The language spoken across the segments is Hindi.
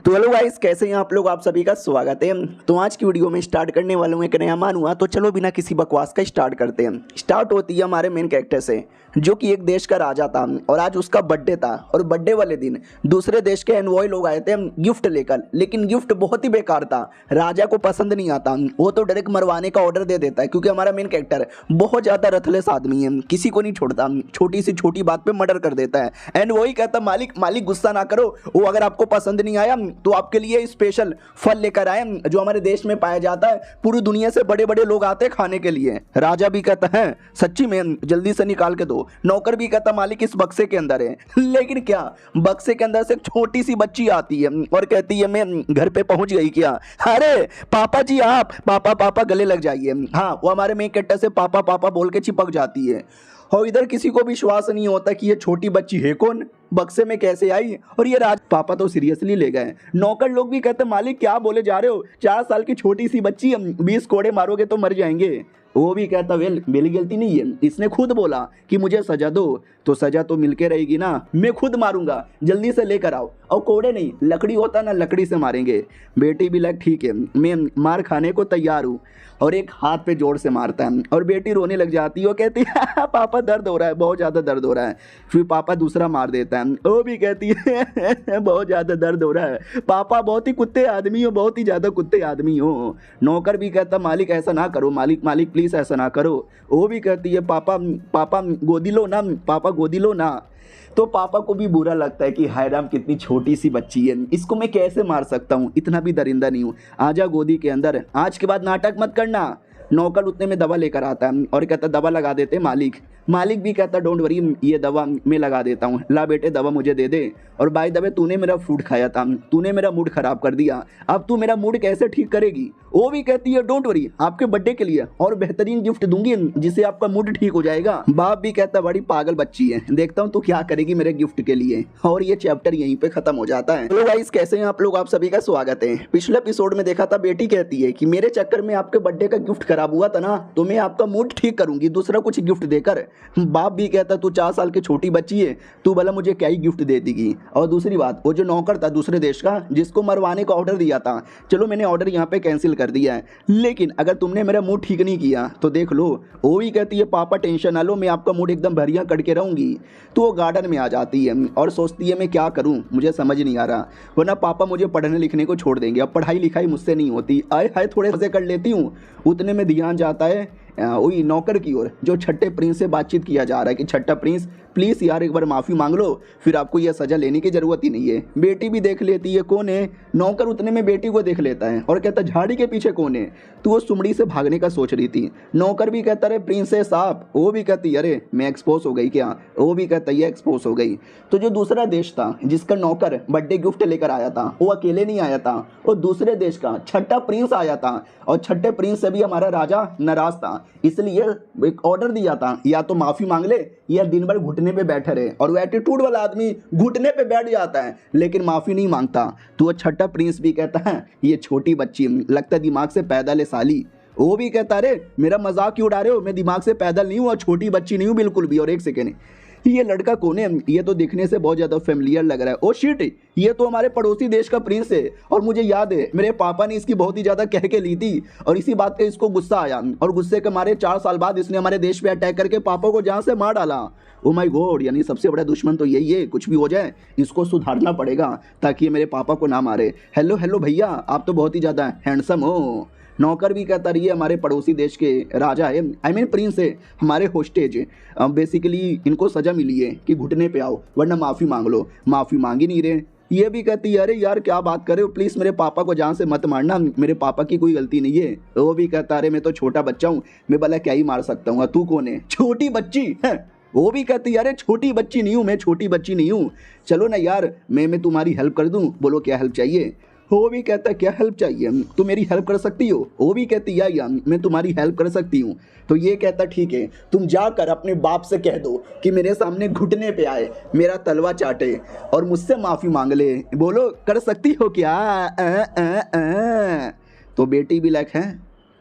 तो हेलो गाइस, कैसे हैं आप लोग। आप सभी का स्वागत है। तो आज की वीडियो में स्टार्ट करने वाला हूँ एक नया मानूंगा। तो चलो बिना किसी बकवास का स्टार्ट करते हैं। स्टार्ट होती है हमारे मेन कैरेक्टर से, जो कि एक देश का राजा था और आज उसका बर्थडे था। और बर्थडे वाले दिन दूसरे देश के एनवॉय लोग आए थे गिफ्ट लेकर, लेकिन गिफ्ट बहुत ही बेकार था। राजा को पसंद नहीं आता, वो तो डायरेक्ट मरवाने का ऑर्डर दे देता है, क्योंकि हमारा मेन कैरेक्टर बहुत ज़्यादा रथलेस आदमी है, किसी को नहीं छोड़ता, छोटी सी छोटी बात पे मर्डर कर देता है। एंड वही कहता, मालिक मालिक गुस्सा ना करो, वो अगर आपको पसंद नहीं आया तो आपके लिए स्पेशल फल लेकर आए जो हमारे देश में पाया जाता है। पूरी दुनिया से बड़े बड़े लोग आते हैं खाने के लिए। राजा भी कहता है सच्ची में, जल्दी से निकाल के दो। नौकर भी कहता मालिक इस बक्से के अंदर है। लेकिन क्या, बक्से के अंदर से एक छोटी सी बच्ची आती है और कहती है मैं घर पे पहुंच गई क्या। अरे पापा जी, आप पापा पापा गले लग जाइए। हाँ, वो हमारे मेन कैरेक्टर से पापा पापा बोल के चिपक जाती है। और इधर किसी को विश्वास नहीं होता कि ये छोटी बच्ची है कौन, बक्से में कैसे आई, और ये राज पापा तो सीरियसली ले गए। नौकर लोग भी कहते मालिक क्या बोले जा रहे हो, 4 साल की छोटी सी बच्ची, 20 कोड़े मारोगे तो मर जाएंगे। वो भी कहता वेल मेरी गलती नहीं है, इसने खुद बोला कि मुझे सजा दो, तो सजा तो मिलके रहेगी ना, मैं खुद मारूंगा, जल्दी से लेकर आओ। और कोड़े नहीं, लकड़ी होता ना, लकड़ी से मारेंगे। बेटी भी लग ठीक है, मैं मार खाने को तैयार हूँ, और एक हाथ पे जोर से मारता है और बेटी रोने लग जाती है। वो कहती है पापा दर्द हो रहा है, बहुत ज़्यादा दर्द हो रहा है। फिर पापा दूसरा मार देता है। वो भी कहती है बहुत ज़्यादा दर्द हो रहा है, पापा बहुत ही कुत्ते आदमी हो, बहुत ही ज़्यादा कुत्ते आदमी हो। नौकर भी कहता मालिक ऐसा ना करो, मालिक मालिक प्लीज़ ऐसा ना करो। वो भी कहती है पापा पापा गोदी लो ना, पापा गोदी लो ना। तो पापा को भी बुरा लगता है कि हाय राम कितनी छोटी सी बच्ची है, इसको मैं कैसे मार सकता हूँ, इतना भी दरिंदा नहीं हूँ, आजा गोदी के अंदर, आज के बाद नाटक मत करना। नौकर उतने में दवा लेकर आता है और कहता दवा लगा देते मालिक। मालिक भी कहता डोंट वरी, ये दवा मैं लगा देता हूँ, ला बेटे दवा मुझे दे दे। और बाय द वे तूने मेरा फूड खाया था, तूने मेरा मूड खराब कर दिया, अब तू मेरा मूड कैसे ठीक करेगी। वो भी कहती है डोंट वरी, आपके बर्थडे के लिए और बेहतरीन गिफ्ट दूंगी जिससे आपका मूड ठीक हो जाएगा। बाप भी कहता बड़ी पागल बच्ची है, देखता हूँ तू क्या करेगी मेरे गिफ्ट के लिए। और ये चैप्टर यहीं पे खत्म हो जाता है। हेलो गाइस, कैसे हैं आप लोग। आप सभी का स्वागत है। पिछले एपिसोड में देखा था बेटी कहती है कि मेरे चक्कर में आपके बर्थडे का गिफ्ट खराब हुआ था ना, तो मैं आपका मूड ठीक करूंगी दूसरा कुछ गिफ्ट देकर। बाप भी कहता तू 4 साल की छोटी बच्ची है, तू भला मुझे क्या ही गिफ्ट दे देगी। और दूसरी बात, वो जो नौकर था दूसरे देश का जिसको मरवाने का ऑर्डर दिया था, चलो मैंने ऑर्डर यहाँ पे कैंसिल कर दिया है, लेकिन अगर तुमने मेरा मूड ठीक नहीं किया तो देख लो। वो भी कहती है पापा टेंशन ना लो, मैं आपका मूड एकदम बढ़िया करके रहूंगी। तो वो गार्डन में आ जाती है और सोचती है मैं क्या करूं, मुझे समझ नहीं आ रहा, वरना पापा मुझे पढ़ने लिखने को छोड़ देंगे, अब पढ़ाई लिखाई मुझसे नहीं होती, आए हाय थोड़े मजे कर लेती हूँ। उतने में ध्यान जाता है वही नौकर की ओर, जो छठे प्रिंस से बातचीत किया जा रहा है कि छठा प्रिंस प्लीज़ यार एक बार माफ़ी मांग लो, फिर आपको यह सज़ा लेने की ज़रूरत ही नहीं है। बेटी भी देख लेती है कौन है। नौकर उतने में बेटी को देख लेता है और कहता झाड़ी के पीछे कौन है, तो वो सुमड़ी से भागने का सोच रही थी। नौकर भी कहता अरे प्रिंसेस आप, वो भी कहती अरे मैं एक्सपोज हो गई क्या, वो भी कहता ये एक्सपोज हो गई। तो जो दूसरा देश था जिसका नौकर बर्थडे गिफ्ट लेकर आया था, वो अकेले नहीं आया था, वो दूसरे देश का छठा प्रिंस आया था, और छठे प्रिंस से भी हमारा राजा नाराज था, इसलिए एक ऑर्डर दिया था या तो माफ़ी मांग ले या दिन भर घुटने पे बैठे रहे। और वो एटीट्यूड वाला आदमी घुटने पे बैठ जाता है लेकिन माफ़ी नहीं मांगता। तो वो छठा प्रिंस भी कहता है ये छोटी बच्ची लगता है दिमाग से पैदल है साली। वो भी कहता अरे मेरा मजाक क्यों उड़ा रहे हो, मैं दिमाग से पैदल नहीं हूँ और छोटी बच्ची नहीं हूँ बिल्कुल भी। और एक सेकेंड, ये लड़का कौन है, ये तो दिखने से बहुत ज़्यादा फेमिलियर लग रहा है। ओ शिट, ये तो हमारे पड़ोसी देश का प्रिंस है, और मुझे याद है मेरे पापा ने इसकी बहुत ही ज़्यादा कह के ली थी, और इसी बात पे इसको गुस्सा आया, और गुस्से के मारे 4 साल बाद इसने हमारे देश पे अटैक करके पापा को जान से मार डाला। ओ माय गॉड, यानी सबसे बड़ा दुश्मन तो यही है, कुछ भी हो जाए इसको सुधारना पड़ेगा ताकि ये मेरे पापा को ना मारे। हेलो हेलो भैया, आप तो बहुत ही ज़्यादा हैंडसम हो। नौकर भी कहता रही है हमारे पड़ोसी देश के राजा है, आई मीन प्रिंस है, हमारे होस्टेज है, बेसिकली इनको सजा मिली है कि घुटने पे आओ वरना माफ़ी मांग लो। माफ़ी मांग ही नहीं रहे। ये भी कहती है अरे यार क्या बात कर रहे हो, प्लीज़ मेरे पापा को जान से मत मारना, मेरे पापा की कोई गलती नहीं है। वो भी कहता अरे मैं तो छोटा बच्चा हूँ, मैं भला क्या ही मार सकता हूँ, तू कौन है, छोटी बच्ची है। वो भी कहती है अरे छोटी बच्ची नहीं हूँ मैं, छोटी बच्ची नहीं हूँ, चलो ना यार मैं तुम्हारी हेल्प कर दूँ, बोलो क्या हेल्प चाहिए। वो भी कहता क्या हेल्प चाहिए, तुम मेरी हेल्प कर सकती हो। वो भी कहती या मैं तुम्हारी हेल्प कर सकती हूँ। तो ये कहता ठीक है, तुम जाकर अपने बाप से कह दो कि मेरे सामने घुटने पे आए, मेरा तलवा चाटे और मुझसे माफ़ी मांग ले, बोलो कर सकती हो क्या। तो बेटी भी लाइक है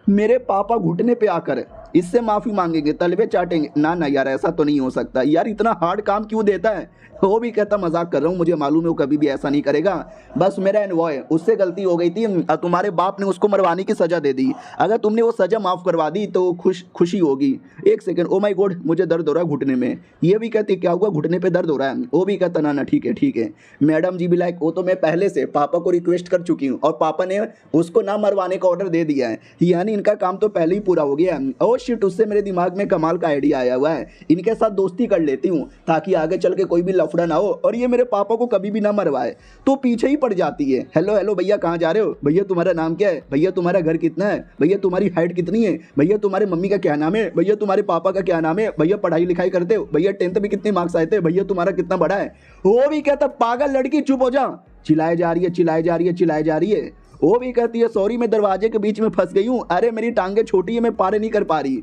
मेरे पापा घुटने पे आकर इससे माफ़ी मांगेंगे, तलवे चाटेंगे। ना ना यार, ऐसा तो नहीं हो सकता यार, इतना हार्ड काम क्यों देता है। वो भी कहता मजाक कर रहा हूँ, मुझे मालूम है वो कभी भी ऐसा नहीं करेगा, बस मेरा एनवॉय उससे गलती हो गई थी और तुम्हारे बाप ने उसको मरवाने की सज़ा दे दी। अगर तुमने वो सज़ा माफ़ करवा दी तो खुशी होगी। एक सेकंड, ओ माय गॉड मुझे दर्द हो रहा है घुटने में। ये भी कहती क्या हुआ, घुटने पे दर्द हो रहा है। वो भी कहता ना ना ठीक है ठीक है। मैडम जी भी लाइक वो तो मैं पहले से पापा को रिक्वेस्ट कर चुकी हूँ और पापा ने उसको ना मरवाने का ऑर्डर दे दिया है, यानी इनका काम तो पहले ही पूरा हो गया है। ओ शिट, उससे मेरे दिमाग में कमाल का आइडिया आया हुआ है, इनके साथ दोस्ती कर लेती हूँ ताकि आगे चल के कोई भी लफड़ा ना हो और ये मेरे पापा को कभी भी ना मरवाए। तो पीछे ही पड़ जाती है। हेलो हेलो भैया कहाँ जा रहे हो, भैया तुम्हारा नाम क्या है, भैया तुम्हारा घर कितना है, भैया तुम्हारी हाइट कितनी है, भैया तुम्हारे मम्मी का क्या नाम है, भैया तुम्हारे पापा का क्या नाम है, भैया पढ़ाई लिखाई करते हो, भैया 10th में कितने मार्क्स आए थे, भैया तुम्हारा कितना बड़ा है। वो भी कहता पागल लड़की चुप हो जा, चिल्लाए जा रही है चिल्लाए जा रही है चिल्लाए जा रही है। वो भी कहती है सॉरी मैं दरवाजे के बीच में फंस गई हूँ, अरे मेरी टांगे छोटी है मैं पार नहीं कर पा रही।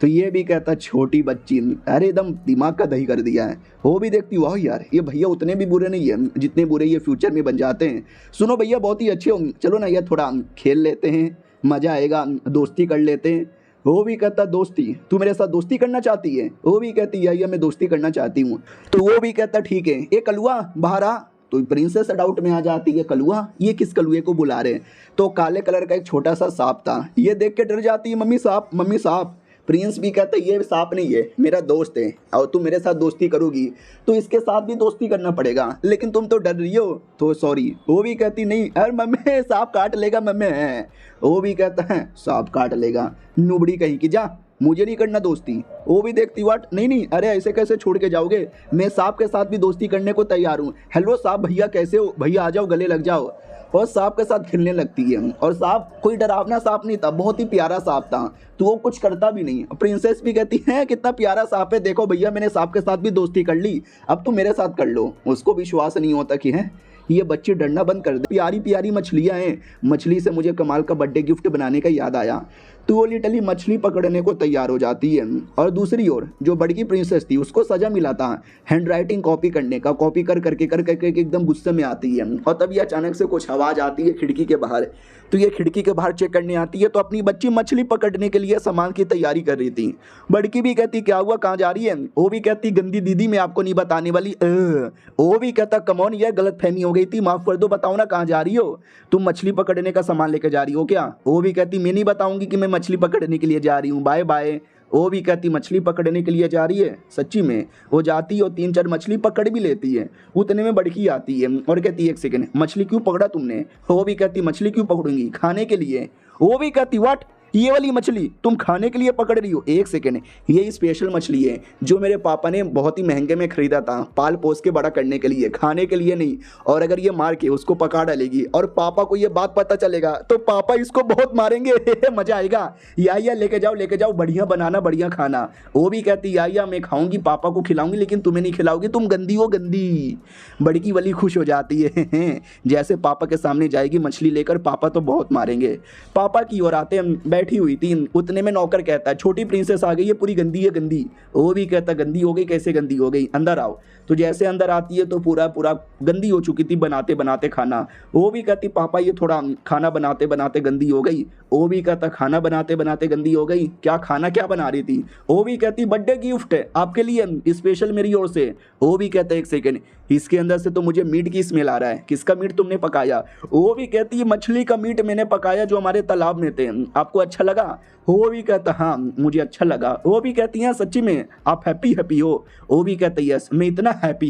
तो ये भी कहता छोटी बच्ची, अरे एकदम दिमाग का दही कर दिया है। वो भी देखती वाह यार ये भैया उतने भी बुरे नहीं है जितने बुरे ये फ्यूचर में बन जाते हैं। सुनो भैया बहुत ही अच्छे होंगे, चलो ना यार थोड़ा खेल लेते हैं, मज़ा आएगा, दोस्ती कर लेते हैं। वो भी कहता दोस्ती, तू मेरे साथ दोस्ती करना चाहती है। वो भी कहती या मैं दोस्ती करना चाहती हूँ। तो वो भी कहता ठीक है, ये कलुआ बाहर आ। तो प्रिंसेस डाउट में आ जाती है, कलुआ, ये किस कलुए को बुला रहे हैं। तो काले कलर का एक छोटा सा सांप था, ये देख के डर जाती है, मम्मी सांप मम्मी सांप। प्रिंस भी कहता है ये सांप नहीं है मेरा दोस्त है और तुम मेरे साथ दोस्ती करोगी तो इसके साथ भी दोस्ती करना पड़ेगा, लेकिन तुम तो डर रही हो तो सॉरी। वो भी कहती नहीं अरे मम्मी सांप काट लेगा मम्मी है। वो भी कहता है सांप काट लेगा, नुबड़ी कहीं की जा, मुझे नहीं करना दोस्ती। वो भी देखती वाट नहीं नहीं अरे ऐसे कैसे छोड़ के जाओगे, मैं सांप के साथ भी दोस्ती करने को तैयार हूँ। हेलो सांप भैया कैसे हो, भैया आ जाओ गले लग जाओ। और सांप के साथ खेलने लगती है और सांप कोई डरावना सांप नहीं था, बहुत ही प्यारा सांप था, तो वो कुछ करता भी नहीं। प्रिंसेस भी कहती है कितना प्यारा सांप है, देखो भैया मैंने सांप के साथ भी दोस्ती कर ली, अब तुम मेरे साथ कर लो। उसको विश्वास नहीं होता कि है ये बच्चे डरना बंद कर दे, प्यारी प्यारी मछलियाँ हैं। मछली से मुझे कमाल का बर्थडे गिफ्ट बनाने का याद आया। तो वो लिटरली मछली पकड़ने को तैयार हो जाती है। और दूसरी ओर जो बड़की प्रिंसेस थी उसको सजा मिला था हैंड राइटिंग कॉपी करने का, कॉपी कर करके एकदम गुस्से में आती है। और तभी अचानक से कुछ आवाज़ आती है खिड़की के बाहर। तो ये खिड़की के बाहर चेक करने आती है तो अपनी बच्ची मछली पकड़ने के लिए सामान की तैयारी कर रही थी। बड़की भी कहती क्या हुआ कहाँ जा रही है। वो भी कहती गंदी दीदी मैं आपको नहीं बताने वाली। वो भी कहता कमॉन यार गलत फहमी हो गई थी, माफ़ कर दो, बताओ ना कहाँ जा रही हो, तुम मछली पकड़ने का सामान लेकर जा रही हो क्या। वो भी कहती मैं नहीं बताऊंगी कि मैं मछली पकड़ने के लिए जा रही हूँ, बाय बाय। वो भी कहती मछली पकड़ने के लिए जा रही है, सच्ची में वो जाती है और 3-4 मछली पकड़ भी लेती है। उतने में बड़की आती है और कहती है एक सेकंड मछली क्यों पकड़ा तुमने। वो भी कहती मछली क्यों पकड़ूंगी, खाने के लिए। वो भी कहती व्हाट, ये वाली मछली तुम खाने के लिए पकड़ रही हो। एक सेकेंड, ये स्पेशल मछली है जो मेरे पापा ने बहुत ही महंगे में खरीदा था पाल पोस के बड़ा करने के लिए, खाने के लिए नहीं। और अगर ये मार के उसको पका डालेगी और पापा को ये बात पता चलेगा तो पापा इसको बहुत मारेंगे। मजा आएगा, या लेके जाओ बढ़िया बनाना बढ़िया खाना। वो भी कहती या मैं खाऊंगी, पापा को खिलाऊंगी लेकिन तुम्हें नहीं खिलाऊंगी, तुम गंदी हो गंदी। बड़की वाली खुश हो जाती है। जैसे पापा के सामने जाएगी मछली लेकर, पापा तो बहुत मारेंगे। पापा की ओर आते हैं, बैठी हुई थी, उतने में नौकर कहता है छोटी प्रिंसेस आ गई है, पूरी गंदी है गंदी। वो भी कहता गंदी हो गई, कैसे गंदी हो गई, अंदर आओ। तो जैसे अंदर आती है तो पूरा गंदी हो चुकी थी बनाते बनाते खाना। वो भी कहती पापा ये थोड़ा खाना बनाते बनाते गंदी हो गई। वो भी कहता खाना बनाते बनाते गंदी हो गई, क्या खाना क्या बना रही थी। वो भी कहती बर्थडे गिफ्ट है आपके लिए स्पेशल मेरी ओर से। वो भी कहता एक सेकेंड, इसके अंदर से तो मुझे मीट की स्मेल आ रहा है, किसका मीट तुमने पकाया। वो भी कहती है मछली का मीट मैंने पकाया जो हमारे तालाब में थे, आपको अच्छा लगा। वो भी कहता हाँ मुझे अच्छा लगा। वो भी कहती हैं सच्ची में आप हैप्पी हो। वो भी कहते यस मैं इतना हैप्पी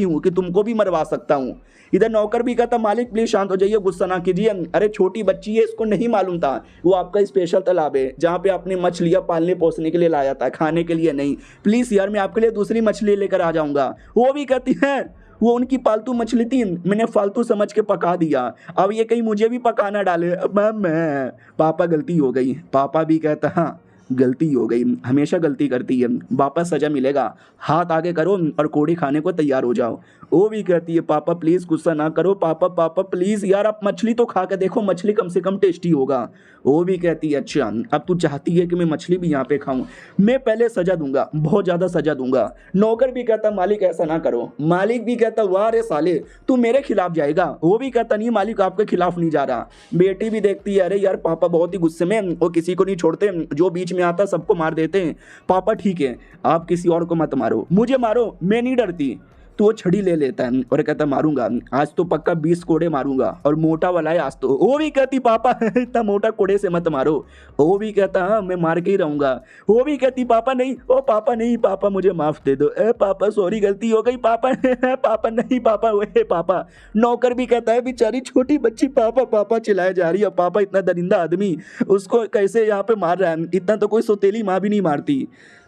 हूँ कि तुमको भी मरवा सकता हूँ। इधर नौकर भी कहता मालिक प्लीज शांत हो जाइए, गुस्सा ना कीजिए, अरे छोटी बच्ची है इसको नहीं मालूम था वो आपका स्पेशल तालाब है जहाँ पे आपने मछलियाँ पालने पोसने के लिए लाया था, खाने के लिए नहीं। प्लीज यार मैं आपके लिए दूसरी मछली लेकर आ जाऊंगा। वो भी कहती है वो उनकी पालतू मछली थी, मैंने फालतू समझ के पका दिया, अब ये कहीं मुझे भी पकाना डाले। मैं पापा गलती हो गई। पापा भी कहता हाँ गलती हो गई, हमेशा गलती करती है, वापस सजा मिलेगा, हाथ आगे करो और कोड़ी खाने को तैयार हो जाओ। वो भी कहती है पापा प्लीज़ गुस्सा ना करो, पापा पापा प्लीज़ यार आप मछली तो खा के देखो, मछली कम से कम टेस्टी होगा। वो भी कहती है अच्छा अब तू चाहती है कि मैं मछली भी यहाँ पे खाऊं, मैं पहले सजा दूंगा, बहुत ज़्यादा सजा दूंगा। नौकर भी कहता मालिक ऐसा ना करो, मालिक भी कहता वाह रे साले तू मेरे खिलाफ जाएगा, वो भी कहता नहीं मालिक आपके खिलाफ नहीं जा रहा। बेटी भी देखती है अरे यार पापा बहुत ही गुस्से में, वो किसी को नहीं छोड़ते, जो बीच में आता सबको मार देते हैं। पापा ठीक है आप किसी और को मत मारो, मुझे मारो मैं नहीं डरती। तो वो छड़ी ले लेता है और कहता मारूंगा आज तो पक्का 20 कोड़े मारूंगा और मोटा वाला है आज तो। वो भी कहती पापा इतना मोटा कोड़े से मत मारो। वो भी कहता हाँ मैं मार के ही रहूंगा। वो भी कहती पापा नहीं, ओ पापा नहीं, पापा मुझे माफ दे दो, ए पापा सॉरी गलती हो गई पापा पापा नहीं पापा वे पापा। नौकर भी कहता है बेचारी छोटी बच्ची पापा पापा चिल्लाए जा रही है, पापा इतना दरिंदा आदमी उसको कैसे यहाँ पे मार रहा है, इतना तो कोई सौतेली माँ भी नहीं मारती।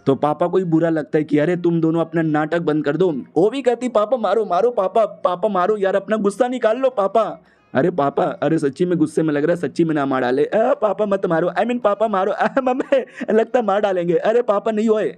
तो पापा को ही बुरा लगता है कि अरे तुम दोनों अपना नाटक बंद कर दो। वो भी कहती पापा मारो मारो पापा, पापा मारो यार अपना गुस्सा निकाल लो पापा। अरे पापा अरे सच्ची में गुस्से में लग रहा है, सच्ची में ना मार डाले, पापा मत मारो, आई मीन पापा मारो, मम्मी लगता मार डालेंगे, अरे पापा नहीं होए।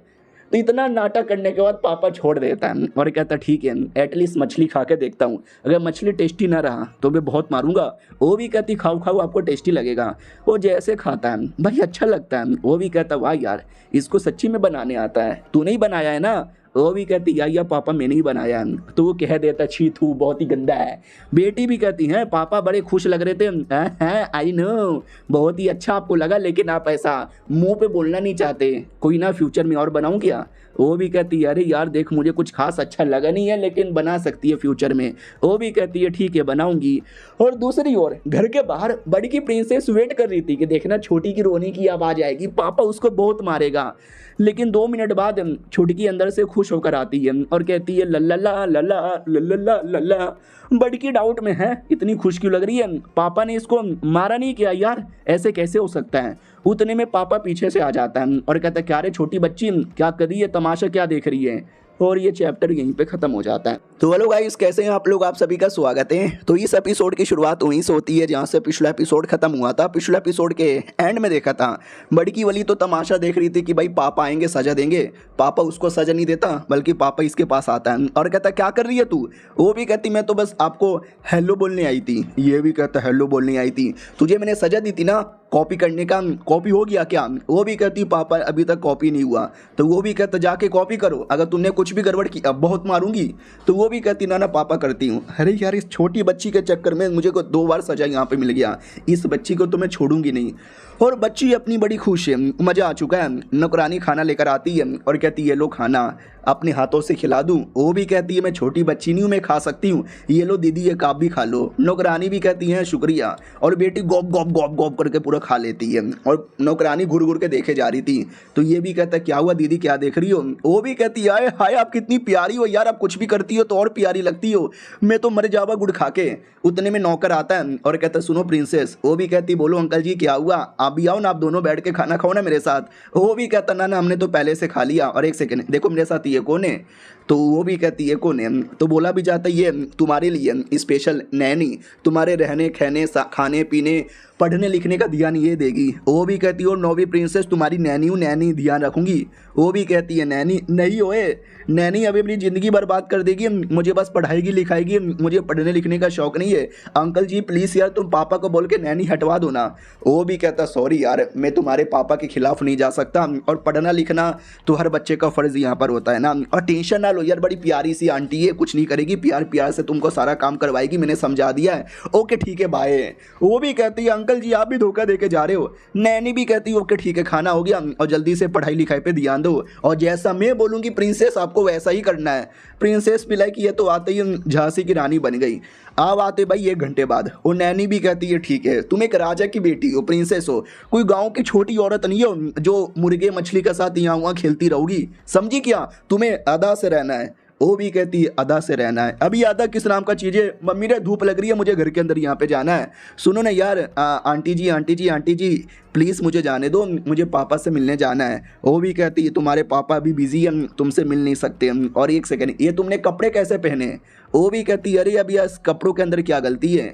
तो इतना नाटक करने के बाद पापा छोड़ देता है और कहता ठीक है एटलीस्ट मछली खा के देखता हूँ, अगर मछली टेस्टी ना रहा तो मैं बहुत मारूंगा। वो भी कहती खाओ खाओ आपको टेस्टी लगेगा। वो जैसे खाता है भाई अच्छा लगता है। वो भी कहता वाह यार इसको सच्ची में बनाने आता है, तूने ही बनाया है ना। वो भी कहती या पापा मैंने ही बनाया है। तो वो कह देता छी थू बहुत ही गंदा है। बेटी भी कहती है पापा बड़े खुश लग रहे थे, हैं आई नो बहुत ही अच्छा आपको लगा, लेकिन आप ऐसा मुंह पे बोलना नहीं चाहते, कोई ना फ्यूचर में और बनाऊं क्या। वो भी कहती है अरे यार देख मुझे कुछ खास अच्छा लगा नहीं है लेकिन बना सकती है फ्यूचर में। वो भी कहती है ठीक है बनाऊंगी। और दूसरी ओर घर के बाहर बड़ी की प्रिंसेस वेट कर रही थी कि देखना छोटी की रोने की आवाज़ आएगी, पापा उसको बहुत मारेगा। लेकिन 2 मिनट बाद छोटी की अंदर से खुश होकर आती है और कहती है लल्ला लल्ला लल्ला लल्ला। बड़ी की डाउट में है इतनी खुश क्यों लग रही है, पापा ने इसको मारा नहीं किया यार, ऐसे कैसे हो सकता है। उतने में पापा पीछे से आ जाता है और कहता है क्या रे छोटी बच्ची क्या कर रही है, तमाशा क्या देख रही है। और ये चैप्टर यहीं पे खत्म हो जाता है। तो हेलो गाइस कैसे हैं आप लोग, आप सभी का स्वागत है। तो इस एपिसोड की शुरुआत वहीं से होती है जहाँ से पिछला एपिसोड खत्म हुआ था। पिछला एपिसोड के एंड में देखा था बड़की वाली तो तमाशा देख रही थी कि भाई पापा आएंगे सजा देंगे, पापा उसको सजा नहीं देता बल्कि पापा इसके पास आता है और कहता क्या कर रही है तू। वो भी कहती मैं तो बस आपको हेलो बोलने आई थी। ये भी कहता हेलो बोलने आई थी, तुझे मैंने सजा दी थी ना कॉपी करने का, कॉपी हो गया क्या। वो भी कहती पापा अभी तक कॉपी नहीं हुआ। तो वो भी कहता जाके कॉपी करो, अगर तुमने कुछ भी गड़बड़ की अब बहुत मारूंगी। तो वो भी कहती ना पापा करती हूँ। अरे यार इस छोटी बच्ची के चक्कर में मुझे को 2 बार सजा यहाँ पे मिल गया, इस बच्ची को तो मैं छोड़ूंगी नहीं। और बच्ची अपनी बड़ी खुश है, मज़ा आ चुका है। नौकरानी खाना लेकर आती है और कहती है लो खाना अपने हाथों से खिला दूं। वो भी कहती है मैं छोटी बच्ची नहीं हूँ, मैं खा सकती हूँ, ये लो दीदी ये आप भी खा लो। नौकरानी भी कहती है शुक्रिया और बेटी गॉप गॉप गॉप गॉप करके पूरा खा लेती है। और नौकरानी घुर घुर के देखे जा रही थी। तो ये भी कहता क्या हुआ दीदी क्या देख रही हो। वो भी कहती है हाय आप कितनी प्यारी हो यार, आप कुछ भी करती हो तो और प्यारी लगती हो, मैं तो मर जावा गुड़ खा के। उतने में नौकर आता है और कहता सुनो प्रिंसेस। वो भी कहती बोलो अंकल जी क्या हुआ, आप भी आओ ना, आप दोनों बैठ के खाना खाओ ना मेरे साथ। वो भी कहता ना हमने तो पहले से खा लिया। और एक सेकंड देखो मेरे साथ ये कौन है। तो वो भी कहती है कौन है। तो बोला भी जाता ये तुम्हारे लिए स्पेशल नैनी, तुम्हारे रहने खाने खाने पीने पढ़ने लिखने का ध्यान ये देगी। वो भी कहती है और नौवीं प्रिंसेस तुम्हारी नैनी हूँ, नैनी ध्यान रखूंगी। वो भी कहती है नैनी नहीं होए, नैनी अभी अपनी ज़िंदगी बर्बाद कर देगी, मुझे बस पढ़ाएगी लिखाएगी, मुझे पढ़ने लिखने का शौक़ नहीं है। अंकल जी प्लीज़ यार तुम पापा को बोल के नैनी हटवा दो ना। वो भी कहता सॉरी यार मैं तुम्हारे पापा के खिलाफ नहीं जा सकता, और पढ़ना लिखना तो हर बच्चे का फ़र्ज़ यहाँ पर होता है ना। और टेंशन ना लो यार बड़ी प्यारी सी आंटी है, कुछ नहीं करेगी, प्यार प्यार से तुमको सारा काम करवाएगी, मैंने समझा दिया है। ओके ठीक है बाय। वो भी कहती है अंकल जी आप भी धोखा दे के जा रहे हो। नैनी भी कहती है ओके ठीक है खाना हो गया और जल्दी से पढ़ाई लिखाई पे ध्यान दो, और जैसा मैं बोलूँगी प्रिंसेस आपको वैसा ही करना है। प्रिंसेस पिलाई की ये तो आते ही झांसी की रानी बन गई। अब आते भाई 1 घंटे बाद। और नैनी भी कहती है ठीक है तुम एक राजा की बेटी हो, प्रिंसेस हो, कोई गांव की छोटी औरत नहीं हो जो मुर्गे मछली के साथ यहाँ वहाँ खेलती रहोगी, समझी क्या, तुम्हें अदा से रहना है। वो भी कहती है अदा से रहना है। अभी अदा किस नाम का चीज़ है, मम्मी रे धूप लग रही है मुझे घर के अंदर यहाँ पे जाना है। सुनो ना यार aunty ji aunty ji aunty ji please मुझे जाने दो, मुझे पापा से मिलने जाना है। वो भी कहती है तुम्हारे पापा अभी बिजी हैं तुमसे मिल नहीं सकते। और एक सेकंड ये तुमने कपड़े कैसे पहने। वो भी कहती है अरे अभी इस कपड़ों के अंदर क्या गलती है।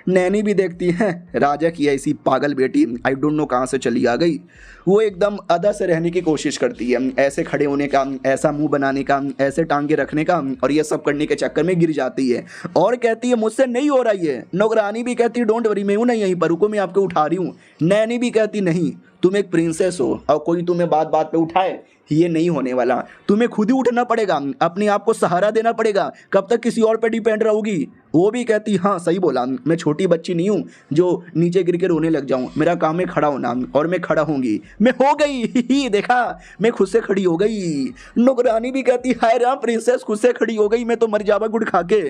नैनी भी देखती है राजा की ऐसी पागल बेटी आई डोंट नो कहाँ से चली आ गई। वो एकदम अदा से रहने की कोशिश करती है, ऐसे खड़े होने का, ऐसा मुंह बनाने का, ऐसे टांगे रखने का, और ये सब करने के चक्कर में गिर जाती है और कहती है मुझसे नहीं हो रही है। नौकरानी भी कहती है डोंट वरी, मैं हूँ ना यहीं पर, रुको मैं आपको उठा रही हूँ। नैनी भी कहती नहीं, तुम एक प्रिंसेस हो और कोई तुम्हें बात बात पे उठाए ये नहीं होने वाला, तुम्हें खुद ही उठना पड़ेगा, अपने आप को सहारा देना पड़ेगा, कब तक किसी और पे डिपेंड रहोगी। वो भी कहती हाँ सही बोला, मैं छोटी बच्ची नहीं हूँ जो नीचे गिर के रोने लग जाऊँ, मेरा काम है खड़ा होना और मैं खड़ा होंगी। मैं हो गई ही देखा, मैं खुद से खड़ी हो गई। नौकरानी भी कहती हाय राम, प्रिंसेस खुद से खड़ी हो गई, मैं तो मर जावा गुड़ खा के।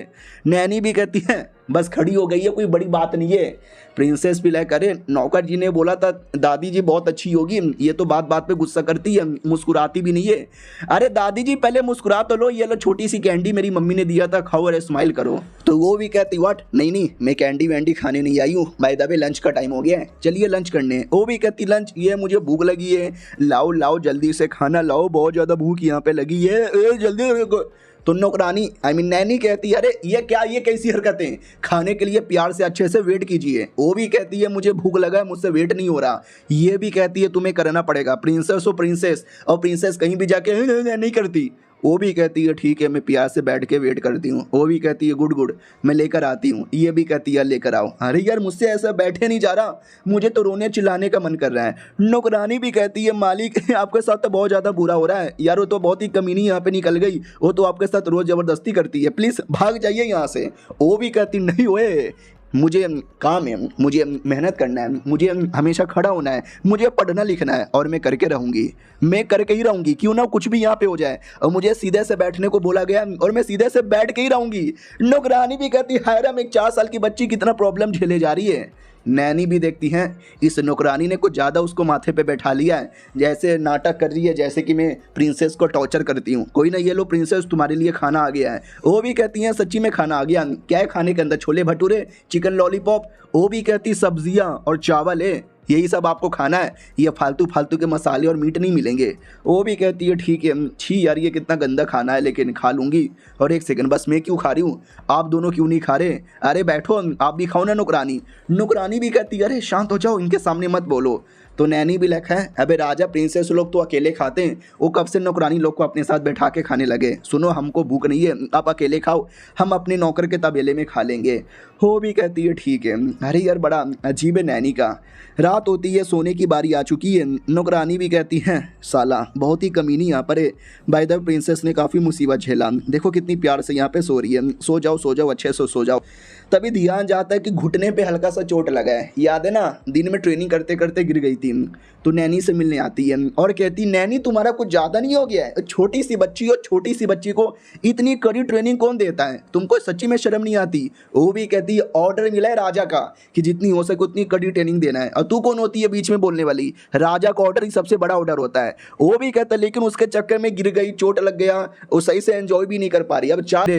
नैनी भी कहती है बस खड़ी हो गई है, कोई बड़ी बात नहीं है। प्रिंसेस भी लाइक अरे नौकर जी ने बोला था दादी जी बहुत अच्छी होगी, ये तो बात बात पे गुस्सा करती है, मुस्कुराती भी नहीं है। अरे दादी जी पहले मुस्कुरा तो लो, ये लो छोटी सी कैंडी मेरी मम्मी ने दिया था, खाओ और स्माइल करो। तो वो भी कहती व्हाट, नहीं नहीं मैं कैंडी वैंडी खाने नहीं आई हूँ, बाय द वे लंच का टाइम हो गया है, चलिए लंच करने। वो भी कहती लंच, ये मुझे भूख लगी है, लाओ लाओ जल्दी से खाना लाओ, बहुत ज़्यादा भूख यहाँ पे लगी है, जल्दी। तो नौकरानी नैनी कहती है अरे ये क्या, ये कैसी हरकतें, खाने के लिए प्यार से अच्छे से वेट कीजिए। वो भी कहती है मुझे भूख लगा है, मुझसे वेट नहीं हो रहा। ये भी कहती है तुम्हें करना पड़ेगा, प्रिंसेस हो प्रिंसेस, और प्रिंसेस कहीं भी जाके नहीं करती। वो भी कहती है ठीक है मैं प्यार से बैठ के वेट करती हूँ। वो भी कहती है गुड गुड मैं लेकर आती हूँ। ये भी कहती है लेकर आओ। अरे यार मुझसे ऐसा बैठे नहीं जा रहा, मुझे तो रोने चिल्लाने का मन कर रहा है। नौकरानी भी कहती है मालिक आपके साथ तो बहुत ज़्यादा बुरा हो रहा है यार, वो तो बहुत ही कमीनी यहाँ पे निकल गई, वो तो आपके साथ रोज़ ज़बरदस्ती करती है, प्लीज़ भाग जाइए यहाँ से। वो भी कहती नहीं हुए, मुझे काम है, मुझे मेहनत करना है, मुझे हमेशा खड़ा होना है, मुझे पढ़ना लिखना है और मैं करके रहूँगी, मैं करके ही रहूँगी, क्यों ना कुछ भी यहाँ पे हो जाए। और मुझे सीधे से बैठने को बोला गया और मैं सीधे से बैठ के ही रहूँगी। नौकरानी भी कहती है हैराम एक 4 साल की बच्ची कितना प्रॉब्लम झेले जा रही है। नैनी भी देखती हैं इस नौकरानी ने कुछ ज़्यादा उसको माथे पे बैठा लिया है, जैसे नाटक कर रही है जैसे कि मैं प्रिंसेस को टॉर्चर करती हूँ। कोई ना ये लो प्रिंसेस तुम्हारे लिए खाना आ गया है। वो भी कहती हैं सच्ची में खाना आ गया, क्या है खाने के अंदर, छोले भटूरे, चिकन लॉलीपॉप। वो भी कहती सब्जियाँ और चावल है, यही सब आपको खाना है, ये फालतू फालतू के मसाले और मीट नहीं मिलेंगे। वो भी कहती है ठीक है, छी यार ये कितना गंदा खाना है लेकिन खा लूँगी। और एक सेकंड बस मैं क्यों खा रही हूँ, आप दोनों क्यों नहीं खा रहे, अरे बैठो आप भी खाओ ना। नौकरानी नौकरानी भी कहती है अरे शांत हो जाओ, इनके सामने मत बोलो। तो नैनी भी लिखा है अबे राजा प्रिंसेस लोग तो अकेले खाते हैं, वो कब से नौकरानी लोग को अपने साथ बैठा के खाने लगे। सुनो हमको भूख नहीं है, आप अकेले खाओ, हम अपने नौकर के तबेले में खा लेंगे। हो भी कहती है ठीक है। अरे यार बड़ा अजीब है नैनी का। रात होती है, सोने की बारी आ चुकी है। नौकरानी भी कहती है साला बहुत ही कमीनी यहाँ पर है, बाय द वे प्रिंसेस ने काफ़ी मुसीबत झेला, देखो कितनी प्यार से यहाँ पे सो रही है, सो जाओ अच्छे से सो जाओ। तभी ध्यान जाता है कि घुटने पे हल्का सा चोट लगा है, याद है ना दिन में ट्रेनिंग करते करते गिर गई थी। तो नैनी से मिलने आती है और कहती नैनी तुम्हारा कुछ ज़्यादा नहीं हो गया है, छोटी सी बच्ची और छोटी सी बच्ची को इतनी कड़ी ट्रेनिंग कौन देता है, तुमको सच्ची में शर्म नहीं आती। वो भी कहती है ऑर्डर मिला है राजा का कि जितनी हो सके उतनी कड़ी ट्रेनिंग देना है, और तू कौन होती है बीच में बोलने वाली, राजा का ऑर्डर ही सबसे बड़ा ऑर्डर होता है। वो भी कहता है लेकिन उसके चक्कर में गिर गई, चोट लग गया, वो सही से एंजॉय भी नहीं कर पा रही। अब चार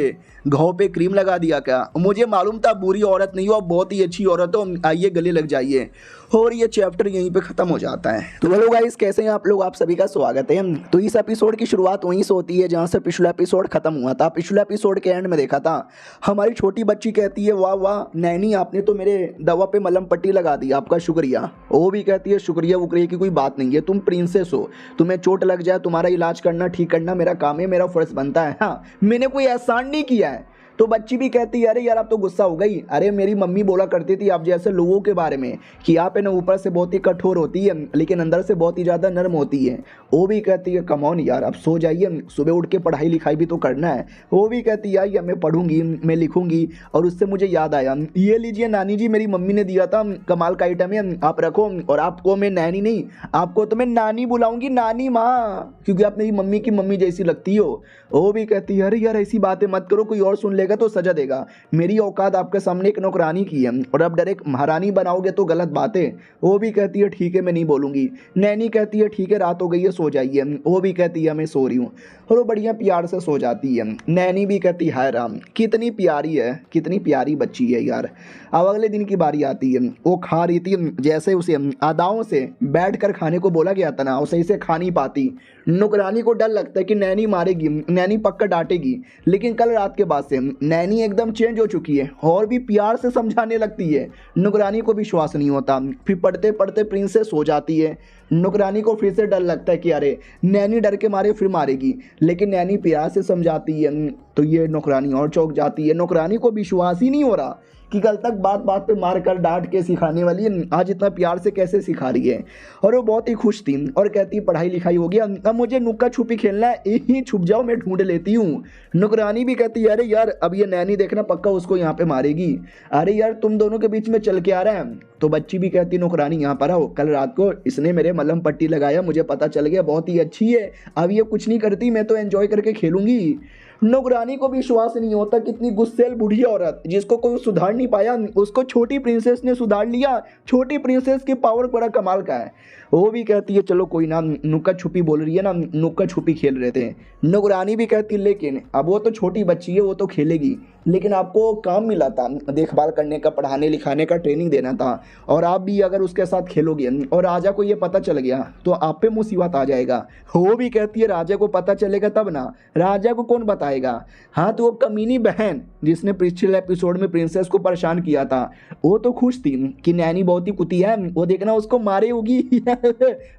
घाव पे क्रीम लगा दिया क्या, मुझे मालूम था बुरी औरत नहीं हो, बहुत ही अच्छी औरत हो, आइए गले लग जाइए। और ये चैप्टर यहीं पे खत्म हो जाता है। तो हेलो गाइस कैसे हैं आप लोग, आप सभी का स्वागत है। तो इस एपिसोड की शुरुआत वहीं से होती है जहां से पिछला एपिसोड खत्म हुआ था। पिछले एपिसोड के एंड में देखा था हमारी छोटी बच्ची कहती है वाह वाह नैनी आपने तो मेरे दवा पे मलहम पट्टी लगा दी, आपका शुक्रिया। वो भी कहती है शुक्रिया वुक्रिया की कोई बात नहीं है, तुम प्रिंसेस हो, तुम्हें चोट लग जाए तुम्हारा इलाज करना ठीक करना मेरा काम है, मेरा फर्ज बनता है, हाँ मैंने कोई एहसान नहीं किया है। तो बच्ची भी कहती है अरे यार आप तो गुस्सा हो गई, अरे मेरी मम्मी बोला करती थी आप जैसे लोगों के बारे में कि आप है ना ऊपर से बहुत ही कठोर होती है लेकिन अंदर से बहुत ही ज़्यादा नर्म होती है। वो भी कहती है कम ऑन यार अब सो जाइए, सुबह उठ के पढ़ाई लिखाई भी तो करना है। वो भी कहती है यार मैं पढ़ूंगी मैं लिखूंगी। और उससे मुझे याद आया ये लीजिए नानी जी मेरी मम्मी ने दिया था, कमाल का आइटम है आप रखो, और आपको मैं नैनी नहीं आपको तो मैं नानी बुलाऊंगी, नानी माँ, क्योंकि आप मेरी मम्मी की मम्मी जैसी लगती हो। वो भी कहती है अरे यार ऐसी बातें मत करो, कोई और सुन लेगा तो सजा देगा, मेरी औकात आपके सामने एक नौकरानी की है और अब डायरेक्ट महारानी बनाओगे तो गलत बात है। वो भी कहती है ठीक है मैं नहीं बोलूंगी। नैनी कहती है ठीक है रात हो गई है सो जाइए। वो भी कहती है मैं सो रही हूँ और वो बढ़िया प्यार से सो जाती है। नैनी भी कहती है हाय राम कितनी प्यारी है, कितनी प्यारी बच्ची है यार। अब अगले दिन की बारी आती है, वो खा रही थी, जैसे उसे अदाओं से बैठ कर खाने को बोला गया था ना, उसे इसे खा नहीं पाती। नौकरानी को डर लगता है कि नैनी मारेगी, नैनी पक्का डांटेगी। लेकिन कल रात के बाद से नैनी एकदम चेंज हो चुकी है और भी प्यार से समझाने लगती है। नौकरानी को विश्वास नहीं होता, फिर पढ़ते पढ़ते प्रिंसेस हो जाती है। नौकरानी को फिर से डर लगता है कि अरे नैनी डर के मारे फिर मारेगी, लेकिन नैनी प्यार से समझाती है तो ये नौकरानी और चौंक जाती है। नौकरानी को विश्वास ही नहीं हो रहा कि कल तक बात बात पे मार कर डांट के सिखाने वाली है, आज इतना प्यार से कैसे सिखा रही है। और वो बहुत ही खुश थी और कहती पढ़ाई लिखाई हो गया, अब मुझे नुक्का छुपी खेलना है, यहीं छुप जाओ मैं ढूंढ लेती हूँ। नौकरानी भी कहती है अरे यार अब ये नैनी देखना पक्का उसको यहाँ पे मारेगी, अरे यार तुम दोनों के बीच में चल के आ रहा है। तो बच्ची भी कहती नौकरानी यहाँ पर आओ, कल रात को इसने मेरे मलहम पट्टी लगाया, मुझे पता चल गया बहुत ही अच्छी है, अब ये कुछ नहीं करती, मैं तो एंजॉय करके खेलूंगी। नौकरानी को विश्वास नहीं होता कितनी गुस्सेल बुढ़ी औरत जिसको कोई सुधार नहीं पाया उसको छोटी प्रिंसेस ने सुधार लिया। छोटी प्रिंसेस की पावर बड़ा कमाल का है। वो भी कहती है चलो कोई ना, नुक्का छुपी बोल रही है ना, नुक्का छुपी खेल रहे थे। नौकरानी भी कहती है लेकिन अब वो तो छोटी बच्ची है, वो तो खेलेगी, लेकिन आपको काम मिला था देखभाल करने का, पढ़ाने लिखाने का, ट्रेनिंग देना था, और आप भी अगर उसके साथ खेलोगे और राजा को ये पता चल गया तो आप पे मुसीबत आ जाएगा। वो भी कहती है राजा को पता चलेगा तब ना, राजा को कौन बताएगा। हाँ तो वो कमीनी बहन जिसने पिछले एपिसोड में प्रिंसेस को परेशान किया था वो तो खुश थी कि नैनी बहुत ही कुती है, वो देखना उसको मारे होगी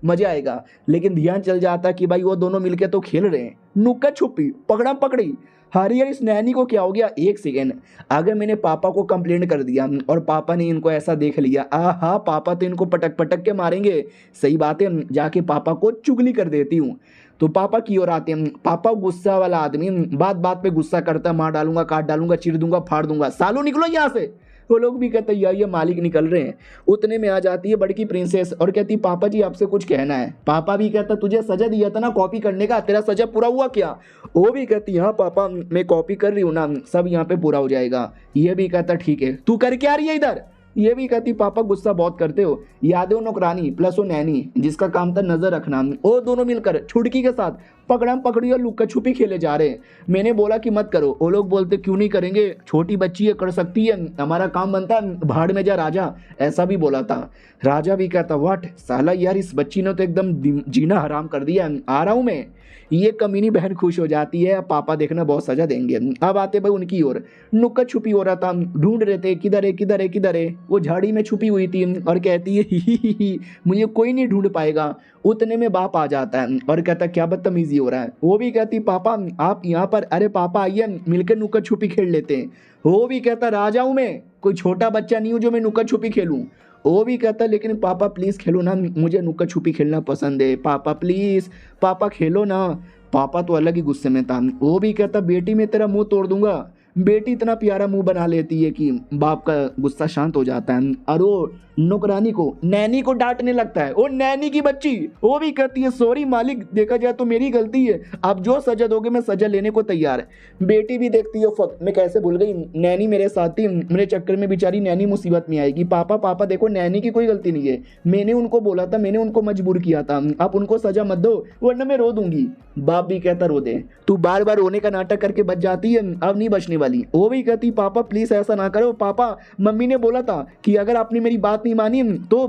मजा आएगा। लेकिन ध्यान चल जाता कि भाई वो दोनों मिलके तो खेल रहे हैं नुक्का छुपी पकड़ा पकड़ी। अरे यार इस नैनी को क्या हो गया, एक सेकेंड, अगर मैंने पापा को कंप्लेंट कर दिया और पापा ने इनको ऐसा देख लिया, आहा पापा तो इनको पटक पटक के मारेंगे। सही बात है, जाके पापा को चुगली कर देती हूँ। तो पापा की ओर आते हैं। पापा गुस्सा वाला आदमी, बात बात पे गुस्सा करता, मार डालूंगा, काट डालूंगा, चीर दूंगा, फाड़ दूंगा, सालों निकलो यहाँ से। वो लोग भी कहते हैं ये मालिक निकल रहे हैं। उतने में आ जाती है बड़की प्रिंसेस और कहती पापा जी आपसे कुछ कहना है। पापा भी कहता तुझे सजा दिया था ना कॉपी करने का, तेरा सजा पूरा हुआ क्या। वो भी कहती हाँ पापा मैं कॉपी कर रही हूँ ना, सब यहाँ पे पूरा हो जाएगा। ये भी कहता ठीक है, तू करके आ रही है इधर। ये भी कहती पापा गुस्सा बहुत करते हो। यादव नौकरानी प्लस वो नैनी जिसका काम था नजर रखना, वो दोनों मिलकर छुड़की के साथ पकड़म पकड़ी और लुक्का छुपी खेले जा रहे हैं। मैंने बोला कि मत करो, वो लोग बोलते क्यों नहीं करेंगे, छोटी बच्ची है कर सकती है, हमारा काम बनता है, भाड़ में जा राजा, ऐसा भी बोला था। राजा भी कहता व्हाट साला यार इस बच्ची ने तो एकदम जीना हराम कर दिया, आ रहा हूं मैं। ये कमीनी बहन खुश हो जाती है, पापा देखना बहुत सजा देंगे। अब आते भाई उनकी ओर, नुक्का छुपी हो रहा था, ढूंढ रहे थे किधर है किधर है किधर है। वो झाड़ी में छुपी हुई थी और कहती है ही मुझे कोई नहीं ढूंढ पाएगा। उतने में बाप आ जाता है और कहता क्या बदतमीजी हो रहा है। वो भी कहती पापा आप यहाँ पर, अरे पापा आइए मिलकर नुक्का छुपी खेल लेते हैं। वो भी कहता राजा हूँ मैं, कोई छोटा बच्चा नहीं हूँ जो मैं नुक्का छुपी खेलूँ। वो भी कहता लेकिन पापा प्लीज़ खेलो ना, मुझे नुक्का छुपी खेलना पसंद है, पापा प्लीज़ पापा खेलो ना। पापा तो अलग ही गुस्से में था। वो भी कहता बेटी मैं तेरा मुंह तोड़ दूंगा। बेटी इतना प्यारा मुंह बना लेती है कि बाप का गुस्सा शांत हो जाता है। और वो नौकरानी को, नैनी को डांटने लगता है। वो नैनी की बच्ची वो भी कहती है सॉरी मालिक, देखा जाए तो मेरी गलती है, आप जो सजा दोगे मैं सजा लेने को तैयार है। बेटी भी देखती है फक मैं कैसे भूल गई, नैनी मेरे साथ थी, मेरे चक्कर में बेचारी नैनी मुसीबत में आएगी। पापा पापा देखो नैनी की कोई गलती नहीं है, मैंने उनको बोला था, मैंने उनको मजबूर किया था, आप उनको सजा मत दो वरना मैं रो दूंगी। बाप भी कहता रो दे, तू बार बार रोने का नाटक करके बच जाती है, अब नहीं बचने वाली। वो भी कहती पापा प्लीज ऐसा ना करो, पापा मम्मी ने बोला था कि अगर आपने मेरी बात नहीं मानी तो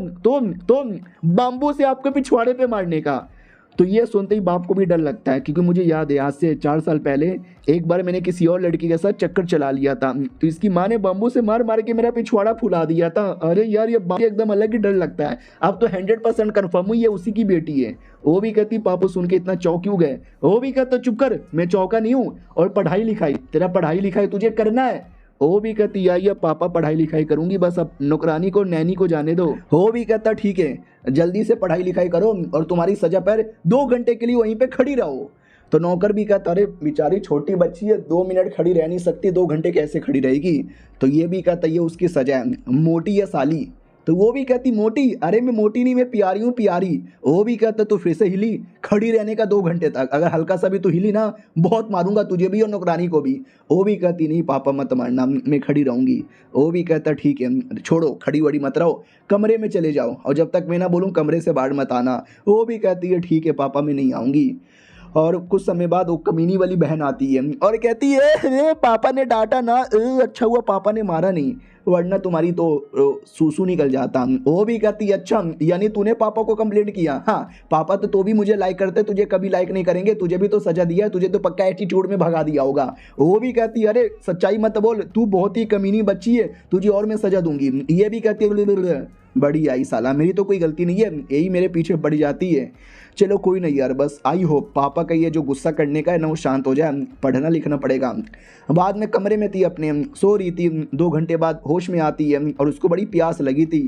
बाम्बू से आपके पिछवाड़े पे मारने का। तो ये सुनते ही बाप को भी डर लगता है, क्योंकि मुझे याद है आज से 4 साल पहले एक बार मैंने किसी और लड़की के साथ चक्कर चला लिया था, तो इसकी माँ ने बम्बू से मार मार के मेरा पिछवाड़ा फुला दिया था। अरे यार ये बाप एकदम अलग ही डर लगता है। अब तो 100% कन्फर्म हुई है उसी की बेटी है। वो भी कहती पापा सुन के इतना चौंक क्यों गए। वो भी कहता चुप कर, मैं चौंका नहीं हूँ, और पढ़ाई लिखाई, तेरा पढ़ाई लिखाई तुझे करना है। वो भी कहती या पापा पढ़ाई लिखाई करूंगी, बस अब नौकरानी को नैनी को जाने दो। वो भी कहता ठीक है जल्दी से पढ़ाई लिखाई करो और तुम्हारी सजा पर 2 घंटे के लिए वहीं पे खड़ी रहो। तो नौकर भी कहता अरे बेचारी छोटी बच्ची है, 2 मिनट खड़ी रह नहीं सकती, 2 घंटे कैसे खड़ी रहेगी। तो ये भी कहता ये उसकी सजा है, मोटी या साली। तो वो भी कहती मोटी, अरे मैं मोटी नहीं, मैं प्यारी हूँ प्यारी। वो भी कहता तू फिर से हिली, खड़ी रहने का 2 घंटे तक, अगर हल्का सा भी तू हिली ना बहुत मारूंगा तुझे भी और नौकरानी को भी। वो भी कहती नहीं पापा मत मारना, मैं खड़ी रहूंगी। वो भी कहता ठीक है छोड़ो, खड़ी वड़ी मत रहो, कमरे में चले जाओ और जब तक मैं ना बोलूँ कमरे से बाहर मत आना। वो भी कहती है ठीक है पापा मैं नहीं आऊँगी। और कुछ समय बाद वो कमीनी वाली बहन आती है और कहती है पापा ने डांटा ना, अच्छा हुआ पापा ने मारा नहीं, वरना तुम्हारी तो सूसू निकल जाता। वो भी कहती है अच्छा यानी तूने पापा को कंप्लेंट किया। हाँ पापा तो भी मुझे लाइक करते, तुझे कभी लाइक नहीं करेंगे, तुझे भी तो सजा दिया, तुझे तो पक्का एटीट्यूड में भगा दिया होगा। वो भी कहती है अरे सच्चाई मत बोल, तू बहुत ही कमीनी बच्ची है, तुझे और मैं सजा दूंगी। ये भी कहती है बड़ी आई साला, मेरी तो कोई गलती नहीं है, यही मेरे पीछे पड़ जाती है। चलो कोई नहीं यार, बस आई होप पापा का ये जो गुस्सा करने का है ना वो शांत हो जाए, पढ़ना लिखना पड़ेगा। बाद में कमरे में थी अपने, सो रही थी, 2 घंटे बाद होश में आती है और उसको बड़ी प्यास लगी थी।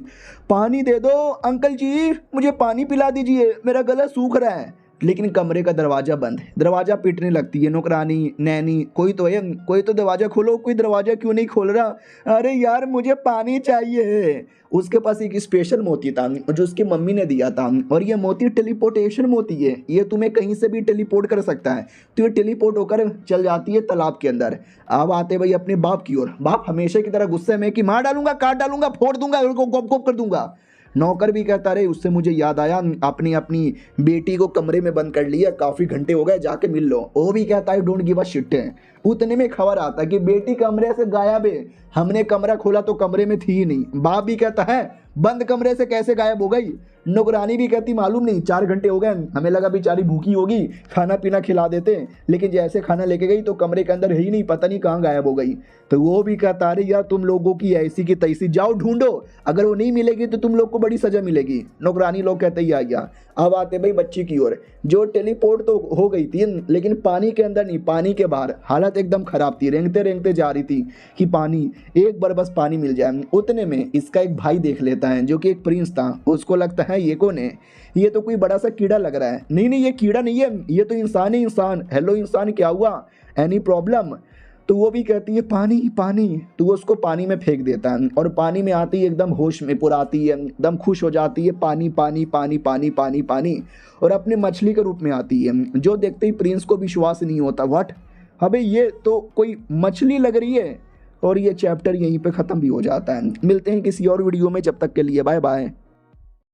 पानी दे दो अंकल जी, मुझे पानी पिला दीजिए, मेरा गला सूख रहा है। लेकिन कमरे का दरवाज़ा बंद है, दरवाज़ा पीटने लगती है नौकरानी नैनी, कोई तो है, कोई तो दरवाज़ा खोलो, कोई दरवाज़ा क्यों नहीं खोल रहा, अरे यार मुझे पानी चाहिए। उसके पास एक स्पेशल मोती था जो उसकी मम्मी ने दिया था, और ये मोती टेलीपोर्टेशन मोती है, ये तुम्हें कहीं से भी टेलीपोर्ट कर सकता है। तो ये टेलीपोर्ट होकर चल जाती है तालाब के अंदर। अब आते भाई अपने बाप की ओर, बाप हमेशा की तरह गुस्से में कि मार डालूंगा, काट डालूंगा, फोड़ दूंगा, गोप गोप कर दूंगा। नौकर भी कहता रहे, उससे मुझे याद आया अपनी बेटी को कमरे में बंद कर लिया, काफ़ी घंटे हो गए, जाके मिल लो। वो भी कहता है डोंट गिव अ शिट है। उतने में खबर आता कि बेटी कमरे से गायब है, हमने कमरा खोला तो कमरे में थी ही नहीं। बाप भी कहता है बंद कमरे से कैसे गायब हो गई। नौकरानी भी कहती मालूम नहीं, 4 घंटे हो गए, हमें लगा बेचारी भूखी होगी, खाना पीना खिला देते, लेकिन जैसे खाना लेके गई तो कमरे के अंदर है ही नहीं, पता नहीं कहाँ गायब हो गई। तो वो भी कहता अरे यार तुम लोगों की ऐसी की तैसी, जाओ ढूंढो, अगर वो नहीं मिलेगी तो तुम लोग को बड़ी सजा मिलेगी। नौकरानी लोग कहते ही आ गया। अब आते भाई बच्ची की ओर, जो टेलीपोर्ट तो हो गई थी लेकिन पानी के अंदर नहीं, पानी के बाहर। हालत एकदम खराब थी, रेंगते रेंगते जा रही थी कि पानी, एक बार बस पानी मिल जाए। उतने में इसका एक भाई देख लेता है जो कि एक प्रिंस था। उसको लगता है ये कौन है, ये तो कोई बड़ा सा कीड़ा लग रहा है। नहीं नहीं ये कीड़ा नहीं है, ये तो इंसान ही इंसान। हेलो इंसान क्या हुआ, एनी प्रॉब्लम। तो वो भी कहती है पानी पानी। तो वो उसको पानी में फेंक देता है और पानी में आती है एकदम होश में पुराती है, एकदम खुश हो जाती है, पानी पानी पानी पानी पानी पानी, और अपने मछली के रूप में आती है। जो देखते ही प्रिंस को विश्वास नहीं होता, व्हाट, अबे ये तो कोई मछली लग रही है। और ये चैप्टर यहीं पे ख़त्म भी हो जाता है। मिलते हैं किसी और वीडियो में, जब तक के लिए बाय बाय।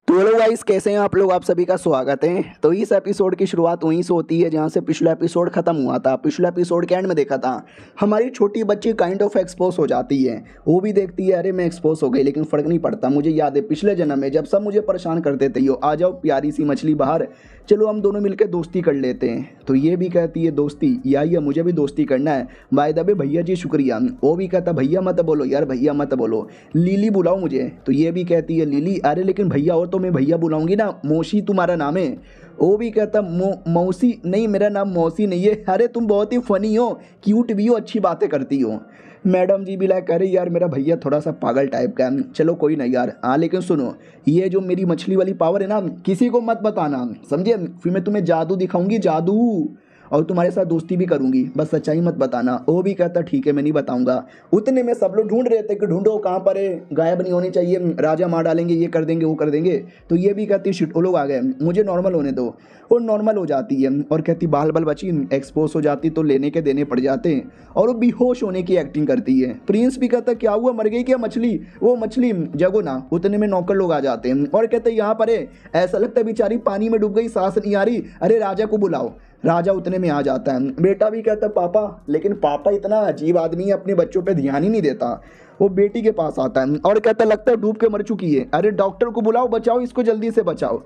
तो हेलो गाइस, कैसे हैं आप लोग, आप सभी का स्वागत है। तो इस एपिसोड की शुरुआत वहीं से होती है जहां से पिछला एपिसोड खत्म हुआ था। पिछला एपिसोड के एंड में देखा था हमारी छोटी बच्ची काइंड ऑफ एक्सपोज हो जाती है। वो भी देखती है अरे मैं एक्सपोज हो गई, लेकिन फ़र्क नहीं पड़ता, मुझे याद है पिछले जन्म में जब सब मुझे परेशान करते थे, यो आ जाओ प्यारी सी मछली बाहर, चलो हम दोनों मिलकर दोस्ती कर लेते हैं। तो ये भी कहती है दोस्ती, या मुझे भी दोस्ती करना है, बाय द वे भैया जी शुक्रिया। वो भी कहता भैया मत बोलो यार, भैया मत बोलो, लीली बुलाओ मुझे। तो ये भी कहती है लीली, अरे लेकिन भैया और तो मैं भैया बुलाऊंगी ना, मौसी तुम्हारा नाम है। वो भी कहता मौसी नहीं, मेरा नाम मौसी नहीं है। अरे तुम बहुत ही फनी हो, क्यूट भी हो, अच्छी बातें करती हो। मैडम जी भी लाइक अरे यार मेरा भैया थोड़ा सा पागल टाइप का है, चलो कोई नहीं यार। हाँ लेकिन सुनो, ये जो मेरी मछली वाली पावर है ना, किसी को मत बताना, समझे, फिर मैं तुम्हें जादू दिखाऊंगी, जादू, और तुम्हारे साथ दोस्ती भी करूंगी, बस सच्चाई मत बताना। वो भी कहता ठीक है मैं नहीं बताऊंगा। उतने में सब लोग ढूंढ रहे थे कि ढूंढो कहाँ पर है, गायब नहीं होनी चाहिए, राजा मार डालेंगे, ये कर देंगे वो कर देंगे। तो ये भी कहती शिट वो लोग आ गए, मुझे नॉर्मल होने दो। और नॉर्मल हो जाती है और कहती बाल बाल बची, एक्सपोज हो जाती तो लेने के देने पड़ जाते हैं, और वो बेहोश होने की एक्टिंग करती है। प्रिंस भी कहता क्या हुआ, मर गई क्या मछली, वो मछली जगो ना। उतने में नौकर लोग आ जाते हैं और कहते यहाँ पर है, ऐसा लगता है बेचारी पानी में डूब गई, सांस नहीं आ रही, अरे राजा को बुलाओ। राजा उतने में आ जाता है। बेटा भी कहता पापा, लेकिन पापा इतना अजीब आदमी है, अपने बच्चों पे ध्यान ही नहीं देता। वो बेटी के पास आता है और कहता लगता है डूब के मर चुकी है, अरे डॉक्टर को बुलाओ, बचाओ इसको, जल्दी से बचाओ।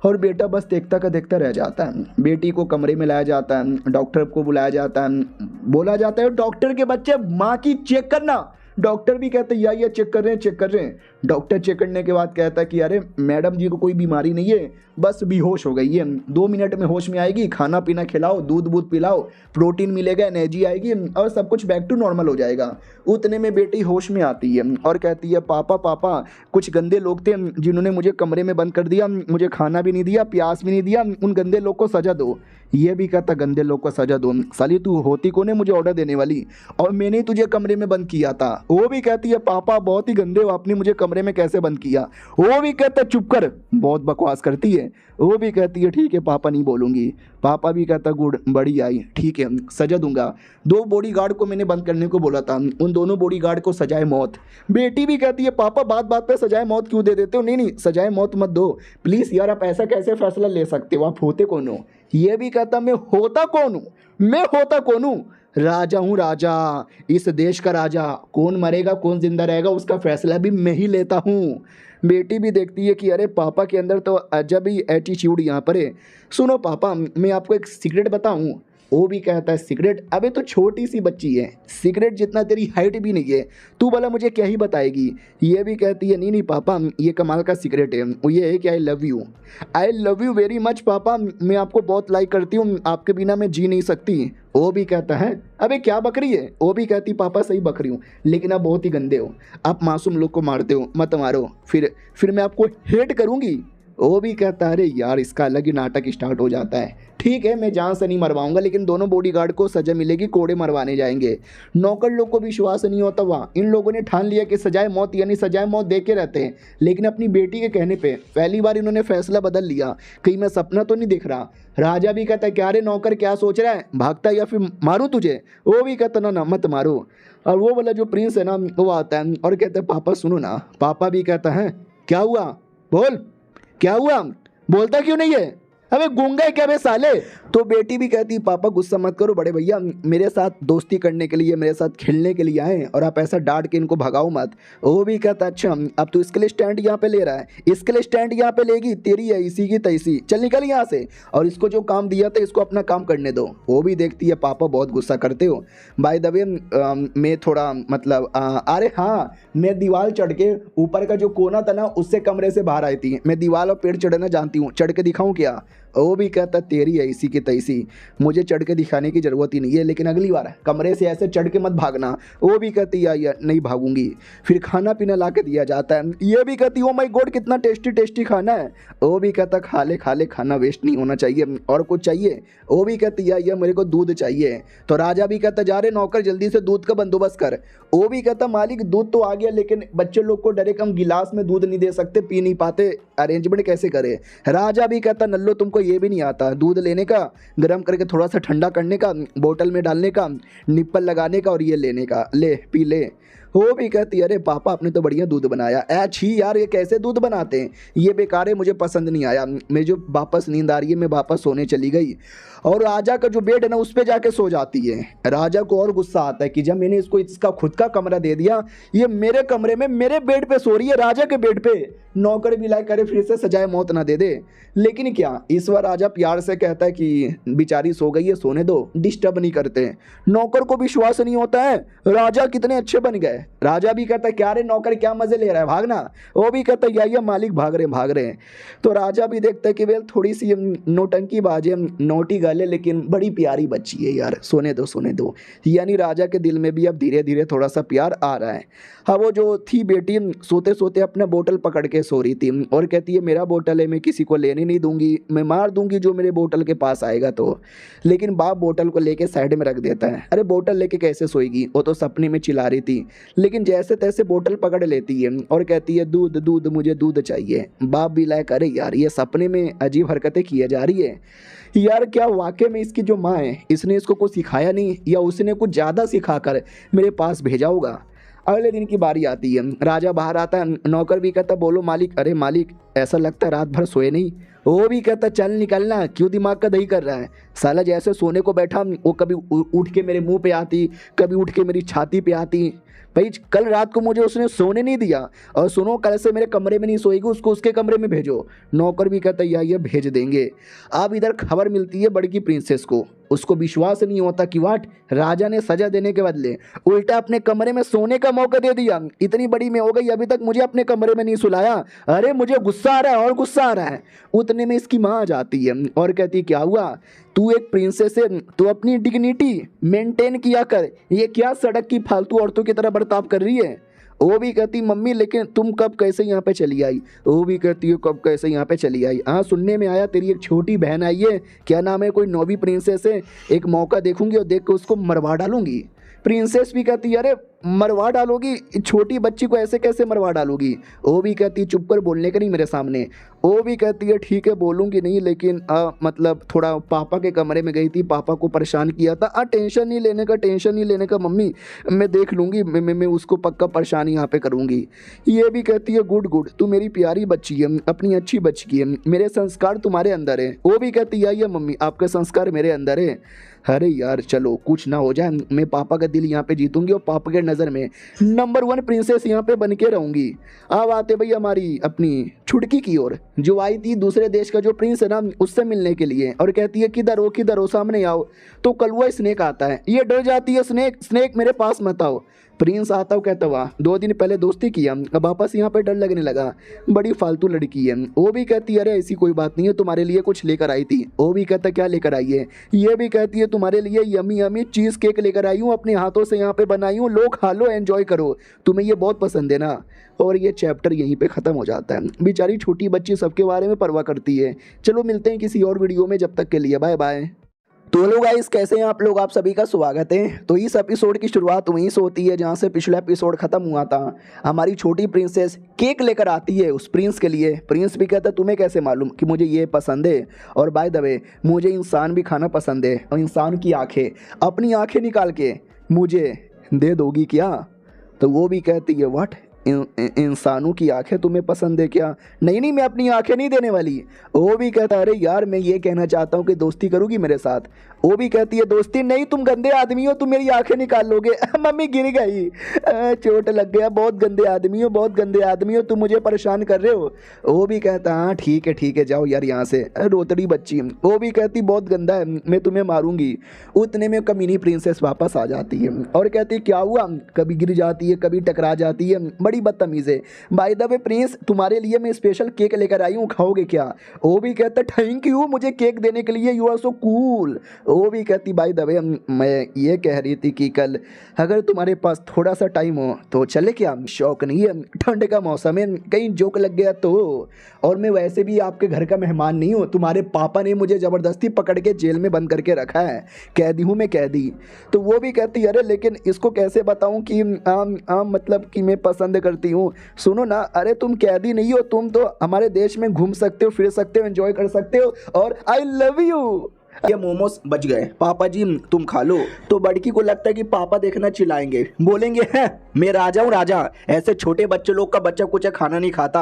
और बेटा बस देखता का देखता रह जाता है। बेटी को कमरे में लाया जाता है, डॉक्टर को बुलाया जाता है, बोला जाता है डॉक्टर के बच्चे माँ की चेक करना। डॉक्टर भी कहते हैं या चेक कर रहे हैं, चेक कर रहे हैं। डॉक्टर चेक करने के बाद कहता है कि अरे मैडम जी को कोई बीमारी नहीं है, बस बेहोश हो गई है, 2 मिनट में होश में आएगी, खाना पीना खिलाओ, दूध बूध पिलाओ, प्रोटीन मिलेगा, एनर्जी आएगी और सब कुछ बैक टू नॉर्मल हो जाएगा। उतने में बेटी होश में आती है और कहती है पापा पापा, कुछ गंदे लोग थे जिन्होंने मुझे कमरे में बंद कर दिया, मुझे खाना भी नहीं दिया, प्यास भी नहीं दिया, उन गंदे लोग को सजा दो। ये भी कहता गंदे लोग को सजा दो, साली तू होती कौन है मुझे ऑर्डर देने वाली, और मैंने तुझे कमरे में बंद किया था। वो भी कहती है पापा बहुत ही गंदे हो, आपने मुझे कमरे में कैसे बंद किया। वो भी कहता चुप कर, बहुत बकवास करती है। वो भी कहती है ठीक है पापा नहीं बोलूँगी। पापा भी कहता गुड, बड़ी आई, ठीक है सजा दूंगा। 2 बॉडीगार्ड को मैंने बंद करने को बोला था, उन दोनों बॉडीगार्ड को सजाए मौत। बेटी भी कहती है पापा बात बात पे सजाए मौत क्यों दे देते हो, नहीं नहीं सजाए मौत मत दो प्लीज़ यार, आप ऐसा कैसे फैसला ले सकते हो, आप होते कौन हो। ये भी कहता मैं होता कौन हूँ, मैं होता कौन हूँ, राजा हूँ राजा, इस देश का राजा। कौन मरेगा कौन जिंदा रहेगा उसका फैसला भी मैं ही लेता हूँ। बेटी भी देखती है कि अरे पापा के अंदर तो अजब ही एटीट्यूड यहाँ पर है। सुनो पापा, मैं आपको एक सीक्रेट बताऊँ। वो भी कहता है सिगरेट, अबे तो छोटी सी बच्ची है, सिगरेट जितना तेरी हाइट भी नहीं है, तू भला मुझे क्या ही बताएगी। ये भी कहती है नहीं नहीं पापा, ये कमाल का सिगरेट है, वो ये है कि I love you very much पापा, मैं आपको बहुत लाइक करती हूँ, आपके बिना मैं जी नहीं सकती। वो भी कहता है अबे क्या बकरी है। वो भी कहती पापा सही बकरी हूँ, लेकिन आप बहुत ही गंदे हो, आप मासूम लोग को मारते हो, मत मारो, फिर मैं आपको हेट करूँगी। वो भी कहता है अरे यार इसका अलग ही नाटक स्टार्ट हो जाता है। ठीक है मैं जान से नहीं मरवाऊंगा, लेकिन दोनों बॉडीगार्ड को सजा मिलेगी, कोड़े मरवाने जाएंगे। नौकर लोग को विश्वास नहीं होता वहाँ, इन लोगों ने ठान लिया कि सजाए मौत यानी सजाए मौत दे के रहते हैं, लेकिन अपनी बेटी के कहने पे पहली बार इन्होंने फैसला बदल लिया, कहीं मैं सपना तो नहीं दिख रहा। राजा भी कहता है क्या रे नौकर क्या सोच रहा है, भागता या फिर मारूं तुझे। वो भी कहता ना मत मारो। और वो वाला जो प्रिंस है ना वो आता है और कहता है पापा सुनो ना। पापा भी कहता है क्या हुआ, बोल क्या हुआ, बोलता क्यों नहीं है, अबे गूंगा है क्या बे साले। तो बेटी भी कहती पापा गुस्सा मत करो बड़े भैया, मेरे साथ दोस्ती करने के लिए, मेरे साथ खेलने के लिए आए और आप ऐसा डांट के इनको भगाओ मत। वो भी कहता अच्छा अब तो इसके लिए स्टैंड यहाँ पे ले रहा है, इसके लिए स्टैंड यहाँ पे लेगी, तेरी है इसी की तैसी, चल निकल यहाँ से, और इसको जो काम दिया था इसको अपना काम करने दो। वो भी देखती है पापा बहुत गुस्सा करते हो। बाय द वे मैं थोड़ा मतलब अरे हाँ मैं दीवार चढ़ के ऊपर का जो कोना था ना उससे कमरे से बाहर आई थी, मैं दीवार और पेड़ चढ़ना जानती हूँ, चढ़ के दिखाऊँ क्या। वो भी कहता तेरी है इसी की तैसी, मुझे चढ़ के दिखाने की ज़रूरत ही नहीं है, लेकिन अगली बार कमरे से ऐसे चढ़ के मत भागना। वो भी कहती या नहीं भागूंगी। फिर खाना पीना ला के दिया जाता है। ये भी कहती ओ माय गॉड कितना टेस्टी टेस्टी खाना है। वो भी कहता खा ले खाना वेस्ट नहीं होना चाहिए, और कुछ चाहिए। वो भी कहती या मेरे को दूध चाहिए। तो राजा भी कहता जा रे नौकर जल्दी से दूध का बंदोबस्त कर। वो भी कहता मालिक दूध तो आ गया, लेकिन बच्चे लोग को डायरेक्ट हम गिलास में दूध नहीं दे सकते, पी नहीं पाते, अरेंजमेंट कैसे करे। राजा भी कहता नल्लो तुमको ये भी नहीं आता दूध लेने का, गर्म करके थोड़ा सा ठंडा करने का, बोतल में डालने का, निप्पल लगाने का और ये लेने का, ले पी ले। वो भी कहती अरे पापा आपने तो बढ़िया दूध बनाया। छी यार ये कैसे दूध बनाते हैं, ये बेकार है, मुझे पसंद नहीं आया, मैं जो वापस नींद आ रही है मैं वापस सोने चली गई। और राजा का जो बेड है ना उस पर जाके सो जाती है। राजा को और गुस्सा आता है कि जब मैंने इसको इसका खुद का कमरा दे दिया, ये मेरे कमरे में मेरे बेड पे सो रही है, राजा के बेड पे। नौकर भी लाइक करे फिर से सजाए मौत ना दे दे, लेकिन क्या इस बार राजा प्यार से कहता है कि बेचारी सो गई है सोने दो, डिस्टर्ब नहीं करते। नौकर को विश्वास नहीं होता है राजा कितने अच्छे बन गए। राजा भी कहता है क्या रे नौकर क्या मजे ले रहा है, भागना। वो भी कहता है या मालिक भाग रहे हैं। तो राजा भी देखता है कि वेल थोड़ी सी नौटंकी बाजे नोटी गाले, लेकिन बड़ी प्यारी बच्ची है यार, सोने दो। यानी राजा के दिल में भी अब धीरे धीरे थोड़ा सा प्यार आ रहा है। हाँ वो जो थी बेटी सोते सोते अपना बोतल पकड़ के सो रही थी और कहती है मेरा बोतल है, मैं किसी को लेने नहीं दूंगी, मैं मार दूंगी जो मेरे बोतल के पास आएगा तो। लेकिन बाप बोतल को लेके साइड में रख देता है। अरे बोतल लेके कैसे सोएगी, वो तो सपने में चिल्ला रही थी, लेकिन जैसे तैसे बोतल पकड़ लेती है और कहती है दूध मुझे दूध चाहिए। बाप भी लायक अरे यार ये सपने में अजीब हरकतें किए जा रही है यार, क्या वाकई में इसकी जो माँ है इसने इसको कुछ सिखाया नहीं, या उसने कुछ ज़्यादा सिखाकर मेरे पास भेजा होगा। अगले दिन की बारी आती है, राजा बाहर आता है। नौकर भी कहता बोलो मालिक। अरे मालिक ऐसा लगता है रात भर सोए नहीं। वो भी कहता चल निकलना, क्यों दिमाग का दही कर रहा है साला, जैसे सोने को बैठा वो कभी उठ के मेरे मुंह पे आती, कभी उठ के मेरी छाती पे आती। भाई कल रात को मुझे उसने सोने नहीं दिया, और सुनो कल से मेरे कमरे में नहीं सोएगी, उसको उसके कमरे में भेजो। नौकर भी कहता है ये भेज देंगे। अब इधर खबर मिलती है बड़की प्रिंसेस को, उसको विश्वास नहीं होता कि वाट राजा ने सजा देने के बदले उल्टा अपने कमरे में सोने का मौका दे दिया। इतनी बड़ी मैं हो गई अभी तक मुझे अपने कमरे में नहीं सुलाया, अरे मुझे गुस्सा आ रहा है और गुस्सा आ रहा है। उतने में इसकी माँ आ जाती है और कहती क्या हुआ, तू एक प्रिंसेस है, तू अपनी डिग्निटी मेंटेन किया कर, ये क्या सड़क की फालतू औरतों की तरह बर्ताव कर रही है। वो भी कहती मम्मी लेकिन तुम कब कैसे यहाँ पे चली आई। वो भी कहती है कब कैसे यहाँ पे चली आई, हाँ सुनने में आया तेरी एक छोटी बहन आई है, क्या नाम है, कोई नौवी प्रिंसेस है, एक मौका देखूंगी और देख के उसको मरवा डालूंगी। प्रिंसेस भी कहती है अरे मरवा डालोगी, छोटी बच्ची को ऐसे कैसे मरवा डालोगी। वो भी कहती है चुप कर, बोलने का नहीं मेरे सामने। वो भी कहती है ठीक है बोलूँगी नहीं, लेकिन मतलब थोड़ा पापा के कमरे में गई थी, पापा को परेशान किया था। टेंशन नहीं लेने का, टेंशन नहीं लेने का मम्मी, मैं देख लूँगी, मैं उसको पक्का परेशान यहाँ पे करूँगी। ये भी कहती है गुड गुड, तू मेरी प्यारी बच्ची है, अपनी अच्छी बच्ची है, मेरे संस्कार तुम्हारे अंदर है। वो भी कहती है ये मम्मी आपके संस्कार मेरे अंदर है। अरे यार चलो कुछ ना हो जाए, मैं पापा का दिल यहाँ पे जीतूंगी और पापा के नज़र में नंबर 1 प्रिंसेस यहाँ पे बन के रहूँगी। अब आते भाई हमारी अपनी छुटकी की ओर, जो आई थी दूसरे देश का जो प्रिंस है ना, उससे मिलने के लिए, और कहती है किधर हो सामने आओ। तो कलुआ स्नेक आता है, ये डर जाती है, स्नेक मेरे पास मत आओ। प्रिंस आता हूँ, कहता वाह 2 दिन पहले दोस्ती किया, अब वापस यहाँ पे डर लगने लगा, बड़ी फालतू लड़की है। वो भी कहती है अरे ऐसी कोई बात नहीं है, तुम्हारे लिए कुछ लेकर आई थी। वो भी कहता क्या लेकर आई है। ये भी कहती है तुम्हारे लिए यमी यमी चीज़ केक लेकर आई हूँ, अपने हाथों से यहाँ पे बनाई हूँ, लो खा लो एंजॉय करो, तुम्हें ये बहुत पसंद है ना। और ये चैप्टर यहीं पे ख़त्म हो जाता है। बेचारी छोटी बच्ची सबके बारे में परवाह करती है। चलो मिलते हैं किसी और वीडियो में, जब तक के लिए बाय बाय। तो हेलो गाइस, कैसे हैं आप लोग, आप सभी का स्वागत है। तो इस एपिसोड की शुरुआत वहीं से होती है जहां से पिछला एपिसोड खत्म हुआ था। हमारी छोटी प्रिंसेस केक लेकर आती है उस प्रिंस के लिए। प्रिंस भी कहता है तुम्हें कैसे मालूम कि मुझे ये पसंद है, और बाय द वे मुझे इंसान भी खाना पसंद है, और इंसान की आंखें, अपनी आंखें निकाल के मुझे दे दोगी क्या। तो वो भी कहती है व्हाट, इंसानों की आंखें तुम्हें पसंद है क्या। नहीं नहीं, मैं अपनी आंखें नहीं देने वाली। वो भी कहता अरे यार मैं ये कहना चाहता हूँ कि दोस्ती करोगी मेरे साथ। वो भी कहती है दोस्ती नहीं, तुम गंदे आदमी हो, तुम मेरी आंखें निकाल लोगे। मम्मी गिर गई, चोट लग गया, बहुत गंदे आदमी हो, बहुत गंदे आदमी हो, तुम मुझे परेशान कर रहे हो। वो भी कहता हाँ ठीक है जाओ यार यहाँ से, रोतड़ी बच्ची। वो भी कहती बहुत गंदा है, मैं तुम्हें मारूंगी। उतने में कमीनी प्रिंसेस वापस आ जाती है और कहती क्या हुआ, कभी गिर जाती है, कभी टकरा जाती है, बड़ी बदतमीज है। बाय द वे प्रिंस, तुम्हारे लिए मैं स्पेशल केक लेकर आई हूँ, खाओगे क्या। वो भी कहता थैंक यू मुझे केक देने के लिए, यू आर सो कूल। वो भी कहती बाय द वे मैं ये कह रही थी कि कल अगर तुम्हारे पास थोड़ा सा टाइम हो तो चले क्या। शौक नहीं है, ठंड का मौसम है, कहीं जोक लग गया तो। और मैं वैसे भी आपके घर का मेहमान नहीं हूँ, तुम्हारे पापा ने मुझे ज़बरदस्ती पकड़ के जेल में बंद करके रखा है, कैदी हूँ मैं, कैदी। तो वो भी कहती अरे लेकिन इसको कैसे बताऊँ कि मतलब कि मैं पसंद करती हूँ। सुनो ना, अरे तुम कैदी नहीं हो, तुम तो हमारे देश में घूम सकते हो, फिर सकते हो, एंजॉय कर सकते हो, और आई लव यू। ये मोमोस बच गए, पापा जी तुम खा लो। तो बड़की को लगता है कि पापा देखना चिल्लाएंगे, बोलेंगे है मैं राजा हूँ राजा, ऐसे छोटे बच्चे लोग का बच्चा कुछ खाना नहीं खाता।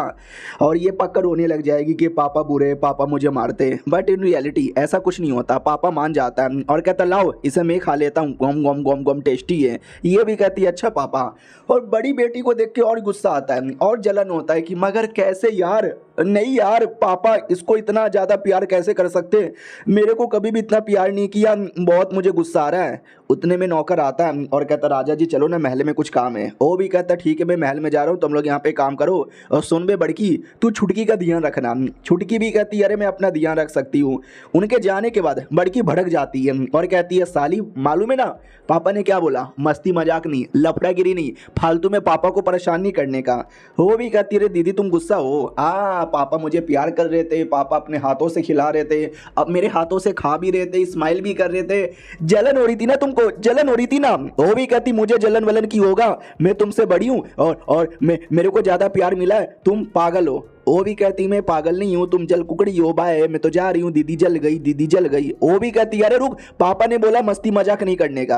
और ये पक्का रोने लग जाएगी कि पापा बुरे, पापा मुझे मारते। बट इन रियलिटी ऐसा कुछ नहीं होता, पापा मान जाता है और कहता लाओ इसे मैं खा लेता हूँ, गम गम गम गम टेस्टी है। ये भी कहती है अच्छा पापा। और बड़ी बेटी को देख के और गुस्सा आता है और जलन होता है कि मगर कैसे यार, नहीं यार पापा इसको इतना ज़्यादा प्यार कैसे कर सकते, मेरे को कभी भी इतना प्यार नहीं किया, बहुत मुझे गुस्सा आ रहा है। उतने में नौकर आता है और कहता राजा जी चलो ना महल में कुछ काम है। वो भी कहता ठीक है मैं महल में जा रहा हूँ, तुम लोग यहाँ पे काम करो। और सुन बे बड़की, तू छुटकी का ध्यान रखना। छुटकी भी कहती है अरे मैं अपना ध्यान रख सकती हूँ। उनके जाने के बाद बड़की भड़क जाती है और कहती है साली मालूम है ना पापा ने क्या बोला, मस्ती मजाक नहीं, लफड़ागिरी नहीं, फालतू में पापा को परेशान नहीं करने का। वो भी कहती है दीदी तुम गुस्सा हो, पापा मुझे प्यार कर रहे थे, पापा अपने हाथों से खिला रहे थे, अब मेरे हाथों से खा भी रहे थे, स्माइल भी कर रहे थे, जलन हो रही थी ना तुमको, जलन हो रही थी ना। वो भी कहती मुझे जलन वलन की होगा, मैं तुमसे बड़ी हूँ और मेरे को ज़्यादा प्यार मिला है, तुम पागल हो। वो भी कहती मैं पागल नहीं हूँ, तुम जल कुकड़ी हो, बाय मैं तो जा रही हूँ, दीदी जल गई, दीदी जल गई। वो भी कहती अरे रुक, पापा ने बोला मस्ती मजाक नहीं करने का।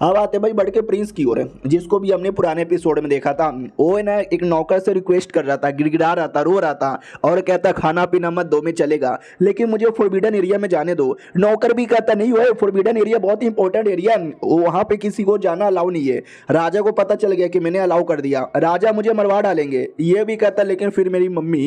अब आते भाई बढ़ के प्रिंस की ओर, जिसको भी हमने पुराने एपिसोड में देखा था। वो है ना एक नौकर से रिक्वेस्ट कर रहा था, गिड़गिड़ा रहा था, रो रहा था और कहता खाना पीना मत दो, में चलेगा लेकिन मुझे फॉरबिडन एरिया में जाने दो। नौकर भी कहता नहीं हुआ, फॉरबिडन एरिया बहुत ही इंपॉर्टेंट एरिया है, वहाँ पे किसी को जाना अलाउ नहीं है। राजा को पता चल गया कि मैंने अलाउ कर दिया, राजा मुझे मरवा डालेंगे। ये भी कहता लेकिन फिर मेरी मम्मी।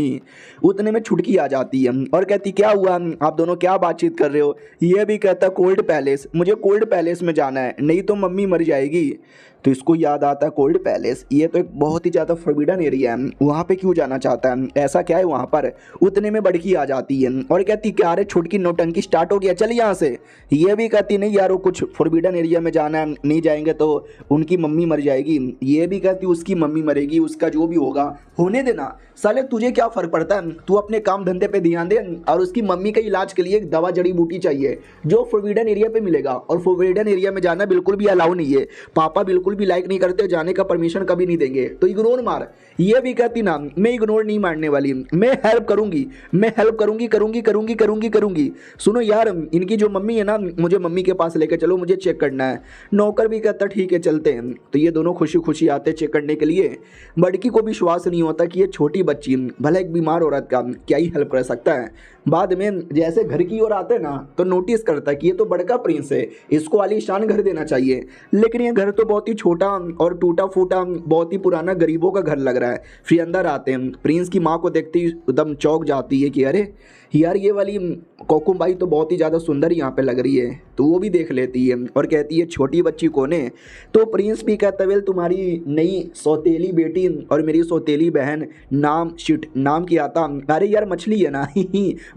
उतने में छुटकी आ जाती है और कहती क्या हुआ, आप दोनों क्या बातचीत कर रहे हो। ये भी कहता कोल्ड पैलेस, मुझे कोल्ड पैलेस में जाना है, नहीं तो मम्मी मर जाएगी। तो इसको याद आता है कोल्ड पैलेस, ये तो एक बहुत ही ज़्यादा फॉरबिडन एरिया है, वहाँ पे क्यों जाना चाहता है, ऐसा क्या है वहाँ पर। उतने में बड़की आ जाती है और कहती क्या रे छुटकी नौटंकी स्टार्ट हो गया, चल यहाँ से। ये भी कहती नहीं यार वो कुछ फॉरबिडन एरिया में जाना है, नहीं जाएंगे तो उनकी मम्मी मर जाएगी। ये भी कहती उसकी मम्मी मरेगी, उसका जो भी होगा होने देना, साले तुझे क्या फ़र्क पड़ता है, तू अपने काम धंधे पे ध्यान दे। और उसकी मम्मी के इलाज के लिए एक दवा जड़ी बूटी चाहिए जो फॉरबिडन एरिया पे मिलेगा, और फॉरबिडन एरिया में जाना बिल्कुल भी अलाउ नहीं है, पापा बिल्कुल भी लाइक नहीं करते, जाने का परमिशन कभी नहीं देंगे, तो इग्नोर मार। ये भी कहती ना मैं इग्नोर नहीं मारने वाली, मैं हेल्प करूंगी, मैं हेल्प करूंगी करूंगी करूंगी करूंगी करूंगी। सुनो यार इनकी जो मम्मी है ना, मुझे मम्मी के पास लेकर चलो, मुझे चेक करना है। नौकर भी कहता ठीक है चलते हैं। तो ये दोनों खुशी खुशी आते चेक करने के लिए। बड़की को विश्वास नहीं होता कि ये छोटी बच्ची भला एक बीमार औरत का क्या ही हेल्प कर सकता है। बाद में जैसे घर की ओर आते ना तो नोटिस करता कि ये तो बड़का प्रिंस है, इसको आलीशान घर देना चाहिए, लेकिन ये घर तो बहुत ही छोटा और टूटा फूटा बहुत ही पुराना गरीबों का घर लग रहा है। फिर अंदर आते हैं, प्रिंस की माँ को देखते ही एकदम चौंक जाती है कि अरे यार ये वाली कोकुमबाई तो बहुत ही ज़्यादा सुंदर यहाँ पे लग रही है। तो वो भी देख लेती है और कहती है छोटी बच्ची कौन है। तो प्रिंस भी कहता है तुम्हारी नई सौतेली बेटी और मेरी सौतेली बहन, नाम शिट नाम क्या था, अरे यार मछली है ना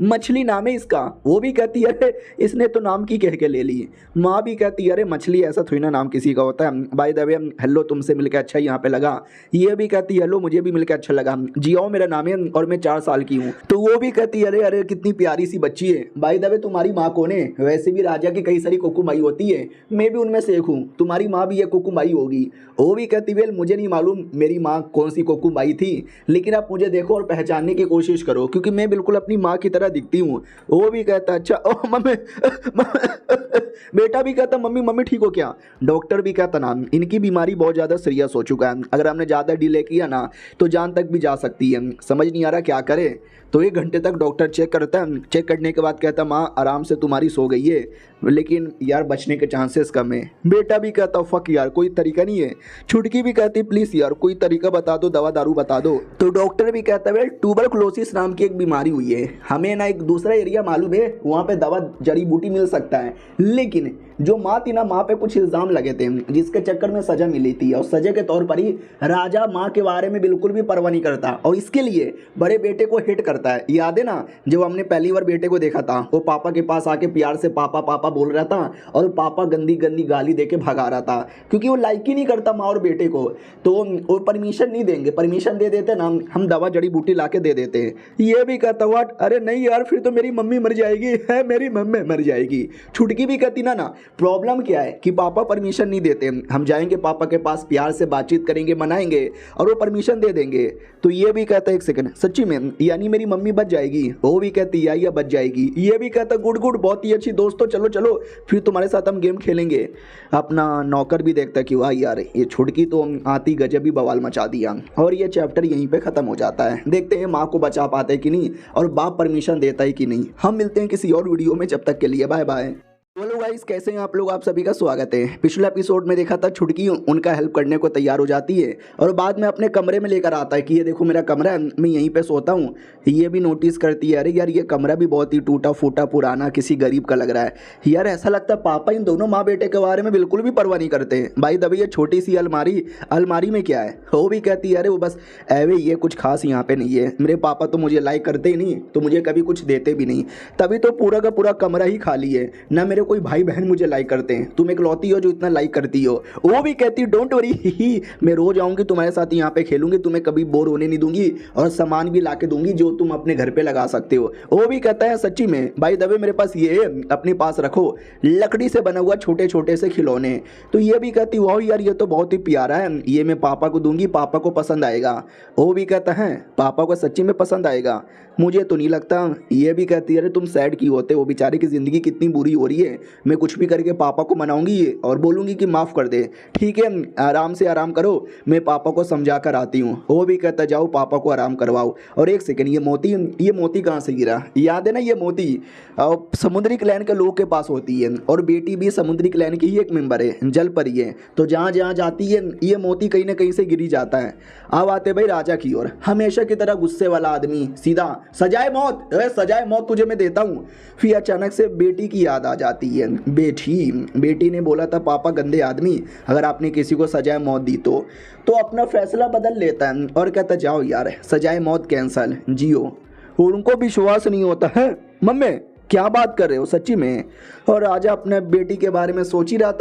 मछली नाम है इसका। वो भी कहती है अरे इसने तो नाम की कह के ले ली। माँ भी कहती है अरे मछली ऐसा थोड़ी ना नाम किसी का होता है, बाय द वे हेलो तुमसे मिलकर अच्छा यहाँ पे लगा। ये भी कहती है हेलो मुझे भी मिलकर अच्छा लगा, जियाओ मेरा नाम है और मैं 4 साल की हूँ। तो वो भी कहती है अरे अरे कितनी प्यारी सी बच्ची है, बाय द वे तुम्हारी माँ कौन है। वैसे भी राजा की कई सारी कोकुमाई होती है, मैं भी उनमें से एक हूँ, तुम्हारी माँ भी एक कोकुमाई होगी। वो भी कहती वेल मुझे नहीं मालूम मेरी माँ कौन सी कोकुमाई थी, लेकिन आप मुझे देखो और पहचानने की कोशिश करो क्योंकि मैं बिल्कुल अपनी माँ की तरह दिखती हूँ। वो भी कहता अच्छा ओ मम्मी बेटा भी कहता मम्मी मम्मी ठीक हो क्या। डॉक्टर भी कहता ना इनकी बीमारी बहुत ज़्यादा सीरियस हो चुका है, अगर हमने ज़्यादा डिले किया ना तो जान तक भी जा सकती है, समझ नहीं आ रहा क्या करे। तो 1 घंटे तक डॉक्टर चेक करता है, चेक करने के बाद कहता माँ आराम से तुम्हारी सो गई है, लेकिन यार बचने के चांसेस कम है। बेटा भी कहता फक यार कोई तरीका नहीं है। छुटकी भी कहती प्लीज़ यार कोई तरीका बता दो, दवा दारू बता दो। तो डॉक्टर भी कहता है ट्यूबरकुलोसिस नाम की एक बीमारी हुई है, हमें ना एक दूसरा एरिया मालूम है वहाँ पे दवा जड़ी बूटी मिल सकता है, लेकिन जो माँ थी ना माँ पे कुछ इल्ज़ाम लगे थे जिसके चक्कर में सज़ा मिली थी, और सज़ा के तौर पर ही राजा माँ के बारे में बिल्कुल भी परवाह नहीं करता और इसके लिए बड़े बेटे को हिट करता है। याद है ना जब हमने पहली बार बेटे को देखा था, वो पापा के पास आके प्यार से पापा पापा बोल रहा था और पापा गंदी गंदी गाली देके भगा रहा था क्योंकि वो लाइक ही नहीं करता माँ और बेटे को। तो वो परमिशन नहीं देंगे, परमिशन दे देते ना हम दवा जड़ी बूटी ला के दे देते। ये भी कहता व्हाट, अरे नहीं यार फिर तो मेरी मम्मी मर जाएगी, है मेरी मम्मी मर जाएगी। छुटकी भी कहती ना प्रॉब्लम क्या है कि पापा परमिशन नहीं देते, हम जाएंगे पापा के पास प्यार से बातचीत करेंगे मनाएंगे और वो परमिशन दे देंगे। तो ये भी कहता है 1 सेकंड सच्ची में यानी मेरी मम्मी बच जाएगी। वो भी कहती या बच जाएगी। ये भी कहता गुड गुड बहुत ही अच्छी दोस्तों, चलो चलो फिर तुम्हारे साथ हम गेम खेलेंगे। अपना नौकर भी देखता कि वाह यार ये छुटकी तो आती गजब ही बवाल मचा दिया। और ये चैप्टर यहीं पे खत्म हो जाता है। देखते हैं माँ को बचा पाते कि नहीं और बाप परमिशन देता है कि नहीं। हम मिलते हैं किसी और वीडियो में, जब तक के लिए बाय बाय। हेलो गाइस कैसे हैं आप लोग, आप सभी का स्वागत है। पिछले एपिसोड में देखा था छुटकी उनका हेल्प करने को तैयार हो जाती है और बाद में अपने कमरे में लेकर आता है कि ये देखो मेरा कमरा है, मैं यहीं पे सोता हूँ। ये भी नोटिस करती है अरे यार ये कमरा भी बहुत ही टूटा फूटा पुराना किसी गरीब का लग रहा है। यार ऐसा लगता है पापा इन दोनों माँ बेटे के बारे में बिल्कुल भी परवाह नहीं करते। भाई दबी ये छोटी सी अलमारी में क्या है। वो भी कहती है अरे वो बस एवे ये कुछ खास यहाँ पे नहीं है, मेरे पापा तो मुझे लाइक करते ही नहीं तो मुझे कभी कुछ देते भी नहीं, तभी तो पूरा का पूरा कमरा ही खाली है, ना मेरे कोई भाई बहन मुझे लाइक करते हैं, तुम इकलौती हो जो इतना लाइक करती हो। वो भी कहती डोंट वरी मैं रोज आऊंगी तुम्हारे साथ यहाँ पे खेलूंगी, तुम्हें कभी बोर होने नहीं दूंगी और सामान भी ला के दूंगी जो तुम अपने घर पे लगा सकते हो। वो भी कहता है सच्ची में भाई दबे मेरे पास ये है अपने पास रखो, लकड़ी से बना हुआ छोटे छोटे से खिलौने। तो ये भी कहती वाह यार ये तो बहुत ही प्यारा है, ये मैं पापा को दूंगी, पापा को पसंद आएगा। वो भी कहता है पापा को सच्ची में पसंद आएगा, मुझे तो नहीं लगता। ये भी कहती है अरे तुम सैड क्यों होते, वो बेचारे की ज़िंदगी कितनी बुरी हो रही है, मैं कुछ भी करके पापा को मनाऊंगी और बोलूँगी कि माफ़ कर दे। ठीक है आराम से आराम करो, मैं पापा को समझा कर आती हूँ। वो भी कहता जाओ पापा को आराम करवाओ। और 1 सेकंड ये मोती कहाँ से गिरा, याद है ना ये मोती समुद्री क्लैन के लोगों के पास होती है और बेटी भी समुद्री क्लैन की ही एक मेंबर है, जल परी है। तो जहाँ जहाँ जाती है ये मोती कहीं ना कहीं से गिरी जाता है। अब आते भाई राजा की ओर, हमेशा की तरह गुस्से वाला आदमी सीधा सजाए मौत तुझे मैं देता हूँ। फिर अचानक से बेटी की याद आ जाती जाती है। बेटी ने बोला था पापा गंदे आदमी, अगर आपने किसी को सजाए मौत दी तो अपना फैसला बदल लेता है और कहता जाओ यार सजाए मौत कैंसल, जियो। उनको विश्वास नहीं होता है, मम्मी क्या बात कर रहे हो सच्ची में। और राजा अपने बेटी के बारे में सोच ही रहा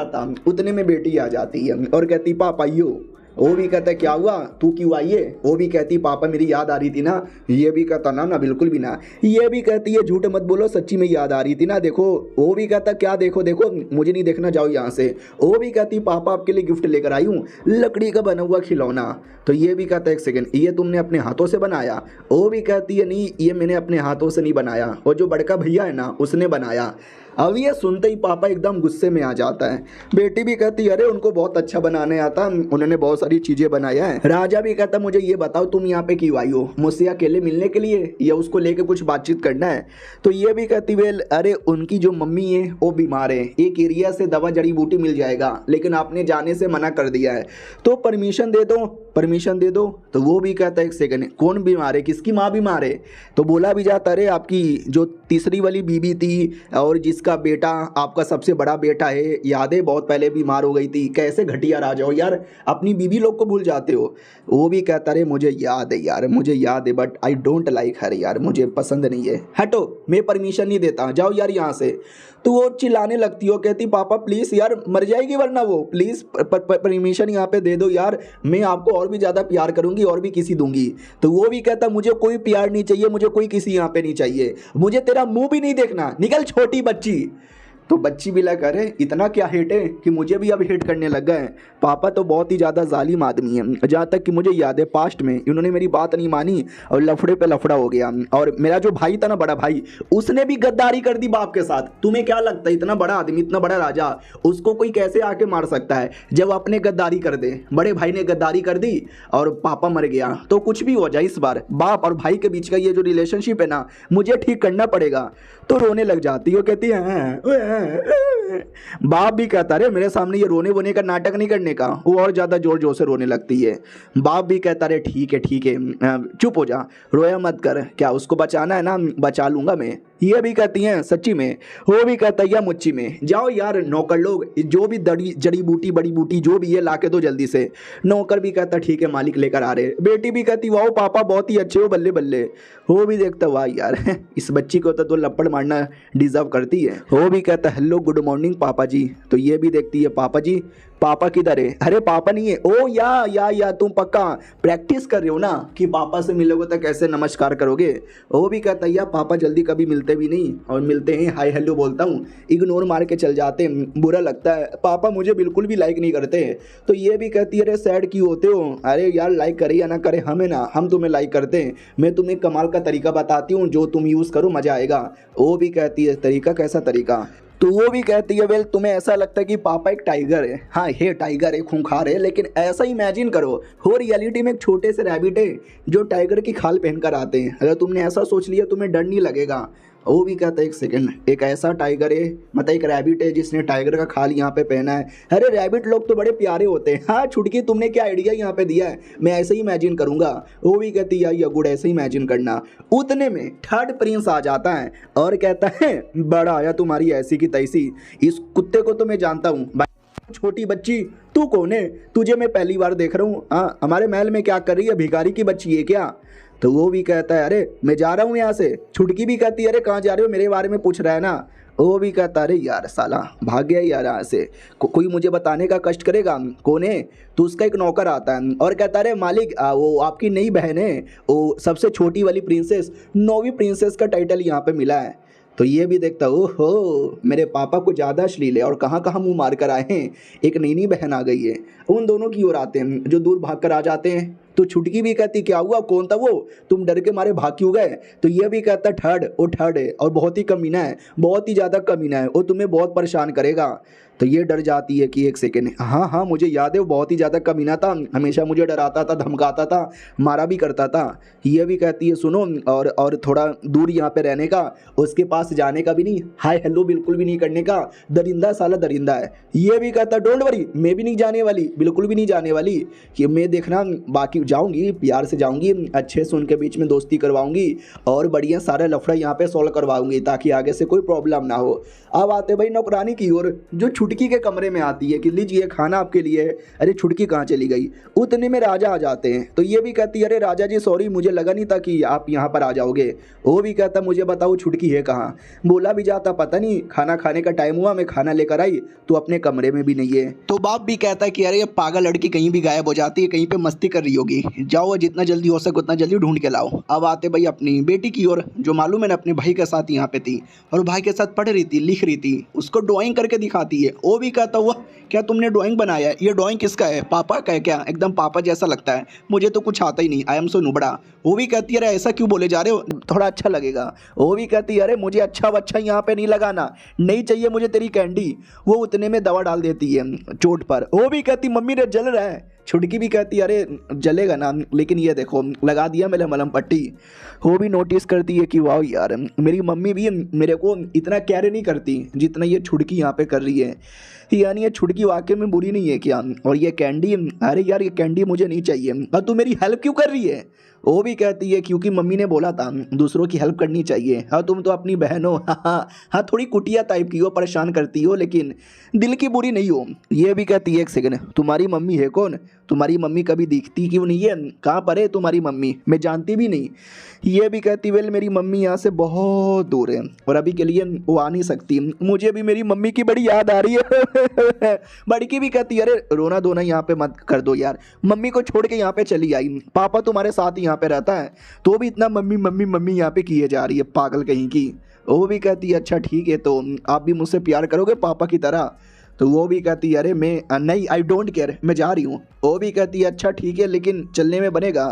था उतने में बेटी आ जाती है और कहती पापा यो। वो भी कहता है क्या हुआ, तू क्यों आई है। वो भी कहती पापा मेरी याद आ रही थी ना। ये भी कहता ना ना बिल्कुल भी ना। ये भी कहती है झूठ मत बोलो सच्ची में याद आ रही थी ना, देखो। वो भी कहता क्या देखो देखो, मुझे नहीं देखना, जाओ यहाँ से। वो भी कहती पापा आपके लिए गिफ्ट लेकर आई हूँ, लकड़ी का बना हुआ खिलौना। तो ये भी कहता एक सेकंड, ये तुमने अपने हाथों से बनाया। वो भी कहती है नहीं ये मैंने अपने हाथों से नहीं बनाया, और जो बड़का भैया है ना उसने बनाया। अब ये सुनते ही पापा एकदम गुस्से में आ जाता है। बेटी भी कहती अरे उनको बहुत अच्छा बनाने आता, उन्होंने बहुत सारी चीजें बनाया है। राजा भी कहता मुझे ये बताओ तुम यहाँ पे क्यों आई हो, मुझसे अकेले मिलने के लिए या उसको लेके कुछ बातचीत करना है। तो ये भी कहती वेल अरे उनकी जो मम्मी है वो बीमार है, एक एरिया से दवा जड़ी बूटी मिल जाएगा, लेकिन आपने जाने से मना कर दिया है, तो परमिशन दे दो। तो वो भी कहता है एक सेकंड कौन बीमार है, किसकी माँ बीमार है। तो बोला भी जाता अरे आपकी जो तीसरी वाली बीबी थी और जिसका बेटा आपका सबसे बड़ा बेटा है, याद है बहुत पहले बीमार हो गई थी। कैसे घटिया राजा हो यार, अपनी बीबी लोग को भूल जाते हो। वो भी कहता अरे मुझे याद है यार, मुझे याद है बट आई डोंट लाइक हर यार, मुझे पसंद नहीं है, हटो मैं परमिशन नहीं देता, जाओ यार यहाँ से। तो वो चिल्लाने लगती हो, कहती पापा प्लीज़ यार मर जाएगी वरना वो, प्लीज़ परमिशन यहाँ पे दे दो यार, मैं आपको और भी ज़्यादा प्यार करूँगी और भी किसी दूंगी। तो वो भी कहता मुझे कोई प्यार नहीं चाहिए, मुझे कोई किसी यहाँ पे नहीं चाहिए, मुझे तेरा मुंह भी नहीं देखना, निकल छोटी बच्ची। तो बच्ची भी लगा अरे इतना क्या हेट है कि मुझे भी अब हेट करने लग गए। पापा तो बहुत ही ज़्यादा जालिम आदमी है, जहाँ तक कि मुझे याद है पास्ट में इन्होंने मेरी बात नहीं मानी और लफड़े पे लफड़ा हो गया। और मेरा जो भाई था ना बड़ा भाई, उसने भी गद्दारी कर दी बाप के साथ। तुम्हें क्या लगता है इतना बड़ा आदमी, इतना बड़ा राजा, उसको कोई कैसे आके मार सकता है जब अपने गद्दारी कर दे। बड़े भाई ने गद्दारी कर दी और पापा मर गया। तो कुछ भी हो जाए इस बार बाप और भाई के बीच का ये जो रिलेशनशिप है ना मुझे ठीक करना पड़ेगा। तो रोने लग जाती है, कहती है बाप भी कहता है मेरे सामने ये रोने वोने का नाटक नहीं करने का, वो और ज़्यादा जोर जोर से रोने लगती है। बाप भी कहता है ठीक है चुप हो जा, रोया मत कर, क्या उसको बचाना है ना बचा लूंगा मैं। ये भी कहती हैं सच्ची में। वो भी कहता है या मुच्ची में, जाओ यार नौकर लोग जो भी जड़ी बूटी बड़ी बूटी जो भी है ला के दो जल्दी से। नौकर भी कहता ठीक है मालिक लेकर आ रहे। बेटी भी कहती वाह पापा बहुत ही अच्छे हो, बल्ले बल्ले। वो भी देखता वाह यार इस बच्ची को तो लपड़ मारना डिजर्व करती है। वो भी कहता हेलो गुड मॉर्निंग पापा जी। तो ये भी देखती है पापा जी, पापा किधर है, अरे पापा नहीं है। ओ या तुम पक्का प्रैक्टिस कर रहे हो ना कि पापा से मिलोगे तो कैसे नमस्कार करोगे। वो भी कहता है यार पापा जल्दी कभी मिलते भी नहीं, और मिलते हैं हाय हेलो बोलता हूँ, इग्नोर मार के चल जाते हैं, बुरा लगता है, पापा मुझे बिल्कुल भी लाइक नहीं करते। तो ये भी कहती है अरे सैड क्यों होते हो, अरे यार लाइक करे या ना करे हमें ना, हम तुम्हें लाइक करते हैं, मैं तुम्हें कमाल का तरीका बताती हूँ जो तुम यूज़ करो मज़ा आएगा। वो भी कहती है तरीका, कैसा तरीका। तो वो भी कहती है वेल तुम्हें ऐसा लगता है कि पापा एक टाइगर है, हाँ ये टाइगर है, खूंखार है, लेकिन ऐसा इमेजिन करो हो रियलिटी में एक छोटे से रैबिट है जो टाइगर की खाल पहनकर आते हैं। अगर तुमने ऐसा सोच लिया तुम्हें डर नहीं लगेगा। वो भी कहता है एक सेकंड, एक ऐसा टाइगर है मतलब एक रैबिट है जिसने टाइगर का खाल यहाँ पे पहना है। अरे रैबिट लोग तो बड़े प्यारे होते हैं। हाँ छुटकी तुमने क्या आइडिया यहाँ पे दिया है, मैं ऐसे ही इमेजिन करूँगा। वो भी कहती है या गुड ऐसे ही इमेजिन करना। उतने में थर्ड प्रिंस आ जाता है और कहता है बड़ा आया तुम्हारी ऐसी की तैसी, इस कुत्ते को तो मैं जानता हूँ। छोटी बच्ची तू कौन है, तुझे मैं पहली बार देख रहा हूँ, हाँ हमारे महल में क्या कर रही है, भिखारी की बच्ची है क्या। तो वो भी कहता है अरे मैं जा रहा हूँ यहाँ से। छुटकी भी कहती है अरे कहाँ जा रहे हो, मेरे बारे में पूछ रहा है ना। वो भी कहता अरे यार साला भाग गया यार यहाँ से, कोई मुझे बताने का कष्ट करेगा कौन है। तो उसका एक नौकर आता है और कहता अरे मालिक वो आपकी नई बहन है, वो सबसे छोटी वाली प्रिंसेस, 9वीं प्रिंसेस का टाइटल यहाँ पे मिला है। तो ये भी देखता ओहो मेरे पापा को ज़्यादा अश्लील है और कहाँ कहाँ मुँह मार कर आए हैं, एक नई बहन आ गई है। उन दोनों की ओर आते हैं जो दूर भाग कर आ जाते हैं। तो छुटकी भी कहती क्या हुआ, कौन था वो, तुम डर के मारे भाग क्यों गए। तो ये भी कहता वो थर्ड है और बहुत ही कमीना है, बहुत ही ज़्यादा कमीना है, वो तुम्हें बहुत परेशान करेगा। तो ये डर जाती है कि एक सेकेंड, हाँ मुझे याद है वो बहुत ही ज़्यादा कमीना था, हमेशा मुझे डराता था, धमकाता था, मारा भी करता था। ये भी कहती है सुनो और थोड़ा दूर यहाँ पे रहने का, उसके पास जाने का भी नहीं, हाय हेलो बिल्कुल भी नहीं करने का, दरिंदा साला दरिंदा है। ये भी कहता डोंट वरी मैं भी नहीं जाने वाली, बिल्कुल भी नहीं जाने वाली, कि मैं देखना बाकी जाऊंगी, प्यार से जाऊंगी, अच्छे से उनके बीच में दोस्ती करवाऊंगी और बढ़िया सारे लफड़ा यहाँ पे सॉल्व करवाऊंगी ताकि आगे से कोई प्रॉब्लम ना हो। अब आते भाई नौकरानी की ओर, जो छुटकी के कमरे में आती है कि लीजिए खाना आपके लिए। अरे छुटकी कहाँ चली गई? उतने में राजा आ जाते हैं। तो ये भी कहती है अरे राजा जी सॉरी, मुझे लगा नहीं था कि आप यहाँ पर आ जाओगे। वो भी कहता मुझे बताओ छुटकी है कहाँ? बोला भी जाता पता नहीं, खाना खाने का टाइम हुआ, मैं खाना लेकर आई तो अपने कमरे में भी नहीं है। तो बाप भी कहता है कि अरे ये पागल लड़की कहीं भी गायब हो जाती है, कहीं पे मस्ती कर रही होगी, जाओ जितना जल्दी हो सके उतना जल्दी ढूंढ के लाओ। अब आते भाई अपनी बेटी की ओर, जो मालूम है ना अपने भाई के साथ यहाँ पे थी और भाई के साथ पढ़ रही थी, लिख रही थी, उसको ड्राइंग करके दिखाती है। वो भी कहता हुआ क्या तुमने ड्राइंग बनाया है? ये ड्राइंग किसका है? पापा का है क्या? एकदम पापा जैसा लगता है, मुझे तो कुछ आता ही नहीं, आई एम सो नुबड़ा। वो भी कहती है अरे ऐसा क्यों बोले जा रहे हो, थोड़ा अच्छा लगेगा। वो भी कहती है अरे मुझे अच्छा वच्छा यहाँ पे नहीं लगाना, नहीं चाहिए मुझे तेरी कैंडी। वो उतने में दवा डाल देती है चोट पर। वो भी कहती मम्मी रे जल रहा है। छुटकी भी कहती अरे जलेगा ना, लेकिन ये देखो लगा दिया मैंने मलहम पट्टी। वो भी नोटिस करती है कि वाह यार मेरी मम्मी भी मेरे को इतना केयर नहीं करती जितना ये छुटकी यहाँ पे कर रही है। यानी ये छुटकी वाकई में बुरी नहीं है क्या? और ये कैंडी, अरे यार ये कैंडी मुझे नहीं चाहिए। और तू मेरी हेल्प क्यों कर रही है? वो भी कहती है क्योंकि मम्मी ने बोला था दूसरों की हेल्प करनी चाहिए। हाँ तुम तो अपनी बहन हो, हाँ थोड़ी कुटिया टाइप की हो, परेशान करती हो, लेकिन दिल की बुरी नहीं हो। ये भी कहती है एक सेकंड, तुम्हारी मम्मी है कौन? तुम्हारी मम्मी कभी दिखती क्यों नहीं है? कहाँ पर है तुम्हारी मम्मी? मैं जानती भी नहीं। ये भी कहती वेल मेरी मम्मी यहाँ से बहुत दूर है और अभी के लिए वो आ नहीं सकती, मुझे भी मेरी मम्मी की बड़ी याद आ रही है। बड़की भी कहती अरे रोना धोना यहाँ पे मत कर दो यार, मम्मी को छोड़ के यहाँ पे चली आई, पापा तुम्हारे साथ यहाँ पे रहता है तो भी इतना मम्मी मम्मी मम्मी यहाँ पे किए जा रही है, पागल कहीं की। वो भी कहती है अच्छा ठीक है, तो आप भी मुझसे प्यार करोगे पापा की तरह? तो वो भी कहती है अरे मैं नहीं, आई डोंट केयर, मैं जा रही हूँ। वो भी कहती है अच्छा ठीक है लेकिन चलने में बनेगा?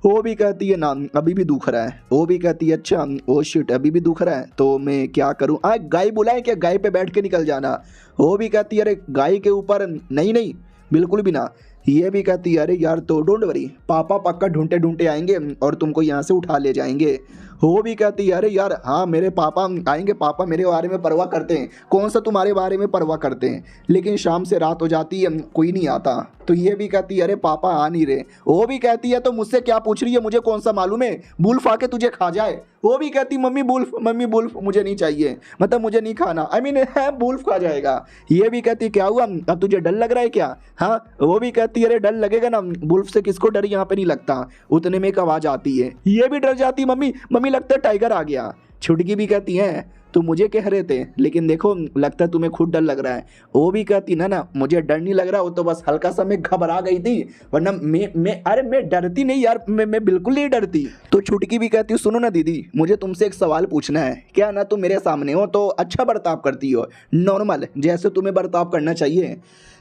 वो भी कहती है ना अभी भी दुख रहा है। वो भी कहती है अच्छा ओ शिट अभी भी दुख रहा है तो मैं क्या करूँ? गाय बुलाए क्या? गाय पे बैठ के निकल जाना। वो भी कहती है अरे गाय के ऊपर नहीं नहीं बिल्कुल भी ना। ये भी कहती है अरे यार तो डोंट वरी, पापा पक्का ढूंढते ढूंढते आएंगे और तुमको यहाँ से उठा ले जाएंगे। वो भी कहती है अरे यार हाँ मेरे पापा आएंगे, पापा मेरे बारे में परवाह करते हैं, कौन सा तुम्हारे बारे में परवाह करते हैं, लेकिन शाम से रात हो जाती है कोई नहीं आता। तो ये भी कहती है अरे पापा आ नहीं रहे। वो भी कहती है तो मुझसे क्या पूछ रही है, मुझे कौन सा मालूम है, बुल्फ आके तुझे खा जाए। वो भी कहती मम्मी बुल्फ मुझे नहीं चाहिए, मतलब मुझे नहीं खाना, आई मीन है बुल्फ खा जाएगा। ये भी कहती क्या हुआ अब तुझे डर लग रहा है क्या? हाँ वो भी कहती अरे डर लगेगा ना, बुल्फ से किसको डर यहाँ पे नहीं लगता। उतने में एक आवाज आती है, ये भी डर जाती मम्मी मम्मी लगता है टाइगर आ गया। छुटकी भी कहती है तो मुझे कह रहे थे लेकिन देखो लगता है तुम्हें खुद डर लग रहा है। वो भी कहती ना मुझे डर नहीं लग रहा, वो तो बस हल्का सा मैं घबरा गई थी, वरना मैं डरती नहीं यार, मैं बिल्कुल नहीं डरती। तो छुटकी भी कहती सुनो ना दीदी मुझे तुमसे एक सवाल पूछना है, क्या ना तुम मेरे सामने हो तो अच्छा बर्ताव करती हो, नॉर्मल जैसे तुम्हें बर्ताव करना चाहिए,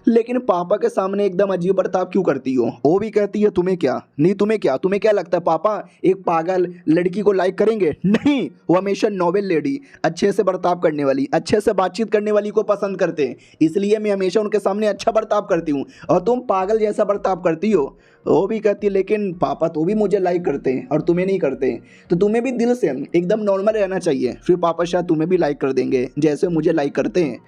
लेकिन पापा के सामने एकदम अजीब बर्ताव क्यों करती हो? वो भी कहती है तुम्हें क्या नहीं, तुम्हें क्या लगता है पापा एक पागल लड़की को लाइक करेंगे? नहीं, वो हमेशा नोबल लेडी, अच्छे से बर्ताव करने वाली, अच्छे से बातचीत करने वाली को पसंद करते हैं, इसलिए मैं हमेशा उनके सामने अच्छा बर्ताव करती हूँ और तुम पागल जैसा बर्ताव करती हो। वो भी कहती है लेकिन पापा तो भी मुझे लाइक करते हैं और तुम्हें नहीं करते, तो तुम्हें भी दिल से एकदम नॉर्मल रहना चाहिए, फिर पापा शायद तुम्हें भी लाइक कर देंगे जैसे मुझे लाइक करते हैं।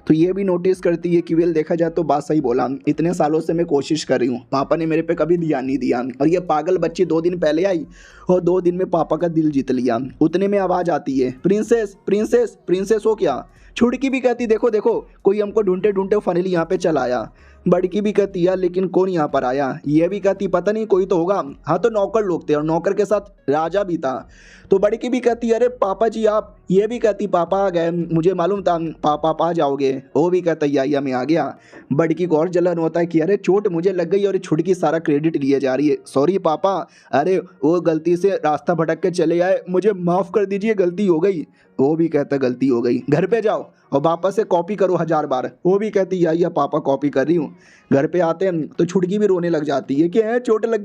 तो ये भी नोटिस करती है कि वेल देखा जाए तो बात सही बोला, इतने सालों से मैं कोशिश कर रही हूँ, पापा ने मेरे पे कभी ध्यान नहीं दिया और ये पागल बच्ची 2 दिन पहले आई और 2 दिन में पापा का दिल जीत लिया। उतने में आवाज़ आती है प्रिंसेस प्रिंसेस प्रिंसेस हो क्या? छुटकी भी कहती देखो देखो कोई हमको ढूंढते ढूंढते फाइनली यहाँ पे चला आया। बड़की भी कहती यार लेकिन कौन यहाँ पर आया? ये भी कहती पता नहीं कोई तो होगा। हाँ तो नौकर लोग थे और नौकर के साथ राजा भी था। तो बड़की भी कहती अरे पापा जी आप? ये भी कहती पापा आ गए, मुझे मालूम था पापा आ जाओगे। वो भी कहता या मैं आ गया। बड़की को और जलन होता है कि अरे चोट मुझे लग गई और छुटकी सारा क्रेडिट लिए जा रही है, सॉरी पापा, अरे वो गलती से रास्ता भटक के चले आए, मुझे माफ़ कर दीजिए गलती हो गई। वो भी कहता गलती हो गई, घर पे जाओ और पापा से कॉपी करो 1000 बार। वो भी कहती या पापा कॉपी कर रही हूँ। घर पे आते हैं तो छुटकी भी रोने लग जाती है कि चोट लग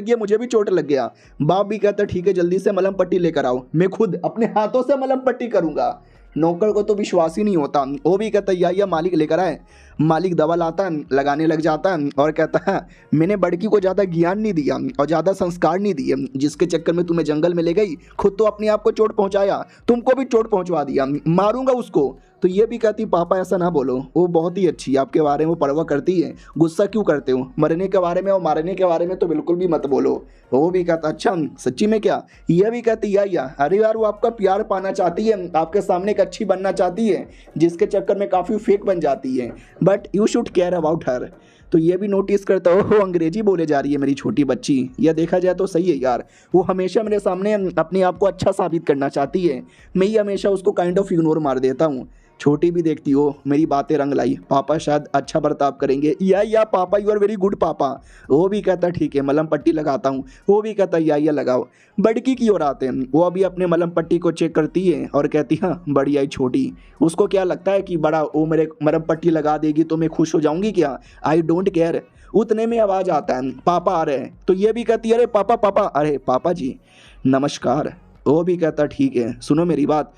गया मुझे भी चोट लग गया। बाप भी कहता ठीक है जल्दी से मलहम पट्टी लेकर आओ, मैं खुद अपने हाथों से मलहम पट्टी करूँगा। नौकर को तो विश्वास ही नहीं होता। वो भी कहता या मालिक लेकर आए। मालिक दवा लाता लगाने लग जाता और कहता है मैंने बड़की को ज़्यादा ज्ञान नहीं दिया और ज़्यादा संस्कार नहीं दिए, जिसके चक्कर में तुम्हें जंगल में ले गई, खुद तो अपने आप को चोट पहुंचाया, तुमको भी चोट पहुंचवा दिया, मारूंगा उसको। तो ये भी कहती पापा ऐसा ना बोलो, वो बहुत ही अच्छी है, आपके बारे में वो परवाह करती है, गुस्सा क्यों करते हो, मरने के बारे में और मारने के बारे में तो बिल्कुल भी मत बोलो। वो भी कहता अच्छा सच्ची में क्या। यह भी कहती या अरे यार वो आपका प्यार पाना चाहती है, आपके सामने एक अच्छी बनना चाहती है, जिसके चक्कर में काफ़ी फेक बन जाती है, but you should care about her. तो ये भी नोटिस करता हो अंग्रेजी बोले जा रही है मेरी छोटी बच्ची, यह देखा जाए तो सही है यार, वो हमेशा मेरे सामने अपने आप को अच्छा साबित करना चाहती है, मैं ही हमेशा उसको काइंड ऑफ इग्नोर मार देता हूँ। छोटी भी देखती हो मेरी बातें रंग लाई, पापा शायद अच्छा बर्ताव करेंगे, या पापा यू आर वेरी गुड पापा। वो भी कहता ठीक है मलहम पट्टी लगाता हूँ, वो भी कहता या लगाओ। बड़की की ओर आते हैं, वो अभी अपने मलहम पट्टी को चेक करती है और कहती हाँ बड़ी आई छोटी, उसको क्या लगता है कि बड़ा वो मेरे मलहम पट्टी लगा देगी तो मैं खुश हो जाऊंगी क्या, आई डोंट केयर। उतने में आवाज़ आता है पापा आ रहे हैं, तो ये भी कहती है अरे पापा पापा, अरे पापा जी नमस्कार। वो भी कहता ठीक है सुनो मेरी बात,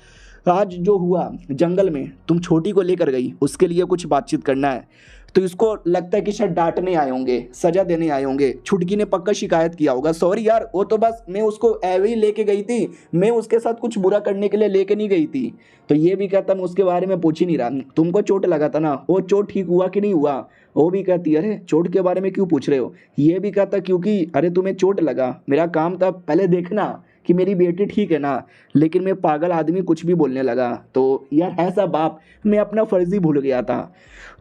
आज जो हुआ जंगल में तुम छोटी को लेकर गई, उसके लिए कुछ बातचीत करना है। तो इसको लगता है कि शायद डांटने आए होंगे, सजा देने आए होंगे, छुटकी ने पक्का शिकायत किया होगा, सॉरी यार वो तो बस मैं उसको ऐवे ही लेके गई थी, मैं उसके साथ कुछ बुरा करने के लिए लेके नहीं गई थी। तो ये भी कहता मैं उसके बारे में पूछ ही नहीं रहा, तुमको चोट लगा था ना, वो चोट ठीक हुआ कि नहीं हुआ। वो भी कहती है अरे चोट के बारे में क्यों पूछ रहे हो। ये भी कहता क्योंकि अरे तुम्हें चोट लगा, मेरा काम था पहले देखना कि मेरी बेटी ठीक है ना, लेकिन मैं पागल आदमी कुछ भी बोलने लगा, तो यार ऐसा बाप मैं अपना फर्ज ही भूल गया था।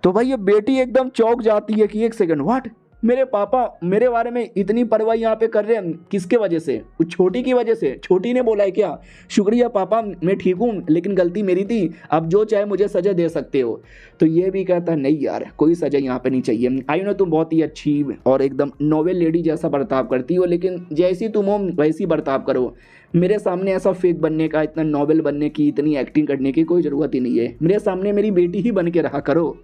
तो भाई ये बेटी एकदम चौंक जाती है कि एक सेकंड व्हाट, मेरे पापा मेरे बारे में इतनी परवाह यहाँ पे कर रहे हैं, किसके वजह से, उस छोटी की वजह से, छोटी ने बोला है क्या, शुक्रिया पापा मैं ठीक हूँ लेकिन गलती मेरी थी, अब जो चाहे मुझे सजा दे सकते हो। तो ये भी कहता नहीं यार कोई सजा यहाँ पे नहीं चाहिए, आई नो तुम बहुत ही अच्छी और एकदम नोवेल लेडी जैसा बर्ताव करती हो, लेकिन जैसी तुम हो वैसी बर्ताव करो, मेरे सामने ऐसा फेक बनने का, इतना नोवेल बनने की, इतनी एक्टिंग करने की कोई ज़रूरत ही नहीं है, मेरे सामने मेरी बेटी ही बन के रहा करो।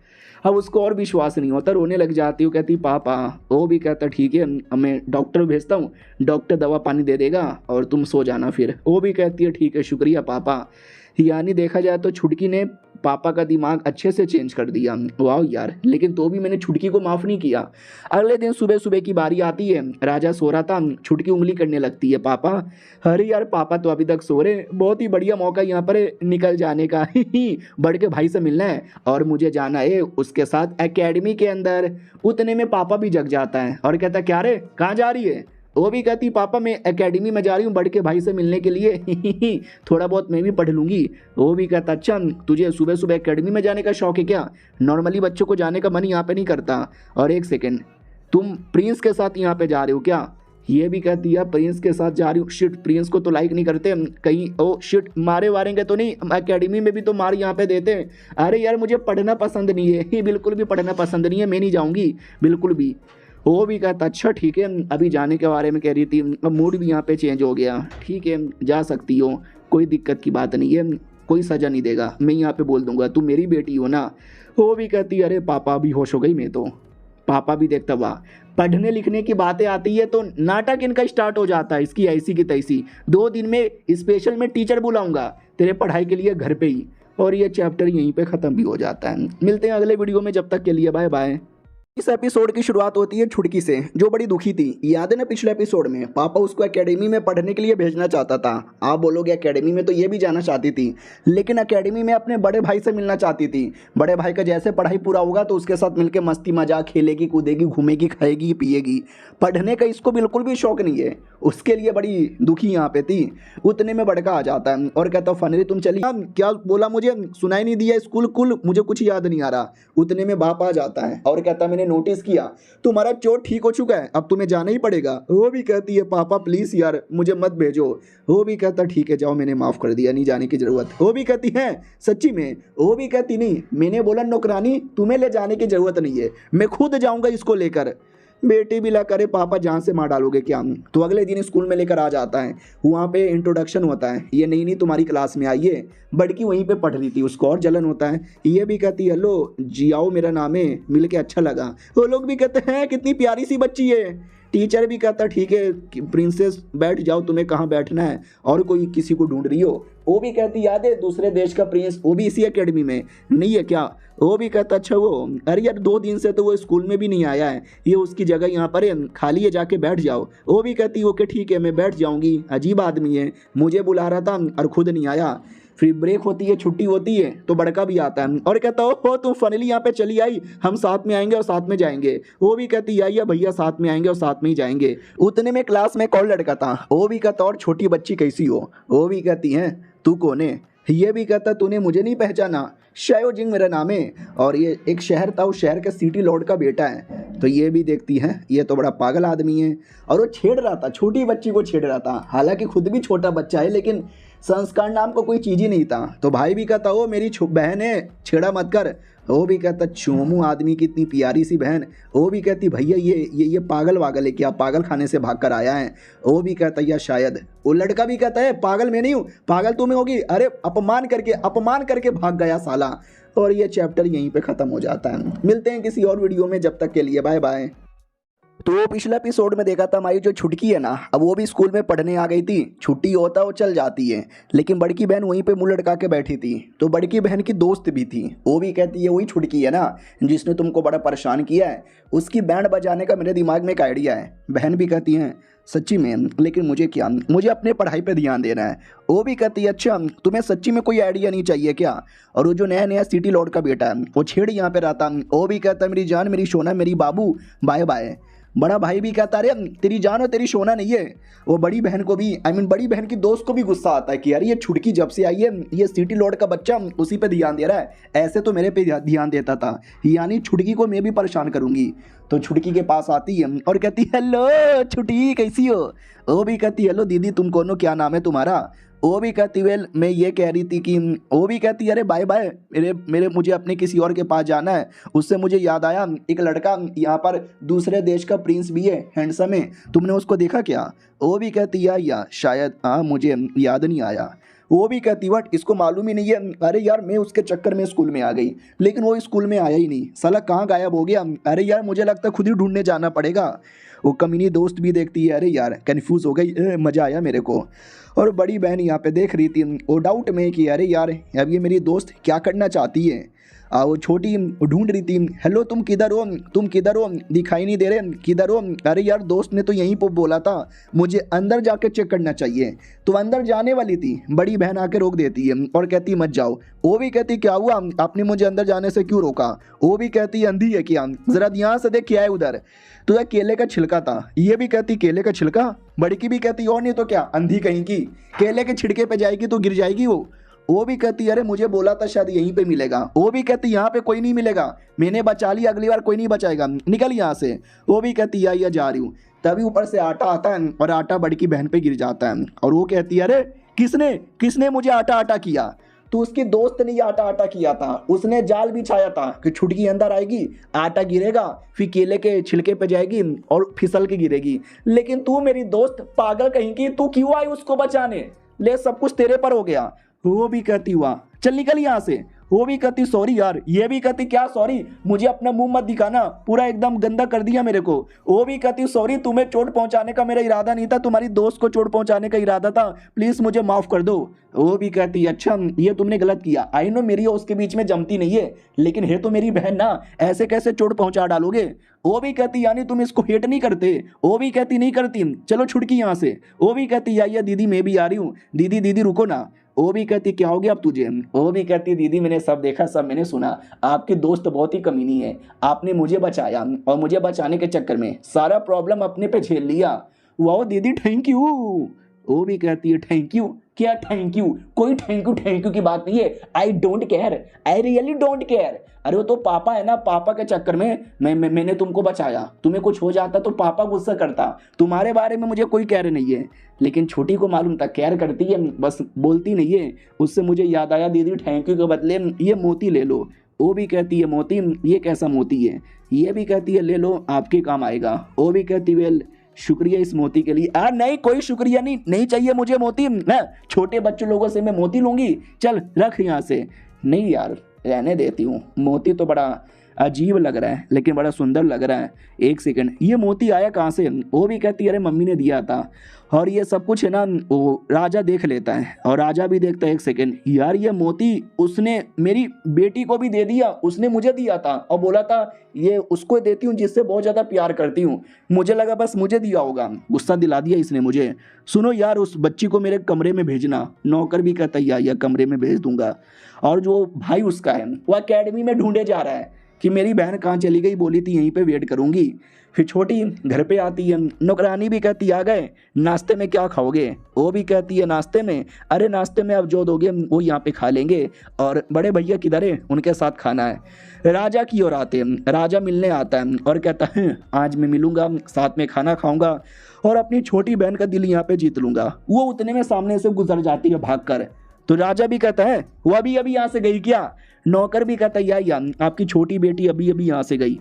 अब उसको और विश्वास नहीं होता, रोने लग जाती हूँ, कहती पापा। वो भी कहता ठीक है मैं डॉक्टर भेजता हूँ, डॉक्टर दवा पानी दे देगा और तुम सो जाना फिर। वो भी कहती है ठीक है शुक्रिया पापा। यानी देखा जाए तो छुटकी ने पापा का दिमाग अच्छे से चेंज कर दिया, वाह यार, लेकिन तो भी मैंने छुटकी को माफ़ नहीं किया। अगले दिन सुबह सुबह की बारी आती है, राजा सो रहा था, छुटकी उंगली करने लगती है पापा। अरे यार पापा तो अभी तक सो रहे, बहुत ही बढ़िया मौका यहाँ पर निकल जाने का बड़ के भाई से मिलना है और मुझे जाना है उसके साथ एकेडमी के अंदर। उतने में पापा भी जग जाता है और कहता क्या रे कहाँ जा रही है। वो भी कहती पापा मैं एकेडमी में जा रही हूँ बड़ के भाई से मिलने के लिए थोड़ा बहुत मैं भी पढ़ लूँगी। वो भी कहता अच्छा तुझे सुबह सुबह एकेडमी में जाने का शौक है क्या, नॉर्मली बच्चों को जाने का मन यहाँ पे नहीं करता। और एक सेकेंड तुम प्रिंस के साथ यहाँ पे जा रहे हो क्या। ये भी कहती है प्रिंस के साथ जा रही हूँ, शिट प्रिंस को तो लाइक नहीं करते कहीं, ओ शिट मारे वारेंगे तो नहीं, एकेडमी में भी तो मार यहाँ पे देते हैं। अरे यार मुझे पढ़ना पसंद नहीं है, बिल्कुल भी पढ़ना पसंद नहीं है, मैं नहीं जाऊँगी बिल्कुल भी। वो भी कहता अच्छा ठीक है, अभी जाने के बारे में कह रही थी, अब मूड भी यहाँ पे चेंज हो गया, ठीक है जा सकती हो, कोई दिक्कत की बात नहीं है, कोई सज़ा नहीं देगा, मैं यहाँ पे बोल दूंगा तुम मेरी बेटी हो ना। वो भी कहती अरे पापा भी होश हो गई मैं तो। पापा भी देखता वाह, पढ़ने लिखने की बातें आती है तो नाटक इनका स्टार्ट हो जाता है, इसकी ऐसी की तैसी, 2 दिन में स्पेशल में टीचर बुलाऊंगा तेरे पढ़ाई के लिए घर पे ही। और ये चैप्टर यहीं पे ख़त्म भी हो जाता है। मिलते हैं अगले वीडियो में, जब तक के लिए बाय बाय। इस एपिसोड की शुरुआत होती है छुटकी से, जो बड़ी दुखी थी। याद है ना पिछले एपिसोड में पापा उसको एकेडमी में पढ़ने के लिए भेजना चाहता था। आप बोलोगे एकेडमी में तो ये भी जाना चाहती थी, लेकिन एकेडमी में अपने बड़े भाई से मिलना चाहती थी। बड़े भाई का जैसे पढ़ाई पूरा होगा तो उसके साथ मिलकर मस्ती मजाक, खेलेगी कूदेगी, घूमेगी, खाएगी पिएगी। पढ़ने का इसको बिल्कुल भी शौक नहीं है, उसके लिए बड़ी दुखी यहाँ पे थी। उतने में बड़का आ जाता है और कहता फनरी तुम चली, क्या बोला मुझे सुनाई नहीं दिया, स्कूल कुल मुझे कुछ याद नहीं आ रहा। उतने में बाप आ जाता है और कहता मैंने नोटिस किया तुम्हारा चोट ठीक हो चुका है, अब तुम्हें जाना ही पड़ेगा। वो भी कहती है पापा प्लीज यार मुझे मत भेजो। वो भी कहता ठीक है जाओ मैंने माफ कर दिया, नहीं जाने की जरूरत। वो भी कहती है सच्ची में। वो भी कहती नहीं मैंने बोला नौकरानी तुम्हें ले जाने की जरूरत नहीं है, मैं खुद जाऊंगा इसको लेकर। बेटी भी ला करे पापा जान से मार डालोगे क्या। तो अगले दिन स्कूल में लेकर आ जाता है, वहाँ पे इंट्रोडक्शन होता है, ये नई नई तुम्हारी क्लास में आई है। बड़की वहीं पे पढ़ रही थी, उसको और जलन होता है। ये भी कहती है हेलो जियाओ मेरा नाम है, मिल के अच्छा लगा। वो लोग भी कहते हैं कितनी प्यारी सी बच्ची है। टीचर भी कहता ठीक है प्रिंसेस बैठ जाओ, तुम्हें कहाँ बैठना है, और कोई किसी को ढूंढ रही हो। वो भी कहती याद है दूसरे देश का प्रिंस, वो भी इसी एकेडमी में नहीं है क्या। वो भी कहता अच्छा वो, अरे यार 2 दिन से तो वो स्कूल में भी नहीं आया है, ये उसकी जगह यहाँ पर है, खाली है, जाके बैठ जाओ। वो भी कहती ओके ठीक है मैं बैठ जाऊँगी, अजीब आदमी है, मुझे बुला रहा था और खुद नहीं आया। फिर ब्रेक होती है, छुट्टी होती है, तो बड़का भी आता है और कहता हो तुम फाइनली यहाँ पे चली आई, हम साथ में आएंगे और साथ में जाएंगे। वो भी कहती आइए भैया साथ में आएंगे और साथ में ही जाएंगे। उतने में क्लास में एक और लड़का था, वो भी कहता और छोटी बच्ची कैसी हो। वो भी कहती हैं तू कौन है। ये भी कहता तूने मुझे नहीं पहचाना, शायोजिंग मेरा नाम है, और ये एक शहर था, उस शहर के सिटी लॉर्ड का बेटा है। तो ये भी देखती है ये तो बड़ा पागल आदमी है, और वो छेड़ रहा था, छोटी बच्ची को छेड़ रहा था, हालांकि खुद भी छोटा बच्चा है लेकिन संस्कार नाम का कोई चीज़ ही नहीं था। तो भाई भी कहता वो मेरी बहन है, छेड़ा मत कर। वो भी कहता चोमू आदमी की इतनी प्यारी सी बहन। वो भी कहती भैया ये पागल वागल है क्या, पागल खाने से भाग कर आया है। वो भी कहता या शायद। वो लड़का भी कहता है पागल मैं नहीं हूँ, पागल तुम्हें होगी, अरे अपमान करके भाग गया साला। और ये चैप्टर यहीं पे ख़त्म हो जाता है। मिलते हैं किसी और वीडियो में, जब तक के लिए बाय बाय। तो पिछला एपिसोड में देखा था हमारी जो छुटकी है ना, अब वो भी स्कूल में पढ़ने आ गई थी, छुट्टी होता वो चल जाती है, लेकिन बड़की बहन वहीं पे मुंह लटका के बैठी थी। तो बड़की बहन की दोस्त भी थी, वो भी कहती है वही छुटकी है ना जिसने तुमको बड़ा परेशान किया है, उसकी बैंड बजाने का मेरे दिमाग में एक आइडिया है। बहन भी कहती हैं सच्ची में, लेकिन मुझे क्या, मुझे अपने पढ़ाई पे ध्यान देना है। वो भी कहती है अच्छा तुम्हें सच्ची में कोई आइडिया नहीं चाहिए क्या। और वो जो नया नया सिटी लॉर्ड का बेटा है वो छेड़ यहाँ पे रहता, वो भी कहता मेरी जान मेरी सोना मेरी बाबू बाय बाय। बड़ा भाई भी कहता अरे तेरी जान और तेरी सोना नहीं है। वो बड़ी बहन को भी बड़ी बहन की दोस्त को भी गुस्सा आता है कि यार ये छुटकी जब से आई है, ये सिटी लॉर्ड का बच्चा उसी पे ध्यान दे रहा है, ऐसे तो मेरे पे ध्यान देता था, यानी छुटकी को मैं भी परेशान करूंगी। तो छुटकी के पास आती है और कहती हेलो छुटकी कैसी हो। वो भी कहती हेलो दीदी तुम कौन हो, क्या नाम है तुम्हारा। वो भी कहती वेल मैं ये कह रही थी कि, वो भी कहती अरे बाय बाय मेरे मुझे अपने किसी और के पास जाना है। उससे मुझे याद आया एक लड़का यहाँ पर दूसरे देश का प्रिंस भी है, हैंडसम है, तुमने उसको देखा क्या। वो भी कहती या शायद हाँ मुझे याद नहीं आया। वो भी कहती वट इसको मालूम ही नहीं है, अरे यार मैं उसके चक्कर में स्कूल में आ गई, लेकिन वो स्कूल में आया ही नहीं, साला कहाँ गायब हो गया। अरे यार मुझे लगता है खुद ही ढूंढने जाना पड़ेगा। वो कमीनी दोस्त भी देखती है अरे यार कन्फ्यूज़ हो गई, मज़ा आया मेरे को। और बड़ी बहन यहाँ पे देख रही थी वो डाउट में कि अरे यार अब ये मेरी दोस्त क्या करना चाहती है। वो छोटी ढूंढ रही थी हेलो तुम किधर हो, दिखाई नहीं दे रहे, किधर हो। अरे यार दोस्त ने तो यहीं पर बोला था मुझे अंदर जाके चेक करना चाहिए। तो अंदर जाने वाली थी, बड़ी बहन आके रोक देती है और कहती मत जाओ। वो भी कहती क्या हुआ, आपने मुझे अंदर जाने से क्यों रोका। वो भी कहती अंधी है क्या, ज़रा यहाँ से देख क्या है उधर। तो यह केले का छिलका था। ये भी कहती केले का छिलका। बड़की भी कहती और नहीं तो क्या, अंधी कहीं की, केले के छिड़के पे जाएगी तो गिर जाएगी वो भी कहती अरे मुझे बोला था शायद यहीं पे मिलेगा। वो भी कहती यहाँ पे कोई नहीं मिलेगा, मैंने बचा लिया, अगली बार कोई नहीं बचाएगा, निकल यहाँ से। वो भी कहती या जा रही हूँ। तभी ऊपर से आटा आता है और आटा बड़की बहन पे गिर जाता है और वो कहती है अरे किसने मुझे आटा किया। तो उसकी दोस्त ने ये आटा किया था, उसने जाल बिछाया था कि छुटकी अंदर आएगी, आटा गिरेगा, फिर केले के छिलके पे जाएगी और फिसल के गिरेगी। लेकिन तू मेरी दोस्त पागल कहीं की, तू क्यों आई उसको बचाने, ले सब कुछ तेरे पर हो गया। वो भी कहती हुआ चल निकल यहाँ से। वो भी कहती सॉरी यार। ये भी कहती क्या सॉरी, मुझे अपना मुंह मत दिखाना, पूरा एकदम गंदा कर दिया मेरे को। वो भी कहती सॉरी तुम्हें चोट पहुंचाने का मेरा इरादा नहीं था, तुम्हारी दोस्त को चोट पहुंचाने का इरादा था, प्लीज मुझे माफ कर दो। वो भी कहती अच्छा ये तुमने गलत किया, आई नो मेरी और उसके बीच में जमती नहीं है, लेकिन है तो मेरी बहन ना, ऐसे कैसे चोट पहुंचा डालोगे। वो भी कहती यानी तुम इसको हेट नहीं करते। वो भी कहती नहीं करती, चलो छुटकी यहाँ से। वो भी कहती या दीदी मैं भी आ रही हूँ, दीदी रुको ना। वो भी कहती क्या हो गया अब तुझे। वो भी कहती दीदी मैंने सब देखा, सब मैंने सुना, आपकी दोस्त बहुत ही कमीनी है, आपने मुझे बचाया और मुझे बचाने के चक्कर में सारा प्रॉब्लम अपने पे झेल लिया। वाह दीदी थैंक यू। वो भी कहती है थैंक यू क्या, थैंक यू कोई थैंक यू की बात नहीं है, I don't care, I really don't care. अरे वो तो पापा है ना, पापा के चक्कर में मैंने तुमको बचाया, तुम्हें कुछ हो जाता तो पापा गुस्सा करता, तुम्हारे बारे में मुझे कोई केयर नहीं है। लेकिन छोटी को मालूम था केयर करती है, बस बोलती नहीं है। उससे मुझे याद आया दीदी थैंक यू के बदले ये मोती ले लो। वो भी कहती है मोती, ये कैसा मोती है। ये भी कहती है ले लो आपके काम आएगा। वो भी कहती वेल शुक्रिया इस मोती के लिए। नहीं कोई शुक्रिया नहीं चाहिए मुझे मोती, छोटे बच्चों लोगों से मैं मोती लूंगी, चल रख यहाँ से। नहीं यार रहने देती हूँ, मोती तो बड़ा अजीब लग रहा है लेकिन बड़ा सुंदर लग रहा है। एक सेकंड, ये मोती आया कहाँ से? वो भी कहती है अरे मम्मी ने दिया था। और ये सब कुछ है ना वो राजा देख लेता है और राजा भी देखता है। एक सेकंड यार, ये मोती उसने मेरी बेटी को भी दे दिया, उसने मुझे दिया था और बोला था ये उसको देती हूँ जिससे बहुत ज़्यादा प्यार करती हूँ। मुझे लगा बस मुझे दिया होगा, गुस्सा दिला दिया इसने मुझे। सुनो यार, उस बच्ची को मेरे कमरे में भेजना। नौकर भी कहता है या कमरे में भेज दूंगा। और जो भाई उसका है वो एकेडमी में ढूंढे जा रहा है कि मेरी बहन कहाँ चली गई, बोली थी यहीं पे वेट करूंगी। फिर छोटी घर पे आती है, नौकरानी भी कहती आ गए, नाश्ते में क्या खाओगे? वो भी कहती है नाश्ते में, अरे नाश्ते में अब जो दोगे वो यहाँ पे खा लेंगे। और बड़े भैया किधर है? उनके साथ खाना है। राजा की ओर आते हैं, राजा मिलने आता है और कहता है आज मैं मिलूंगा, साथ में खाना खाऊंगा और अपनी छोटी बहन का दिल यहाँ पे जीत लूंगा। वो उतने में सामने से गुजर जाती है भागकर। तो राजा भी कहता है वो अभी अभी यहाँ से गई क्या? नौकर भी कहता है या आपकी छोटी बेटी अभी अभी यहाँ से गई।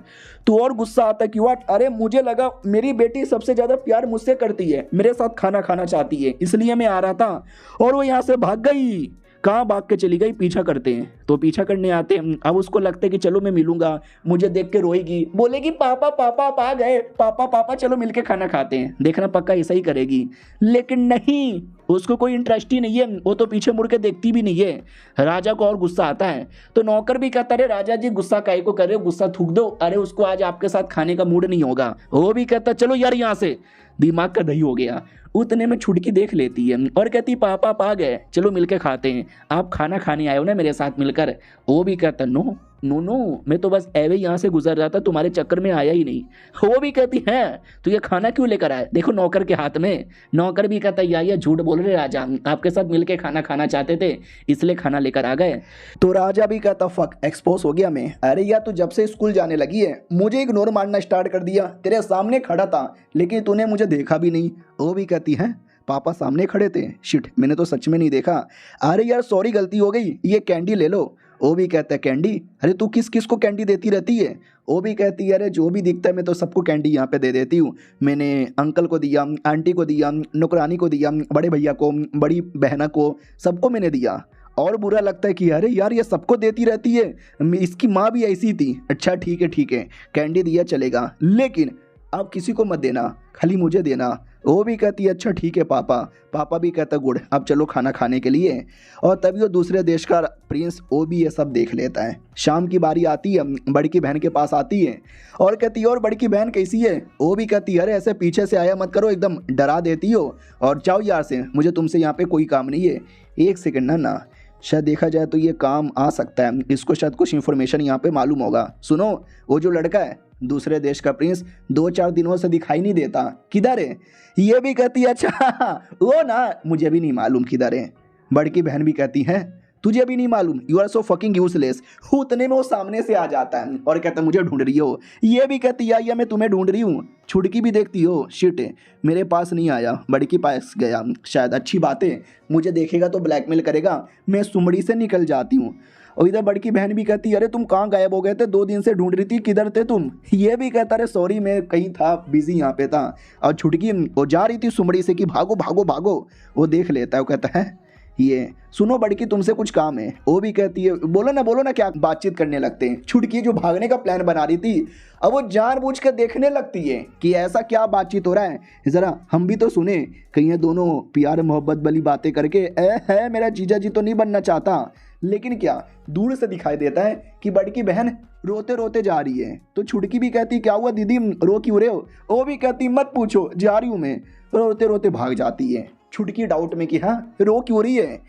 तो और गुस्सा आता है कि व्हाट, अरे मुझे लगा मेरी बेटी सबसे ज्यादा प्यार मुझसे करती है, मेरे साथ खाना खाना चाहती है, इसलिए मैं आ रहा था और वो यहाँ से भाग गई। कहाँ भाग के चली गई? पीछा करते हैं। तो पीछा करने आते हैं। अब उसको लगता है कि चलो मैं मिलूंगा, मुझे देख के रोएगी, बोलेगी पापा पापा आप आ गए, पापा पापा चलो मिलके खाना खाते हैं। देखना पक्का ऐसा ही करेगी, लेकिन नहीं, उसको कोई इंटरेस्ट ही नहीं है, वो तो पीछे मुड़ के देखती भी नहीं है। राजा को और गुस्सा आता है। तो नौकर भी कहता है राजा जी गुस्सा काहे को कर रहे हो, गुस्सा थूक दो, अरे उसको आज आपके साथ खाने का मूड नहीं होगा। वो भी कहता चलो यार यहाँ से, दिमाग का दही हो गया। उतने में छुटकी देख लेती है और कहती पापा आप आ गए, चलो मिलके खाते हैं, आप खाना खाने आए हो ना मेरे साथ मिलकर। वो भी कहता नो नो नो, मैं तो बस एवे यहाँ से गुजर रहा था, तुम्हारे चक्कर में आया ही नहीं। वो भी कहती है तो ये खाना क्यों लेकर आए? देखो नौकर के हाथ में। नौकर भी कहता या झूठ बोल रहे राजा, आपके साथ मिलके खाना खाना चाहते थे इसलिए खाना लेकर आ गए। तो राजा भी कहता फक, एक्सपोज हो गया मैं। अरे यार तू जब से स्कूल जाने लगी है मुझे इग्नोर मारना स्टार्ट कर दिया, तेरे सामने खड़ा था लेकिन तूने मुझे देखा भी नहीं। वो भी कहती है पापा सामने खड़े थे, शिट मैंने तो सच में नहीं देखा। अरे यार सॉरी गलती हो गई, ये कैंडी ले लो। वो भी कहता है कैंडी? अरे तू किस किस को कैंडी देती रहती है? वो भी कहती है अरे जो भी दिखता है मैं तो सबको कैंडी यहाँ पे दे देती हूँ। मैंने अंकल को दिया, आंटी को दिया, नौकरानी को दिया, बड़े भैया को, बड़ी बहना को, सबको मैंने दिया। और बुरा लगता है कि अरे यार ये सबको देती रहती है, इसकी माँ भी ऐसी थी। अच्छा ठीक है कैंडी दिया चलेगा, लेकिन अब किसी को मत देना, खाली मुझे देना। वो भी कहती है अच्छा ठीक है पापा। पापा भी कहता गुड, अब चलो खाना खाने के लिए। और तभी वो दूसरे देश का प्रिंस वो भी ये सब देख लेता है। शाम की बारी आती है, बड़की बहन के पास आती है और कहती है और बड़की बहन कैसी है? वो भी कहती है अरे ऐसे पीछे से आया मत करो, एकदम डरा देती हो, और जाओ यार से, मुझे तुमसे यहाँ पे कोई काम नहीं है। एक सेकंड ना शायद देखा जाए तो ये काम आ सकता है, इसको शायद कुछ इन्फॉर्मेशन यहाँ पे मालूम होगा। सुनो, वो जो लड़का है दूसरे देश का प्रिंस 2-4 दिनों से दिखाई नहीं देता, किधर है? ये भी कहती है अच्छा वो ना मुझे भी नहीं मालूम किधर है। बड़की बहन भी कहती है तुझे भी नहीं मालूम, you are so fucking useless. उतने में वो सामने से आ जाता है और कहता है मुझे ढूंढ रही हो? ये भी कहती है या मैं तुम्हें ढूंढ रही हूँ। छुटकी भी देखती हो, शिट मेरे पास नहीं आया, बड़की पास गया, शायद अच्छी बात है, मुझे देखेगा तो ब्लैकमेल करेगा, मैं सुमड़ी से निकल जाती हूँ। और इधर बड़की बहन भी कहती है अरे तुम कहाँ गायब हो गए थे, 2 दिन से ढूंढ रही थी, किधर थे तुम? ये भी कहता अरे सॉरी मैं कहीं था बिजी यहाँ पे था। और छुटकी वो जा रही थी सुमड़ी से कि भागो भागो भागो। वो देख लेता है, वो कहता है ये सुनो बड़की तुमसे कुछ काम है। वो भी कहती है बोलो ना क्या बातचीत करने लगते हैं। छुटकी जो भागने का प्लान बना रही थी अब वो जानबूझ कर देखने लगती है कि ऐसा क्या बातचीत हो रहा है, जरा हम भी तो सुने, कहीं ये दोनों प्यार मोहब्बत वाली बातें करके है मेरा जीजा जी तो नहीं बनना चाहता। लेकिन क्या दूर से दिखाई देता है कि बड़की बहन रोते रोते जा रही है। तो छुटकी भी कहती क्या हुआ दीदी रो क्यों रहे हो? वो भी कहती मत पूछो जा रही हूँ मैं। रोते रोते भाग जाती है। छुटकी डाउट में कि हाँ रो क्यों रही है,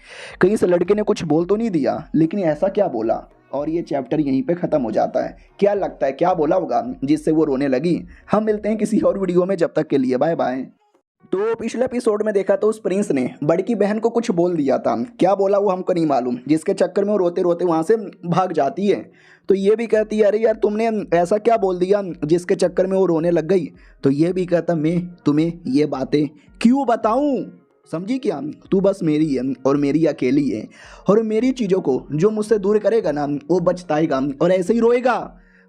कहीं से लड़के ने कुछ बोल तो नहीं दिया, लेकिन ऐसा क्या बोला? और ये चैप्टर यहीं पे ख़त्म हो जाता है। क्या लगता है क्या बोला होगा जिससे वो रोने लगी? हम मिलते हैं किसी और वीडियो में, जब तक के लिए बाय बाय। तो पिछले एपिसोड में देखा तो उस प्रिंस ने बड़की बहन को कुछ बोल दिया था, क्या बोला वो हमको नहीं मालूम, जिसके चक्कर में वो रोते रोते वहाँ से भाग जाती है। तो ये भी कहती है अरे यार तुमने ऐसा क्या बोल दिया जिसके चक्कर में वो रोने लग गई। तो ये भी कहता मैं तुम्हें ये बातें क्यों बताऊं, समझी क्या? तू बस मेरी है और मेरी अकेली है, और मेरी चीज़ों को जो मुझसे दूर करेगा ना वो बचताएगा और ऐसे ही रोएगा।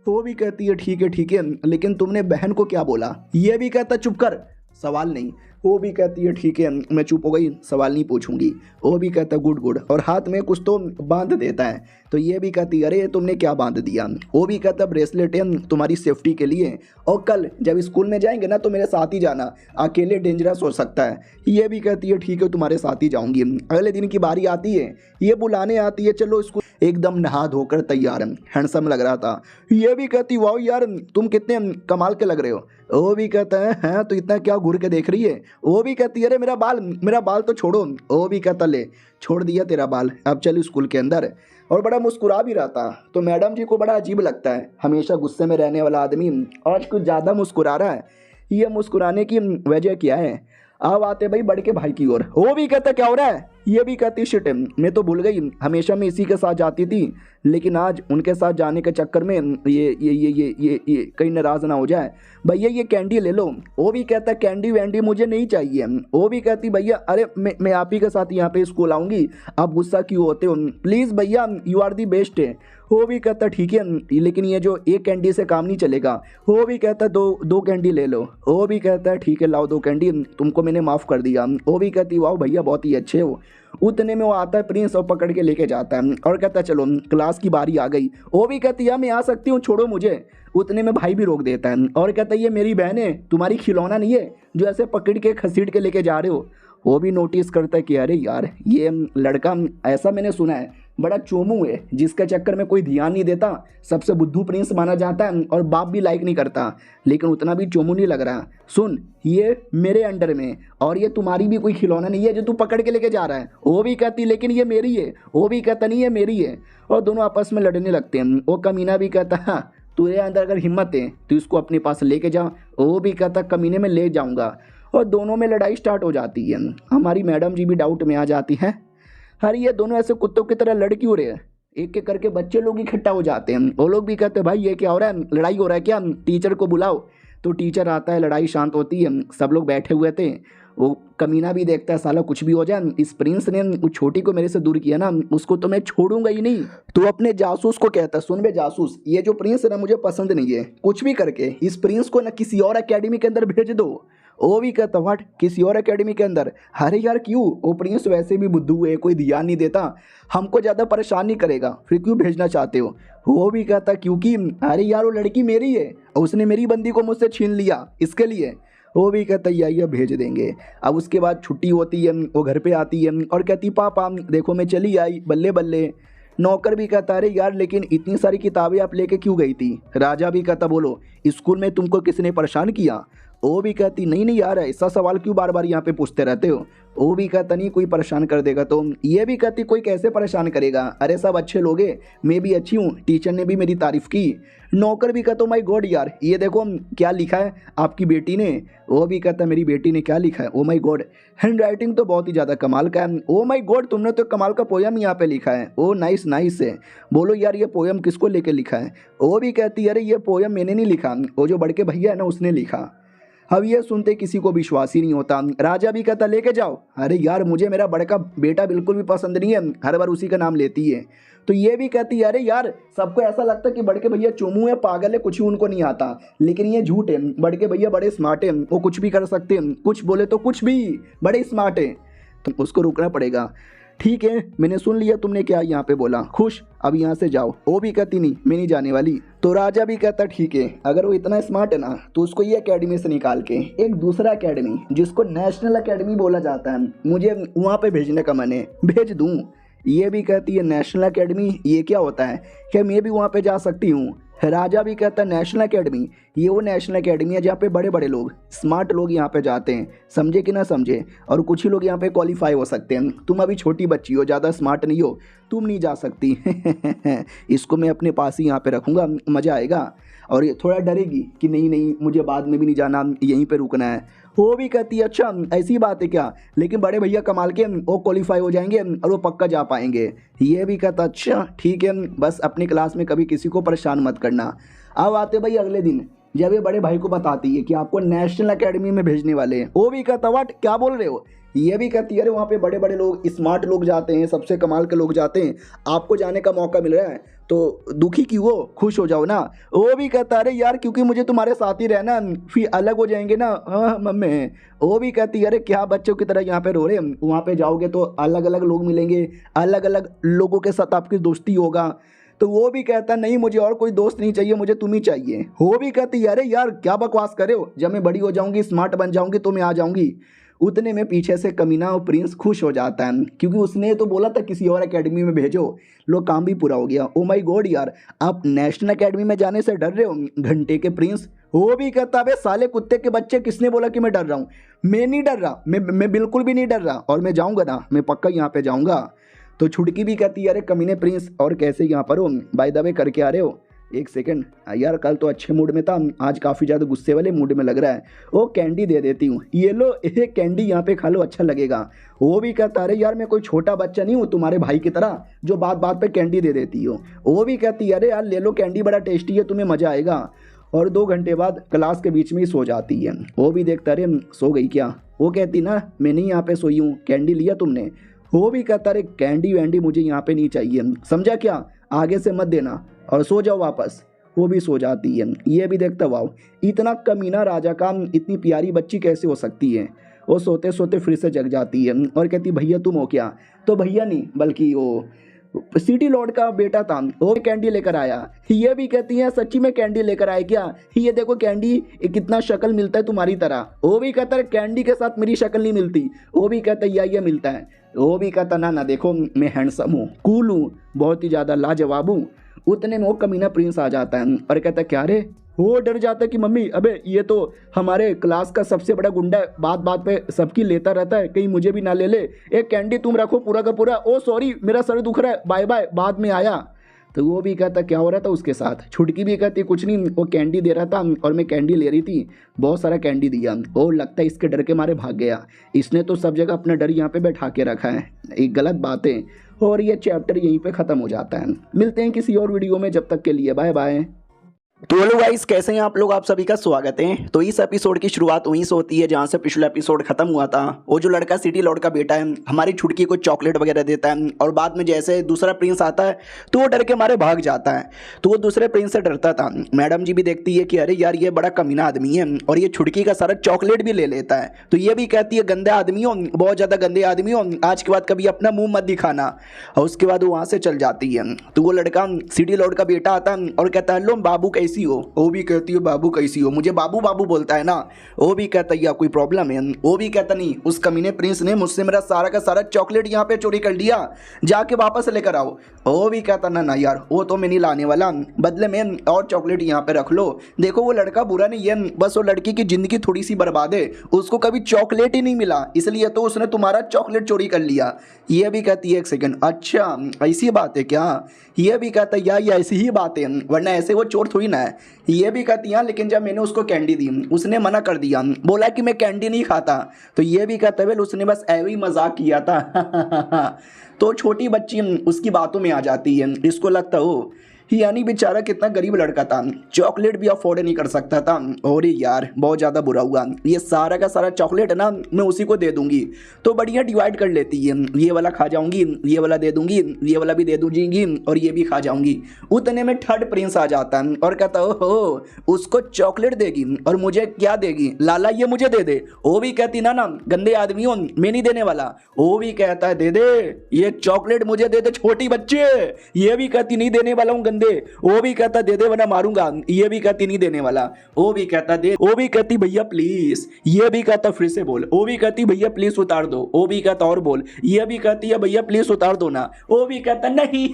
वो भी कहती है ठीक है लेकिन तुमने बहन को क्या बोला? ये भी कहता चुप कर, सवाल नहीं, वो भी कहती है ठीक है, मैं चुप हो गई, सवाल नहीं पूछूंगी। वो भी कहता है गुड गुड, और हाथ में कुछ तो बांध देता है। तो ये भी कहती है अरे तुमने क्या बांध दिया। वो भी कहता है ब्रेसलेट है तुम्हारी सेफ्टी के लिए, और कल जब स्कूल में जाएंगे ना तो मेरे साथ ही जाना, अकेले डेंजरस हो सकता है। ये भी कहती है ठीक है तुम्हारे साथ ही जाऊंगी। अगले दिन की बारी आती है, ये बुलाने आती है चलो स्कूल, एकदम नहा धोकर तैयार, हैंडसम लग रहा था। ये भी कहती वाह यार तुम कितने कमाल के लग रहे हो। वो भी कहता है हैं तो इतना क्या घूर के देख रही है। वो भी कहती है अरे मेरा बाल तो छोड़ो। वो भी कहता ले छोड़ दिया तेरा बाल, अब चल स्कूल के अंदर। और बड़ा मुस्कुरा भी रहा था। तो मैडम जी को बड़ा अजीब लगता है, हमेशा गुस्से में रहने वाला आदमी आज कुछ ज़्यादा मुस्कुरा रहा है, ये मुस्कुराने की वजह क्या है। अब आते भाई बड़के भाई की ओर। वो भी कहता क्या हो रहा है। ये भी कहती शिट मैं तो भूल गई, हमेशा मैं इसी के साथ जाती थी, लेकिन आज उनके साथ जाने के चक्कर में ये कहीं नाराज़ ना हो जाए। भैया ये कैंडी ले लो। वो भी कहता कैंडी वैंडी मुझे नहीं चाहिए। वो भी कहती भैया अरे मैं आप ही के साथ यहाँ पे स्कूल आऊँगी, आप गुस्सा क्यों होते हो, प्लीज़ भैया यू आर दी बेस्ट है। वो भी कहता ठीक है, लेकिन ये जो एक कैंडी से काम नहीं चलेगा। वो भी कहता दो कैंडी ले लो। वो भी कहता ठीक है लाओ 2 कैंडी, तुमको मैंने माफ़ कर दिया। वो भी कहती वाह भैया बहुत ही अच्छे हो। उतने में वो आता है प्रिंस और पकड़ के लेके जाता है और कहता चलो क्लास की बारी आ गई। वो भी कहती है मैं आ सकती हूँ, छोड़ो मुझे। उतने में भाई भी रोक देता है और कहता है ये मेरी बहन है, तुम्हारी खिलौना नहीं है जो ऐसे पकड़ के घसीट के लेके जा रहे हो। वो भी नोटिस करता है कि अरे यार ये लड़का, ऐसा मैंने सुना है बड़ा चोमू है, जिसके चक्कर में कोई ध्यान नहीं देता, सबसे बुद्धू प्रिंस माना जाता है और बाप भी लाइक नहीं करता, लेकिन उतना भी चोमू नहीं लग रहा। सुन ये मेरे अंडर में, और ये तुम्हारी भी कोई खिलौना नहीं है जो तू पकड़ के लेके जा रहा है। वो भी कहती लेकिन ये मेरी है। वो भी कहता नहीं ये मेरी है, और दोनों आपस में लड़ने लगते हैं। वो कमीना भी कहता हाँ तेरे अंदर अगर हिम्मत है तो इसको अपने पास लेके जा। वो भी कहता कमीने में ले जाऊँगा, और दोनों में लड़ाई स्टार्ट हो जाती है। हमारी मैडम जी भी डाउट में आ जाती हैं, अरे ये दोनों ऐसे कुत्तों की तरह लड़ क्यों रहे हैं। एक एक करके बच्चे लोग इकट्ठा हो जाते हैं। वो लोग भी कहते हैं भाई ये क्या हो रहा है, लड़ाई हो रहा है क्या, टीचर को बुलाओ। तो टीचर आता है, लड़ाई शांत होती है, सब लोग बैठे हुए थे। वो कमीना भी देखता है साला कुछ भी हो जाए, इस प्रिंस ने उस छोटी को मेरे से दूर किया ना, उसको तो मैं छोड़ूंगा ही नहीं। तो अपने जासूस को कहता है सुन बे जासूस, ये जो प्रिंस है ना मुझे पसंद नहीं है, कुछ भी करके इस प्रिंस को ना किसी और एकेडमी के अंदर भेज दो। वो भी कहता व्हाट, किसी और एकेडमी के अंदर। अरे यार क्यों, वो प्रिंस वैसे भी बुद्धू है, कोई ध्यान नहीं देता, हमको ज़्यादा परेशान नहीं करेगा, फिर क्यों भेजना चाहते हो। वो भी कहता क्योंकि अरे यार वो लड़की मेरी है, उसने मेरी बंदी को मुझसे छीन लिया, इसके लिए। वो भी कहता या भेज देंगे। अब उसके बाद छुट्टी होती है, वो घर पे आती है और कहती पापा देखो मैं चली आई, बल्ले बल्ले। नौकर भी कहता अरे यार लेकिन इतनी सारी किताबें आप लेके क्यों गई थी। राजा भी कहता बोलो स्कूल में तुमको किसने परेशान किया। वो भी कहती नहीं नहीं यार ऐसा सवाल क्यों बार बार यहाँ पे पूछते रहते हो। वो भी कहता नहीं कोई परेशान कर देगा तो। ये भी कहती कोई कैसे परेशान करेगा, अरे सब अच्छे लोग हैं, मैं भी अच्छी हूँ, टीचर ने भी मेरी तारीफ़ की। नौकर भी कहता माय गॉड यार ये देखो क्या लिखा है आपकी बेटी ने। वो भी कहता मेरी बेटी ने क्या लिखा है, oh my God hand writing तो बहुत ही ज़्यादा कमाल का है। ओ माय गॉड तुमने तो कमाल का पोयम यहाँ पे लिखा है। ओ नाइस नाइस है, बोलो यार ये पोयम किसको लेके लिखा है। वो भी कहती अरे ये पोयम मैंने नहीं लिखा, वो जो बड़के भैया है ना उसने लिखा। अब ये सुनते किसी को विश्वास ही नहीं होता। राजा भी कहता लेके जाओ। अरे यार मुझे मेरा बड़का बेटा बिल्कुल भी पसंद नहीं है, हर बार उसी का नाम लेती है। तो ये भी कहती है अरे यार सबको ऐसा लगता है कि बड़के भैया चोमू है, पागल है, कुछ ही उनको नहीं आता, लेकिन ये झूठ है। बड़के भैया बड़े स्मार्ट हैं, वो कुछ भी कर सकते हैं, कुछ बोले तो कुछ भी, बड़े स्मार्ट हैं। तो उसको रुकना पड़ेगा। ठीक है मैंने सुन लिया तुमने क्या यहाँ पे बोला, खुश, अब यहाँ से जाओ। वो भी कहती नहीं मैं नहीं जाने वाली। तो राजा भी कहता ठीक है अगर वो इतना स्मार्ट है ना तो उसको ये एकेडमी से निकाल के एक दूसरा एकेडमी जिसको नेशनल एकेडमी बोला जाता है मुझे वहाँ पे भेजने का मन है, भेज दूँ। ये भी कहती है नेशनल एकेडमी ये क्या होता है, क्या मैं भी वहाँ पे जा सकती हूँ। राजा भी कहता है नेशनल एकेडमी ये वो नेशनल एकेडमी है जहाँ पे बड़े बड़े लोग, स्मार्ट लोग यहाँ पे जाते हैं, समझे कि ना समझे, और कुछ ही लोग यहाँ पे क्वालिफाई हो सकते हैं। तुम अभी छोटी बच्ची हो, ज़्यादा स्मार्ट नहीं हो, तुम नहीं जा सकती। इसको मैं अपने पास ही यहाँ पे रखूँगा, मज़ा आएगा। और ये थोड़ा डरेगी कि नहीं नहीं मुझे बाद में भी नहीं जाना, यहीं पे रुकना है। वो भी कहती है अच्छा ऐसी बात है क्या, लेकिन बड़े भैया कमाल के वो क्वालिफाई हो जाएंगे और वो पक्का जा पाएंगे। ये भी कहता अच्छा ठीक है बस अपनी क्लास में कभी किसी को परेशान मत करना। अब आते भाई अगले दिन जब ये बड़े भाई को बताती है कि आपको नेशनल एकेडमी में भेजने वाले हैं। वो भी कहता व्हाट क्या बोल रहे हो, ये भी कहती है अरे वहाँ पे बड़े बड़े लोग, स्मार्ट लोग जाते हैं, सबसे कमाल के लोग जाते हैं, आपको जाने का मौका मिल रहा है तो दुखी क्यों हो, खुश हो जाओ ना। वो भी कहता अरे यार क्योंकि मुझे तुम्हारे साथ ही रहना, फिर अलग हो जाएंगे ना। हाँ मम्मी। वो भी कहती है अरे क्या बच्चों की तरह यहाँ पे रो रहे, वहाँ पे जाओगे तो अलग अलग लोग मिलेंगे, अलग अलग लोगों के साथ आपकी दोस्ती होगा। तो वो भी कहता नहीं मुझे और कोई दोस्त नहीं चाहिए, मुझे तुम ही चाहिए। वो भी कहती है अरे यार क्या बकवास करे हो, जब मैं बड़ी हो जाऊंगी, स्मार्ट बन जाऊंगी तो मैं आ जाऊंगी। उतने में पीछे से कमीना और प्रिंस खुश हो जाता है क्योंकि उसने तो बोला था किसी और एकेडमी में भेजो, लो काम भी पूरा हो गया। ओ माय गॉड यार, आप नेशनल एकेडमी में जाने से डर रहे हो घंटे के प्रिंस। वो भी कहता है साले कुत्ते के बच्चे, किसने बोला कि मैं डर रहा हूँ, मैं नहीं डर रहा, मैं बिल्कुल भी नहीं डर रहा, और मैं जाऊँगा ना, मैं पक्का यहाँ पे जाऊँगा। तो छुटकी भी कहती है अरे कमीने प्रिंस और कैसे यहाँ पर हो, बाय द वे करके आ रहे हो। एक सेकंड यार, कल तो अच्छे मूड में था, आज काफ़ी ज़्यादा गुस्से वाले मूड में लग रहा है। वो कैंडी दे देती हूँ, ये लो एक कैंडी यहाँ पे खा लो, अच्छा लगेगा। वो भी कहता अरे यार मैं कोई छोटा बच्चा नहीं हूँ तुम्हारे भाई की तरह जो बात बात पे कैंडी दे देती हो। वो भी कहती है अरे यार ले लो कैंडी, बड़ा टेस्टी है, तुम्हें मज़ा आएगा। और 2 घंटे बाद क्लास के बीच में ही सो जाती है। वो भी देखता अरे सो गई क्या। वो कहती ना मैं नहीं यहाँ पे सोई हूँ, कैंडी लिया तुमने। वो भी कहता अरे कैंडी वैंडी मुझे यहाँ पे नहीं चाहिए, समझा क्या, आगे से मत देना और सो जाओ वापस। वो भी सो जाती है। ये भी देखता वाओ इतना कमीना राजा का इतनी प्यारी बच्ची कैसे हो सकती है। वो सोते सोते फिर से जग जाती है और कहती भैया तुम हो क्या। तो भैया नहीं बल्कि वो सिटी लॉर्ड का बेटा था, वो कैंडी लेकर आया। ये भी कहती है सच्ची में कैंडी लेकर आए क्या, ये देखो कैंडी कितना शक्ल मिलता है तुम्हारी तरह। वो भी कहता है कैंडी के साथ मेरी शक्ल नहीं मिलती। वो भी कहता है ये मिलता है। वो भी कहता ना ना देखो मैं हैंडसम हूँ, कूल हूँ, बहुत ही ज़्यादा लाजवाब हूँ। उतने में वो कमीना प्रिंस आ जाता है और कहता है क्या रे। वो डर जाता है कि मम्मी अबे ये तो हमारे क्लास का सबसे बड़ा गुंडा है, बात बात पे सबकी लेता रहता है, कहीं मुझे भी ना ले ले। एक कैंडी तुम रखो पूरा का पूरा। ओ सॉरी मेरा सर दुख रहा है, बाय बाय, बाद में आया। तो वो भी कहता क्या हो रहा था उसके साथ। छुटकी भी कहती कुछ नहीं, वो कैंडी दे रहा था और मैं कैंडी ले रही थी, बहुत सारा कैंडी दिया। वो लगता है इसके डर के मारे भाग गया, इसने तो सब जगह अपना डर यहाँ पे बैठा के रखा है। एक गलत बात है। और ये चैप्टर यहीं पे ख़त्म हो जाता है। मिलते हैं किसी और वीडियो में, जब तक के लिए बाय बाय। तो हेलो गाइस, कैसे हैं आप लोग, आप सभी का स्वागत है। तो इस एपिसोड की शुरुआत वहीं से होती है जहां से पिछला एपिसोड खत्म हुआ था। वो जो लड़का सिटी लॉर्ड का बेटा है हमारी छुटकी को चॉकलेट वगैरह देता है और बाद में जैसे दूसरा प्रिंस आता है तो वो डर के मारे भाग जाता है। तो वो दूसरे प्रिंस से डरता था। मैडम जी भी देखती है कि अरे यार ये बड़ा कमीना आदमी है और ये छुटकी का सारा चॉकलेट भी ले लेता है। तो ये भी कहती है गंदे आदमी हो, बहुत ज़्यादा गंदे आदमी हो, आज के बाद कभी अपना मुँह मत दिखाना। और उसके बाद वो वहाँ से चल जाती है। तो वो लड़का सिटी लॉर्ड का बेटा आता है और कहता है लो बाबू कैसी हो। वो भी कहती है बाबू कैसी हो, मुझे बाबू बाबू बोलता है ना। वो भी कहता है कोई प्रॉब्लम है। वो भी कहता नहीं, उस कमीने प्रिंस ने मुझसे मेरा सारा का सारा चॉकलेट यहाँ पे चोरी कर लिया, जाके वापस लेकर आओ। वो भी कहता ना ना यार वो तो मैं नहीं लाने वाला, बदले में और चॉकलेट यहाँ पे रख लो। देखो वो लड़का बुरा नहीं है, बस वो लड़की की जिंदगी थोड़ी सी बर्बाद है, उसको कभी चॉकलेट ही नहीं मिला इसलिए तो उसने तुम्हारा चॉकलेट चोरी कर लिया। ये भी कहती है एक सेकंड, अच्छा ऐसी बात है क्या। ये भी कहता है यार ऐसी ही बात है, वरना ऐसे वो चोर थोड़ी ना है। ये भी कहती है लेकिन जब मैंने उसको कैंडी दी उसने मना कर दिया, बोला कि मैं कैंडी नहीं खाता। तो ये भी कहता है उसने बस ऐसे ही मजाक किया था। तो छोटी बच्ची उसकी बातों में आ जाती है। इसको लगता हो यानी बेचारा कितना गरीब लड़का था, चॉकलेट भी अफोर्ड नहीं कर सकता था। और यार बहुत ज़्यादा बुरा हुआ, ये सारा का सारा चॉकलेट है ना मैं उसी को दे दूंगी। तो बढ़िया डिवाइड कर लेती है, ये वाला खा जाऊंगी, ये वाला दे दूंगी, ये वाला भी दे दूंगी और ये भी खा जाऊंगी। उतने में थर्ड प्रिंस आ जाता है और कहता ओहो उसको चॉकलेट देगी और मुझे क्या देगी, लाला ये मुझे दे दे। वो भी कहती ना ना गंदे आदमी हो, मैं नहीं देने वाला। वो भी कहता है दे दे ये चॉकलेट मुझे दे दे छोटी बच्चे। ये भी कहती नहीं देने वाला हूँ गंदे। वो भी कहता दे दे वरना मारूंगा। ये भी कहती नहीं देने वाला। वो भी कहता दे। वो भी कहती भैया प्लीज। ये भी कहता फिर से बोल। वो भी कहती भैया प्लीज उतार दो। वो भी कहता और बोल। ये भी कहती है भैया प्लीज उतार दो ना। वो भी कहता नहीं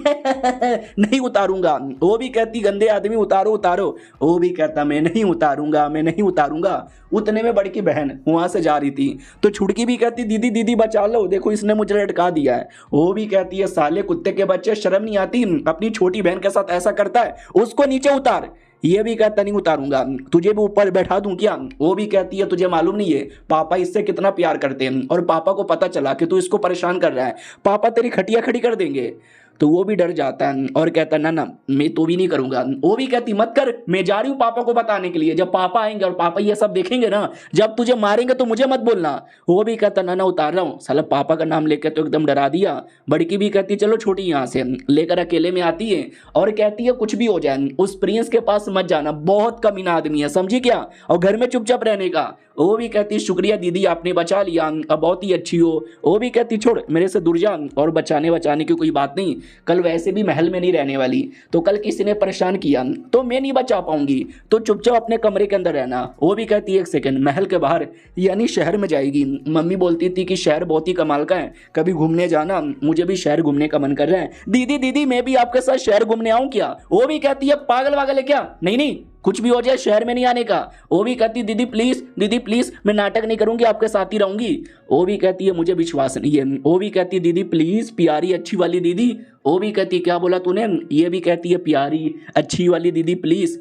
नहीं उतारूंगा। वो भी कहती गंदे आदमी उतारो उतारो। वो भी कहता मैं नहीं उतारूंगा, मैं नहीं उतारूंगा। उतने में बड़की बहन वहां से जा रही थी तो छुटकी भी कहती दीदी दीदी बचा लो, देखो इसने मुझे लटका दिया है। वो भी कहती है साले कुत्ते के बच्चे शर्म नहीं आती, अपनी छोटी बहन के साथ ऐसा करता है, उसको नीचे उतार। ये भी कहता नहीं उतारूंगा, तुझे भी ऊपर बैठा दूं क्या। वो भी कहती है तुझे मालूम नहीं है पापा इससे कितना प्यार करते हैं और पापा को पता चला कि तू इसको परेशान कर रहा है, पापा तेरी खटिया खड़ी कर देंगे। तो वो भी डर जाता है और कहता है ना ना मैं तो भी नहीं करूंगा। वो भी कहती मत कर, मैं जा रही हूँ पापा को बताने के लिए, जब पापा आएंगे और पापा ये सब देखेंगे ना, जब तुझे मारेंगे तो मुझे मत बोलना। वो भी कहता ना ना उतार रहा हूँ। साला पापा का नाम लेकर तो एकदम डरा दिया। बड़की भी कहती चलो छोटी यहाँ से, लेकर अकेले में आती है और कहती है कुछ भी हो जाए उस प्रिंस के पास मत जाना, बहुत कमीना आदमी है, समझी क्या, और घर में चुपचाप रहने का। वो भी कहती शुक्रिया दीदी आपने बचा लिया, अब बहुत ही अच्छी हो। वो भी कहती छोड़ मेरे से दूर जा, और बचाने की कोई बात नहीं, कल वैसे भी महल में नहीं रहने वाली, तो कल किसी ने परेशान किया तो मैं नहीं बचा पाऊंगी, तो चुपचाप अपने कमरे के अंदर रहना। वो भी कहती एक सेकंड, महल के बाहर यानी शहर में जाएगी। मम्मी बोलती थी कि शहर बहुत ही कमाल का है, कभी घूमने जाना, मुझे भी शहर घूमने का मन कर रहा है। दीदी दीदी मैं भी आपके साथ शहर घूमने आऊं क्या? वो भी कहती है पागल वागल है क्या, नहीं नहीं कुछ भी हो जाए शहर में नहीं आने का। वो भी कहती दीदी प्लीज मैं नाटक नहीं करूंगी, आपके साथ ही रहूंगी। वो भी कहती है मुझे विश्वास नहीं है। वो भी कहती दीदी प्लीज, प्यारी अच्छी वाली दीदी। वो भी कहती क्या बोला तूने? ये भी कहती है प्यारी अच्छी वाली दीदी प्लीज।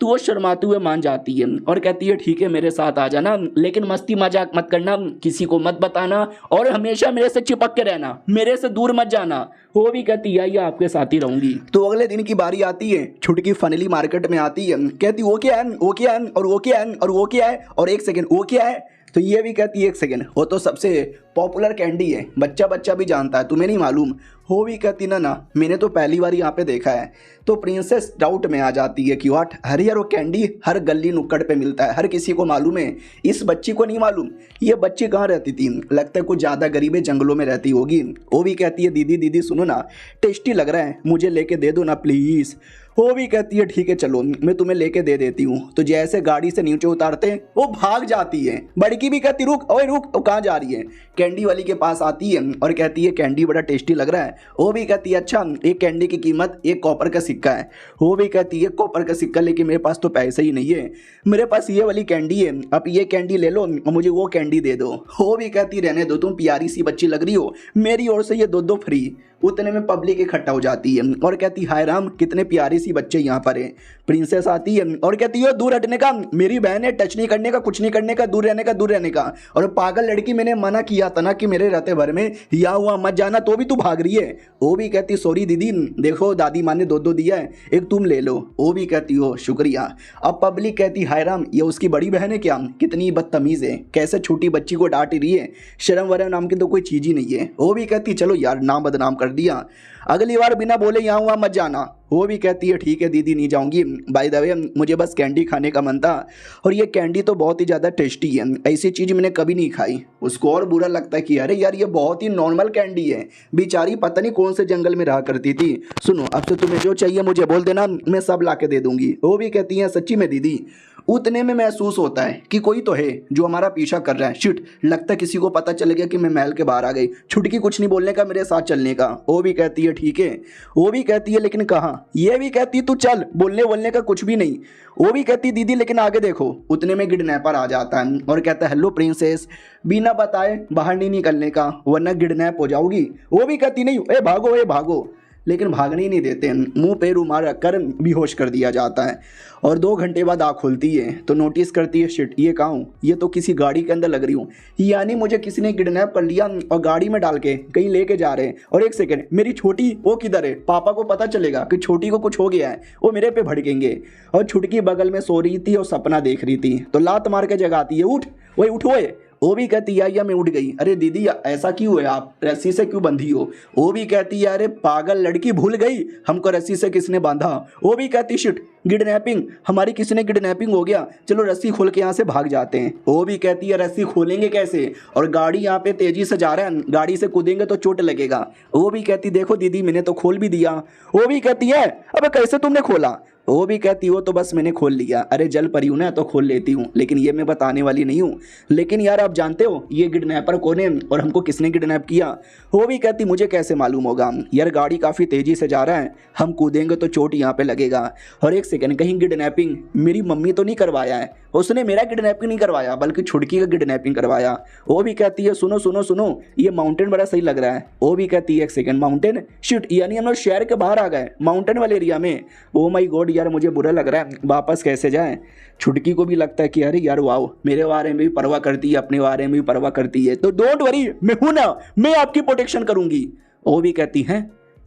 तो वो शर्माते हुए मान जाती है और कहती है ठीक है मेरे साथ आ जाना, लेकिन मस्ती मजाक मत करना, किसी को मत बताना, और हमेशा मेरे से चिपक के रहना, मेरे से दूर मत जाना। वो भी कहती है या आपके साथ ही रहूंगी। तो अगले दिन की बारी आती है, छुटकी फाइनली मार्केट में आती है, कहती वो क्या है, वो क्या है, और वो क्या है, और वो क्या है, और एक सेकेंड वो क्या है। तो ये भी कहती है एक सेकेंड वो तो सबसे पॉपुलर कैंडी है, बच्चा बच्चा भी जानता है, तुम्हें नहीं मालूम। वो भी कहती ना ना मैंने तो पहली बार यहाँ पे देखा है। तो प्रिंसेस डाउट में आ जाती है कि व्हाट, अरे यार वो कैंडी हर गली नुक्कड़ पे मिलता है, हर किसी को मालूम है, इस बच्ची को नहीं मालूम। ये बच्ची कहाँ रहती थी? लगता है कुछ ज़्यादा गरीब है, जंगलों में रहती होगी। वो भी कहती है दीदी दीदी सुनो ना, टेस्टी लग रहा है, मुझे लेके दे दो ना प्लीज़। वो भी कहती है ठीक है चलो मैं तुम्हें लेके दे देती हूँ। तो जैसे गाड़ी से नीचे उतारते हैं वो भाग जाती है। बड़की भी कहती रुक, ओए रुक, तो कहाँ जा रही है? कैंडी वाली के पास आती है और कहती है कैंडी बड़ा टेस्टी लग रहा है। वो भी कहती है अच्छा एक कैंडी की कीमत 1 कॉपर का सिक्का है। वो भी कहती है कॉपर का सिक्का, लेकिन मेरे पास तो पैसे ही नहीं है, मेरे पास ये वाली कैंडी है, अब ये कैंडी ले लो और मुझे वो कैंडी दे दो। वो भी कहती रहने दो, तुम प्यारी सी बच्ची लग रही हो, मेरी ओर से ये दो फ्री। उतने में पब्लिक इकट्ठा हो जाती है और कहती हाय राम कितने प्यारी सी बच्चे यहाँ पर हैं। प्रिंसेस आती है और कहती है दूर हटने का, मेरी बहन है, टच नहीं करने का, कुछ नहीं करने का, दूर रहने का, दूर रहने का। और पागल लड़की मैंने मना किया था ना कि मेरे रहते भर में या हुआ मत जाना, तो भी तू भाग रही है। वो भी कहती सॉरी दीदी, देखो दादी माँ ने दो दिया है, एक तुम ले लो। वो भी कहती हो शुक्रिया। अब पब्लिक कहती हाय राम ये उसकी बड़ी बहन है क्या, कितनी बदतमीज है, कैसे छोटी बच्ची को डांट रही है, शर्म वरम नाम की तो कोई चीज ही नहीं है। वो भी कहती चलो यार नाम बदनाम कर दिया, अगली बार बिना बोले यहाँ हुआ मत जाना। वो भी कहती है ठीक है दीदी नहीं जाऊंगी, बाय द वे मुझे बस कैंडी खाने का मन था, और ये कैंडी तो बहुत ही ज़्यादा टेस्टी है, ऐसी चीज़ मैंने कभी नहीं खाई। उसको और बुरा लगता है कि अरे यार ये बहुत ही नॉर्मल कैंडी है, बेचारी पता नहीं कौन से जंगल में रहा करती थी। सुनो अब से तुम्हें जो चाहिए मुझे बोल देना, मैं सब ला के दे दूंगी। वो भी कहती है सच्ची में दीदी। उतने में महसूस होता है कि कोई तो है जो हमारा पीछा कर रहा है। शिट, लगता है किसी को पता चल गया कि मैं महल के बाहर आ गई। छुटकी कुछ नहीं बोलने का, मेरे साथ चलने का। वो भी कहती है ठीक है। वो भी कहती है लेकिन कहाँ? ये भी कहती है तू चल, बोलने का कुछ भी नहीं। वो भी कहती दीदी लेकिन आगे देखो। उतने में किडनैपर आ जाता है और कहता है हेलो प्रिंसेस, बिना बताए बाहर नहीं निकलने का वरना किडनैप हो जाओगी। वो भी कहती नहीं ए भागो, लेकिन भागने ही नहीं देते, मुंह पे रुमाल रखकर बेहोश कर दिया जाता है। और 2 घंटे बाद आँख खुलती है तो नोटिस करती है शिट ये कहाँ हूँ, ये तो किसी गाड़ी के अंदर लग रही हूँ, यानी मुझे किसी ने किडनैप कर लिया और गाड़ी में डाल के कहीं लेके जा रहे हैं। और एक सेकंड, मेरी छोटी वो किधर है? पापा को पता चलेगा कि छोटी को कुछ हो गया है, वो मेरे पे भड़केंगे। और छुटकी बगल में सो रही थी और सपना देख रही थी, तो लात मार के जगाती है, उठ वही उठो। वो भी कहती है या मैं उठ गई। अरे दीदी ऐसा क्यों है, आप रस्सी से क्यों बंधी हो? वो भी कहती है अरे पागल लड़की भूल गई हमको रस्सी से किसने बांधा। वो भी कहती शिट किडनैपिंग, हमारी किसी ने किडनैपिंग हो गया, चलो रस्सी खोल के यहाँ से भाग जाते हैं। वो भी कहती है रस्सी खोलेंगे कैसे, और गाड़ी यहाँ पे तेजी से जा रहा है, गाड़ी से कूदेंगे तो चोट लगेगा। वो भी कहती देखो दीदी मैंने तो खोल भी दिया। वो भी कहती है अबे कैसे तुमने खोला? वो भी कहती हो तो बस मैंने खोल लिया, अरे जल परी हूँ ना तो खोल लेती हूँ, लेकिन ये मैं बताने वाली नहीं हूँ। लेकिन यार आप जानते हो ये किडनैपर कौन है और हमको किसने किडनैप किया? वो भी कहती मुझे कैसे मालूम होगा यार, गाड़ी काफ़ी तेज़ी से जा रहा है, हम कूदेंगे तो चोट यहाँ पे लगेगा। और एक सेकंड, कहीं किडनैपिंग मेरी मम्मी तो नहीं करवाया है, उसने मेरा किडनैपिंग नहीं करवाया बल्कि छुटकी का किडनैपिंग करवाया। वो भी कहती है सुनो सुनो सुनो ये माउंटेन बड़ा सही लग रहा है। वो भी कहती है एक सेकंड माउंटेन, शिट यानी हम लोग शहर के बाहर आ गए माउंटेन वाले एरिया में। ओ माय गॉड यार मुझे बुरा लग रहा है, वापस कैसे जाएं? छुटकी को भी लगता है कि अरे यार वाओ मेरे बारे में भी परवाह करती है, अपने बारे में भी परवाह करती है, तो डोंट वरी मैं हूं ना, मैं आपकी प्रोटेक्शन करूंगी। वो भी कहती है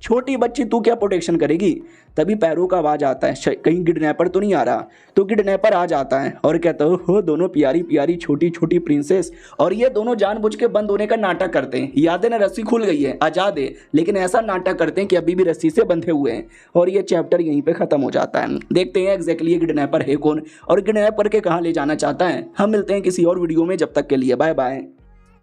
छोटी बच्ची तू क्या प्रोटेक्शन करेगी। तभी पैरों का आवाज आता है, कहीं किडनैपर तो नहीं आ रहा। तो किडनैपर आ जाता है और कहता है हो दोनों प्यारी प्यारी छोटी छोटी प्रिंसेस। और ये दोनों जानबूझ के बंद होने का नाटक करते हैं। याद है ना, रस्सी खुल गई है, आजाद है, लेकिन ऐसा नाटक करते हैं कि अभी भी रस्सी से बंधे हुए हैं। और ये चैप्टर यहीं पे खत्म हो जाता है। देखते हैं एग्जैक्टली ये किडनैपर है कौन और किडनैप करके कहाँ ले जाना चाहता है। हम मिलते हैं किसी और वीडियो में, जब तक के लिए बाय बाय।